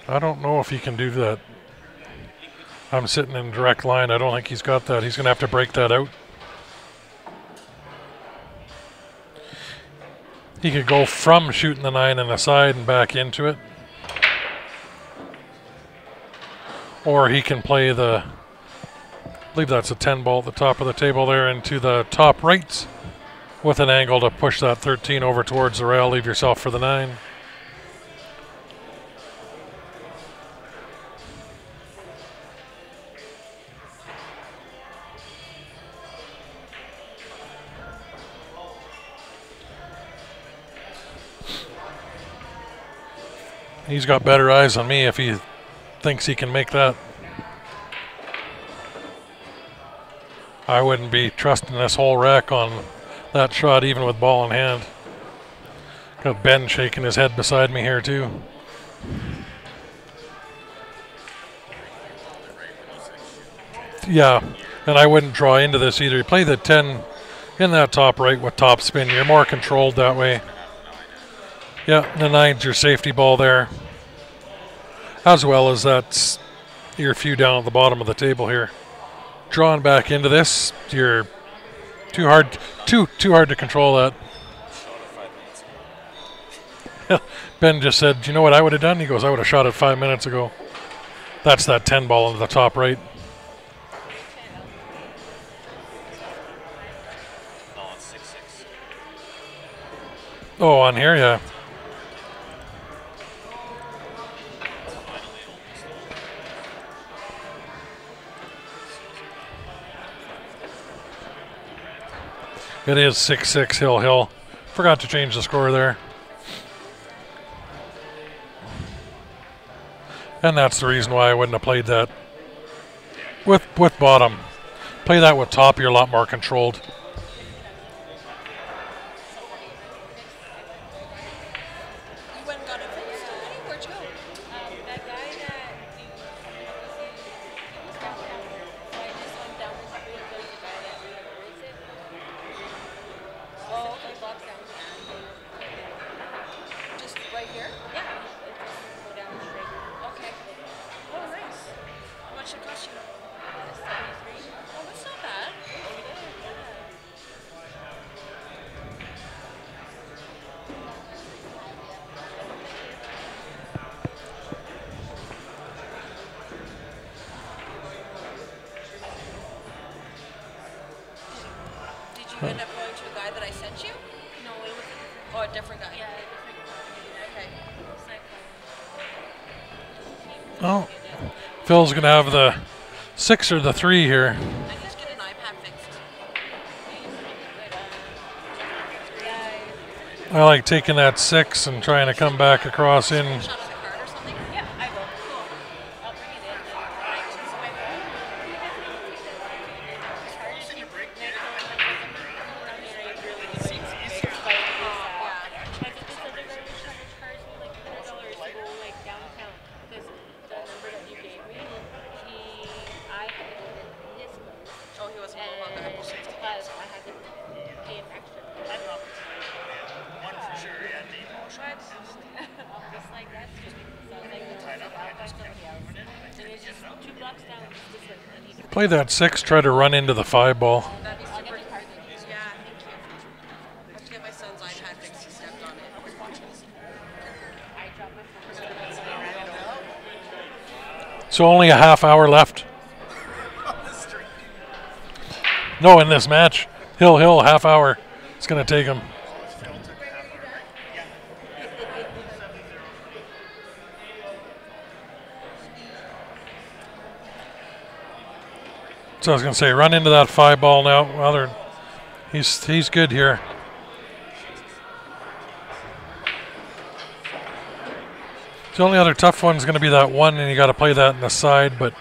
I don't know if he can do that. I'm sitting in direct line. I don't think he's got that. He's going to have to break that out. He could go from shooting the 9 and the side and back into it. Or he can play the, I believe that's a 10 ball at the top of the table there, into the top right with an angle to push that 13 over towards the rail. Leave yourself for the 9. He's got better eyes on me if he thinks he can make that. I wouldn't be trusting this whole rack on that shot, even with ball in hand. Got Ben shaking his head beside me here too. Yeah, and I wouldn't draw into this either. You play the 10 in that top right with top spin. You're more controlled that way. Yeah, the 9's your safety ball there. As well as that's your few down at the bottom of the table here. Drawing back into this, you're too hard to control that. Ben just said, "You know what I would have done?" He goes, "I would have shot it 5 minutes ago." That's that 10 ball into the top right. Oh, on here, yeah. It is 6-6 Hill. Forgot to change the score there. And that's the reason why I wouldn't have played that with bottom. Play that with top, you're a lot more controlled. You went and got it fixed already? Where'd you go? That guy that he was down there. So I just went down the street and there's a guy that rewards it. Oh, He walks down the alley. just right here? Yeah, it just go down the street. Okay. Oh, nice. How much did it cost you? It's 73. Oh, that's not bad. Did you end up going to a guy that I sent you? No, it was a Oh, a different guy? yeah, a different Okay. it's like Oh, Phil's going to have the 6 or the 3 here. I just get an iPad fixed. yeah, I like taking that 6 and trying to come back across in. Shot on the card or something? Yeah, I will. Cool. I'll bring it in. When I choose my phone, it's hard to keep my phone on my really good big spike I think this other guy was trying to charge me like $100 to go like downtown because the number that you gave me, I had to go to his place. Oh, he wasn't And on the plus I had to pay him extra. I love it. One for sure, yeah, the emotion. Just like that, just because I was like, I'll find somebody else. And it's just 2 blocks down. It's just like, and he can Play that 6, try to run into the 5 ball. That'd be I'll super. get the card then. Yeah, thank you. I have to get my son's iPad fixed. He stepped on it. I dropped my phone. So only a half hour left. No, in this match. Hill, half hour. It's going to take him. So I was going to say, run into that 5 ball now. Well, he's good here. The only other tough one is going to be that 1, and you got to play that in the side, but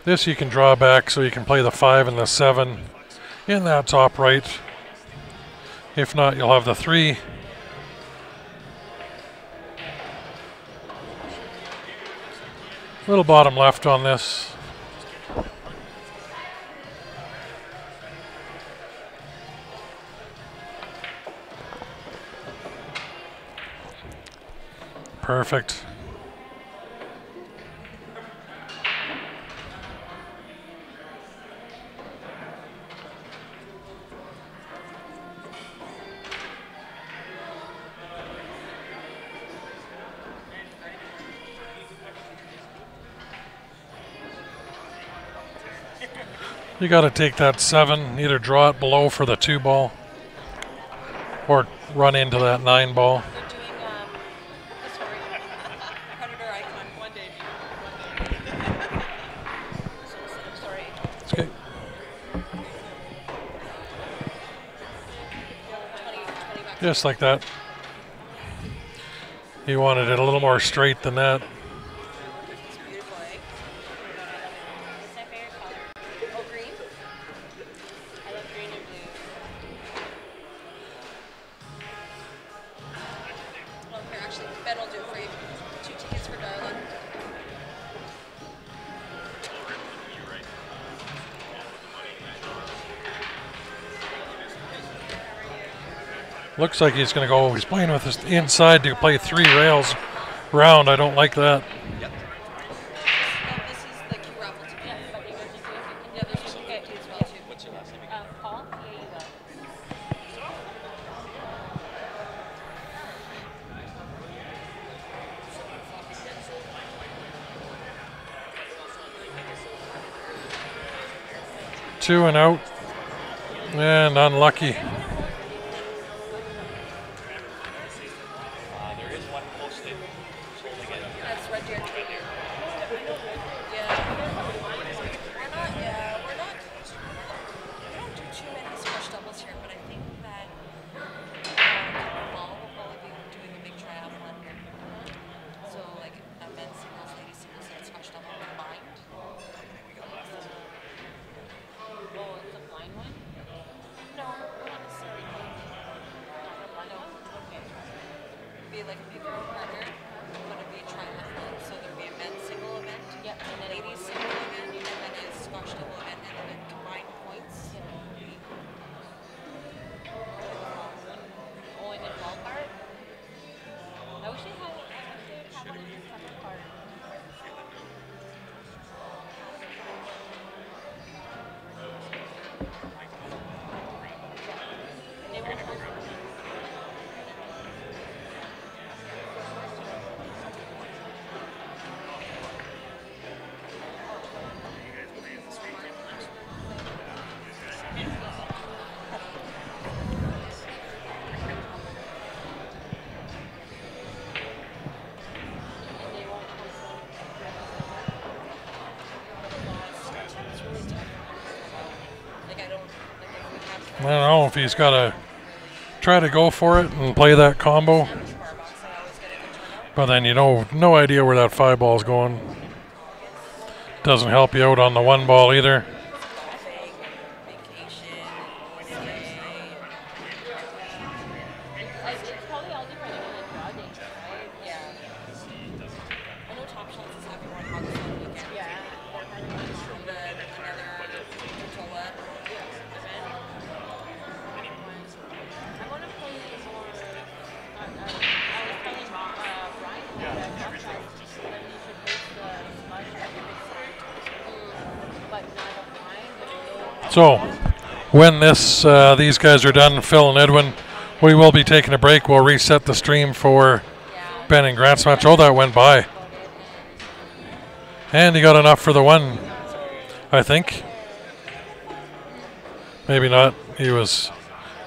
this you can draw back so you can play the 5 and the 7 in that top right. If not, you'll have the 3. Little bottom left on this. Perfect. You got to take that 7, either draw it below for the 2 ball or run into that 9 ball. They're doing sorry, predator icon one day. Sorry. It's okay. 20 back. Just like that. He wanted it a little more straight than that. It's beautiful, eh? What's my favorite color? Oh, green? I love green and blue. Well, here, actually, Ben will do it for you. 2 tickets for Darlin. Looks like he's going to go. He's playing with his inside to play 3 rails round. I don't like that. No, this is the Q Raffle ticket. Yeah, but you guys just do it. Yeah, there's 2 tickets as well, too. What's your last name? Paul? Yeah, you go. Two and out. And unlucky. There is one posted. Holding it. That's Red Deer. Yeah. We don't do too many squash doubles here, but I think that fall will probably be doing a big triathlon here. So, like, a men's singles, ladies singles, and squash double combined. Oh, it's a blind one? No, not necessarily. No. Okay. Be like a bigger partner, but it'd be a triathlon. So there'd be a men's single event, Yep, and then ladies single event, and then a squash double event, and then combined points. Oh, in the ball part? I wish they would have one in the second part. They won't I don't know if he's got to try to go for it and play that combo. But then you know, no idea where that 5 ball's going. Doesn't help you out on the 1 ball either. It's probably all different in the draw days, right? Yeah. I know Top Shots is having one August long weekend. Yeah. Another Tortola event. I want to play more. I was telling Brian that Top Shots that he should host the Smash but not online. But So, when these guys are done, Phil and Edwin, we will be taking a break. We'll reset the stream for Ben and Grant's match. Oh, that went by. And he got enough for the 1, I think. Maybe not. He was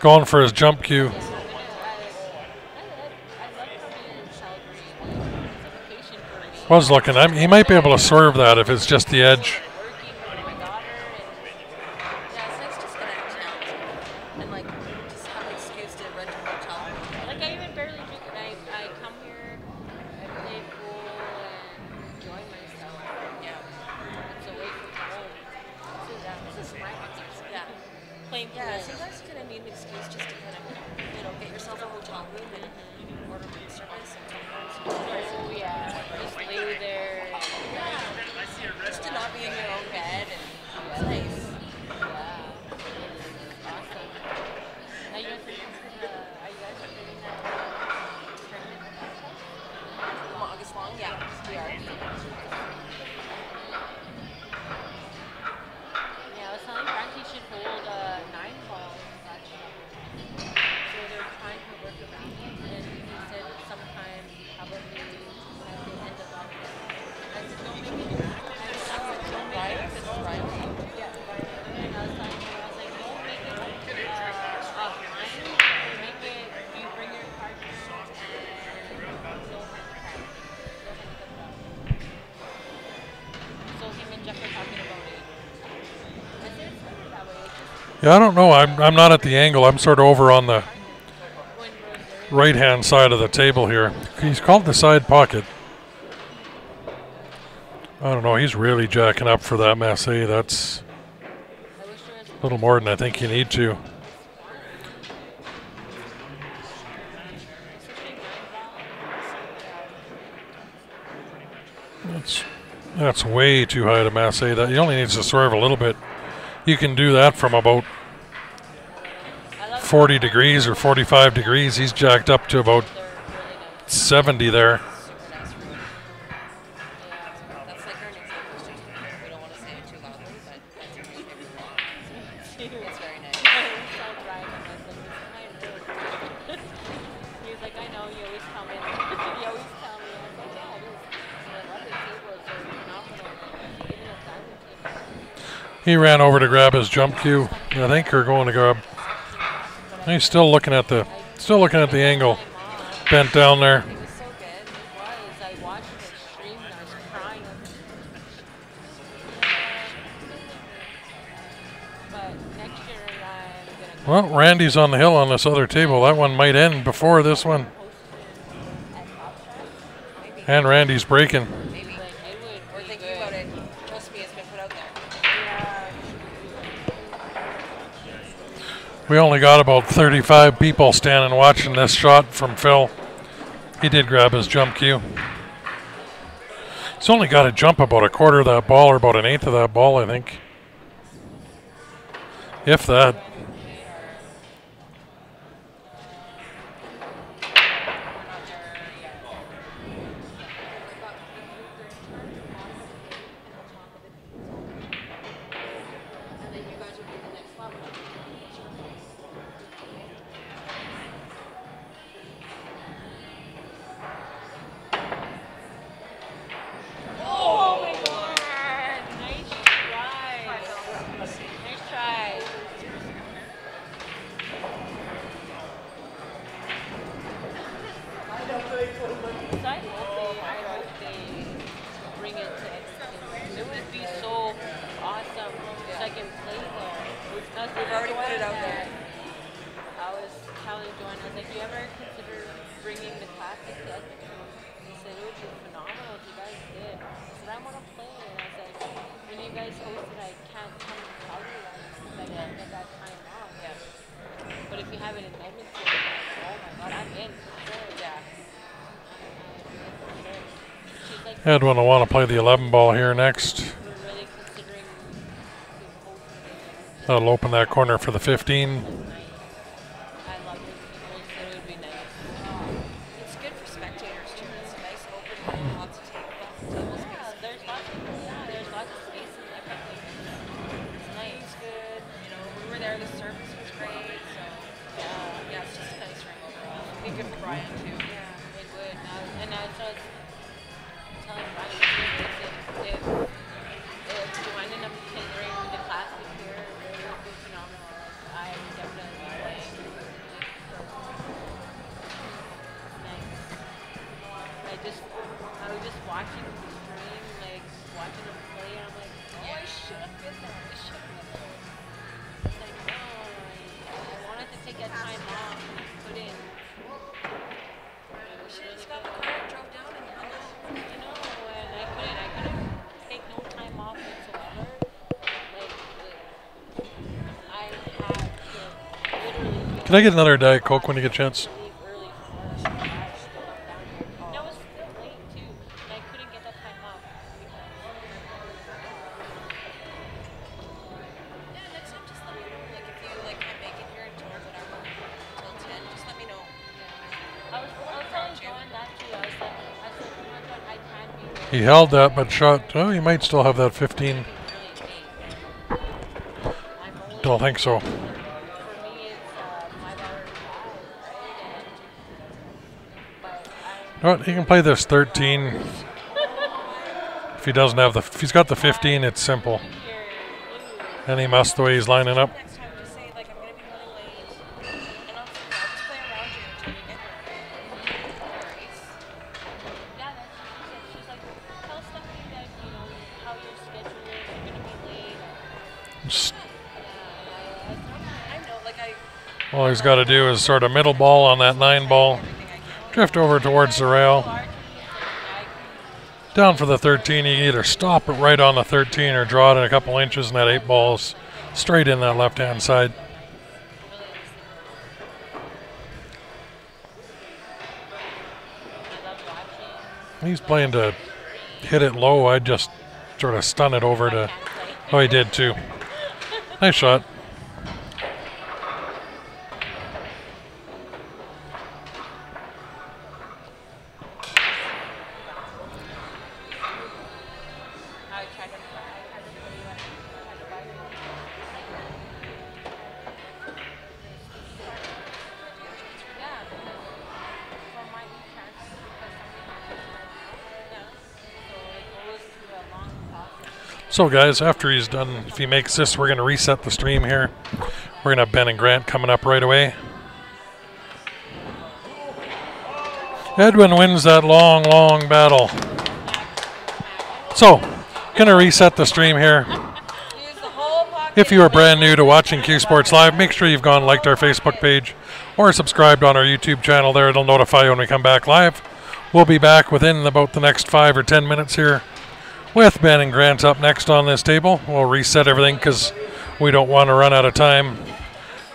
going for his jump cue. I love coming in Calgary. It's a vacation for me. Was looking. He might be able to serve that if it's just the edge. Working with my daughter Yeah, it's nice just get out of town and like just have an excuse to rent a hotel. like I even barely drink it. I come here, I play pool and enjoy myself. Yeah. It's away from home. This is my excuse. Yeah. Playing pool. Yeah, sometimes you kind of need an excuse just to kind of, get yourself a hotel room and order room service and sometimes Just lay there. just to not be in your own bed and it's nice. Awesome. Now you guys are doing that tournament with August long, yeah, we are. Yeah, I was telling Frank he should hold 9 balls actually. So they're trying to work around it, and he said sometime probably at the end of August. I said, don't make it. Right? This is right. Yeah. And I was telling him, I was like, don't make it offline. Make it, you bring your partner and no handicap. So him and Jeff are talking about it. I said it's better that way. It's just Yeah, I don't know. I'm not at the angle. I'm sort of over on the when Rosemary right-hand side of the table here. He's called the side pocket. I don't know. He's really jacking up for that Massey. That's I wish there was a little more than I think you need to. That's way too high to Massey. That he only needs to swerve a little bit. You can do that from about 40 degrees or 45 degrees. He's jacked up to about 70 there. Super nice room. That's like her example. We don't want to say it too loudly, but that's her favorite room. It's very nice. He was like, I know, you always tell me. You always tell me. I was like, yeah, it is. And I love the tables. They're phenomenal. Even a diamond table. He ran over to grab his jump cue, I think, or going to grab. He's still looking at the angle, bent down there. It was so good. It was. I watched the stream and I was crying. But next year I'm going to Well, Randy's on the hill on this other table. That one might end before this one. And Randy's breaking. Maybe. Like, it would We're be thinking good. about it. Trust me, it's been put out there. Yeah. We only got about 35 people standing watching this shot from Phil. He did grab his jump cue. He's only got to jump about a quarter of that ball or about an eighth of that ball, I think. If that. And then you guys will be the next level. Oh my god! Nice try. Nice try. So I hope they bring it to Edmonton. It would be so awesome if I can play there. We've already put it out there. telling Joanne, I was like, you ever consider bringing the classic to Edmonton? He said, it would be phenomenal if you guys did. I said, I want to play. And I said, when you guys host it, I can't come to Calgary because I can't get that time off. Yeah. But if you have it in Edmonton, oh my God, I'm in for sure. Yeah. She's like, Edwin will want to play the 11 ball here next. we're really considering hosting it. That'll open that corner for the 15. I love it. People said it would be nice. It's good for spectators too. It's a nice open, lots of table Yeah, space. there's lots of space in there. It's nice. It's good. You know, we were there. The service was great. So yeah, it's just a nice ring overall. Be good for Brian too. Yeah, it would. And I was telling Brian if you ended up considering the classic here, it would be phenomenal. I would definitely be playing. Nice. I was just watching the stream, like watching them play, and I'm like, oh, I should have been there. I should have been there. It's like, no, I wanted to take that time off and put in. We should have just got the car and drove down and You know, and I couldn't take no time off whatsoever. Like, I had to literally Can I get another Diet Coke when you get a chance? leave early from work. I actually got down here. And I was still late too, and I couldn't get that time off because yeah, next time just let me know. Like if you can't make it here until whatever, until 10, just let me know. I was telling Joanne that too. I said, oh my God, I can't be there. He held that, but shot. Oh, he might still have that 15. Really late. I'm only Don't think so. for me it's 5 hours drive, right? But No, he can play this 13. If he doesn't have if he's got the 15, it's simple. And he must the way he's lining up. Next time just say like I'm gonna be really late, and I'll just play around you until you get here. Alright. yeah, that's what she said. She's like, tell Stephanie that, you know, how your schedule is, you're gonna be late. Just- I know, like all he's got to do is sort of middle ball on that 9 ball. Drift over towards the rail. Down for the 13, you can either stop it right on the 13 or draw it in a couple inches, and that 8 ball's straight in that left-hand side. He's playing to hit it low. I'd just sort of stun it over to. Oh, he did too. Nice shot. I tried to yeah, for my chance because so it goes through a long process. So guys, after he's done, if he makes this, we're going to reset the stream here. We're going to have Ben and Grant coming up right away. Edwin wins that long, long battle. So, going to reset the stream here. use the whole pocket. If you are brand new to watching Q Sports Live, make sure you've gone and liked our Facebook page or subscribed on our YouTube channel there. It'll notify you when we come back live. We'll be back within about the next 5 or 10 minutes here with Ben and Grant up next on this table. We'll reset everything because we don't want to run out of time.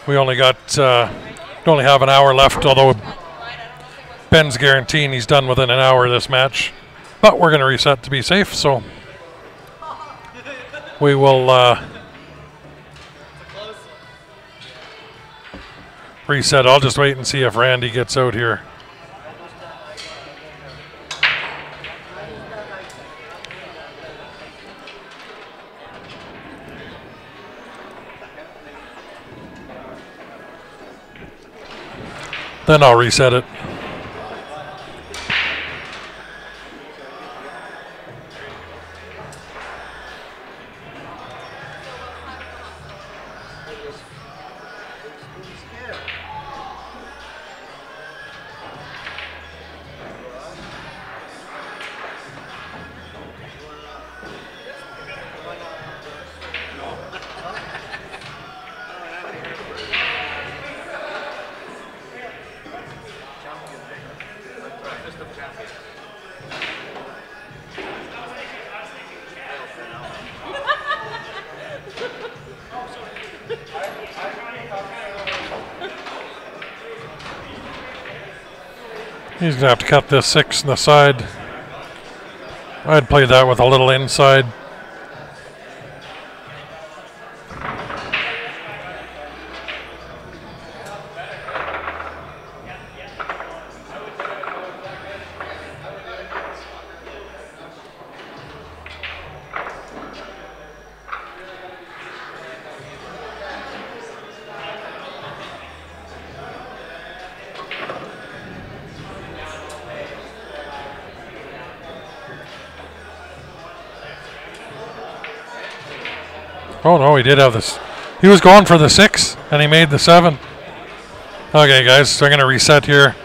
We only got, we only have an hour left, although Ben's guaranteeing he's done within an hour of this match. But we're going to reset to be safe, so we will reset. I'll just wait and see if Randy gets out here. Then I'll reset it. He's gonna have to cut this 6 in the side. I'd play that with a little inside. Oh no, he did have this. He was going for the 6 and he made the 7. Okay guys, so I'm gonna reset here.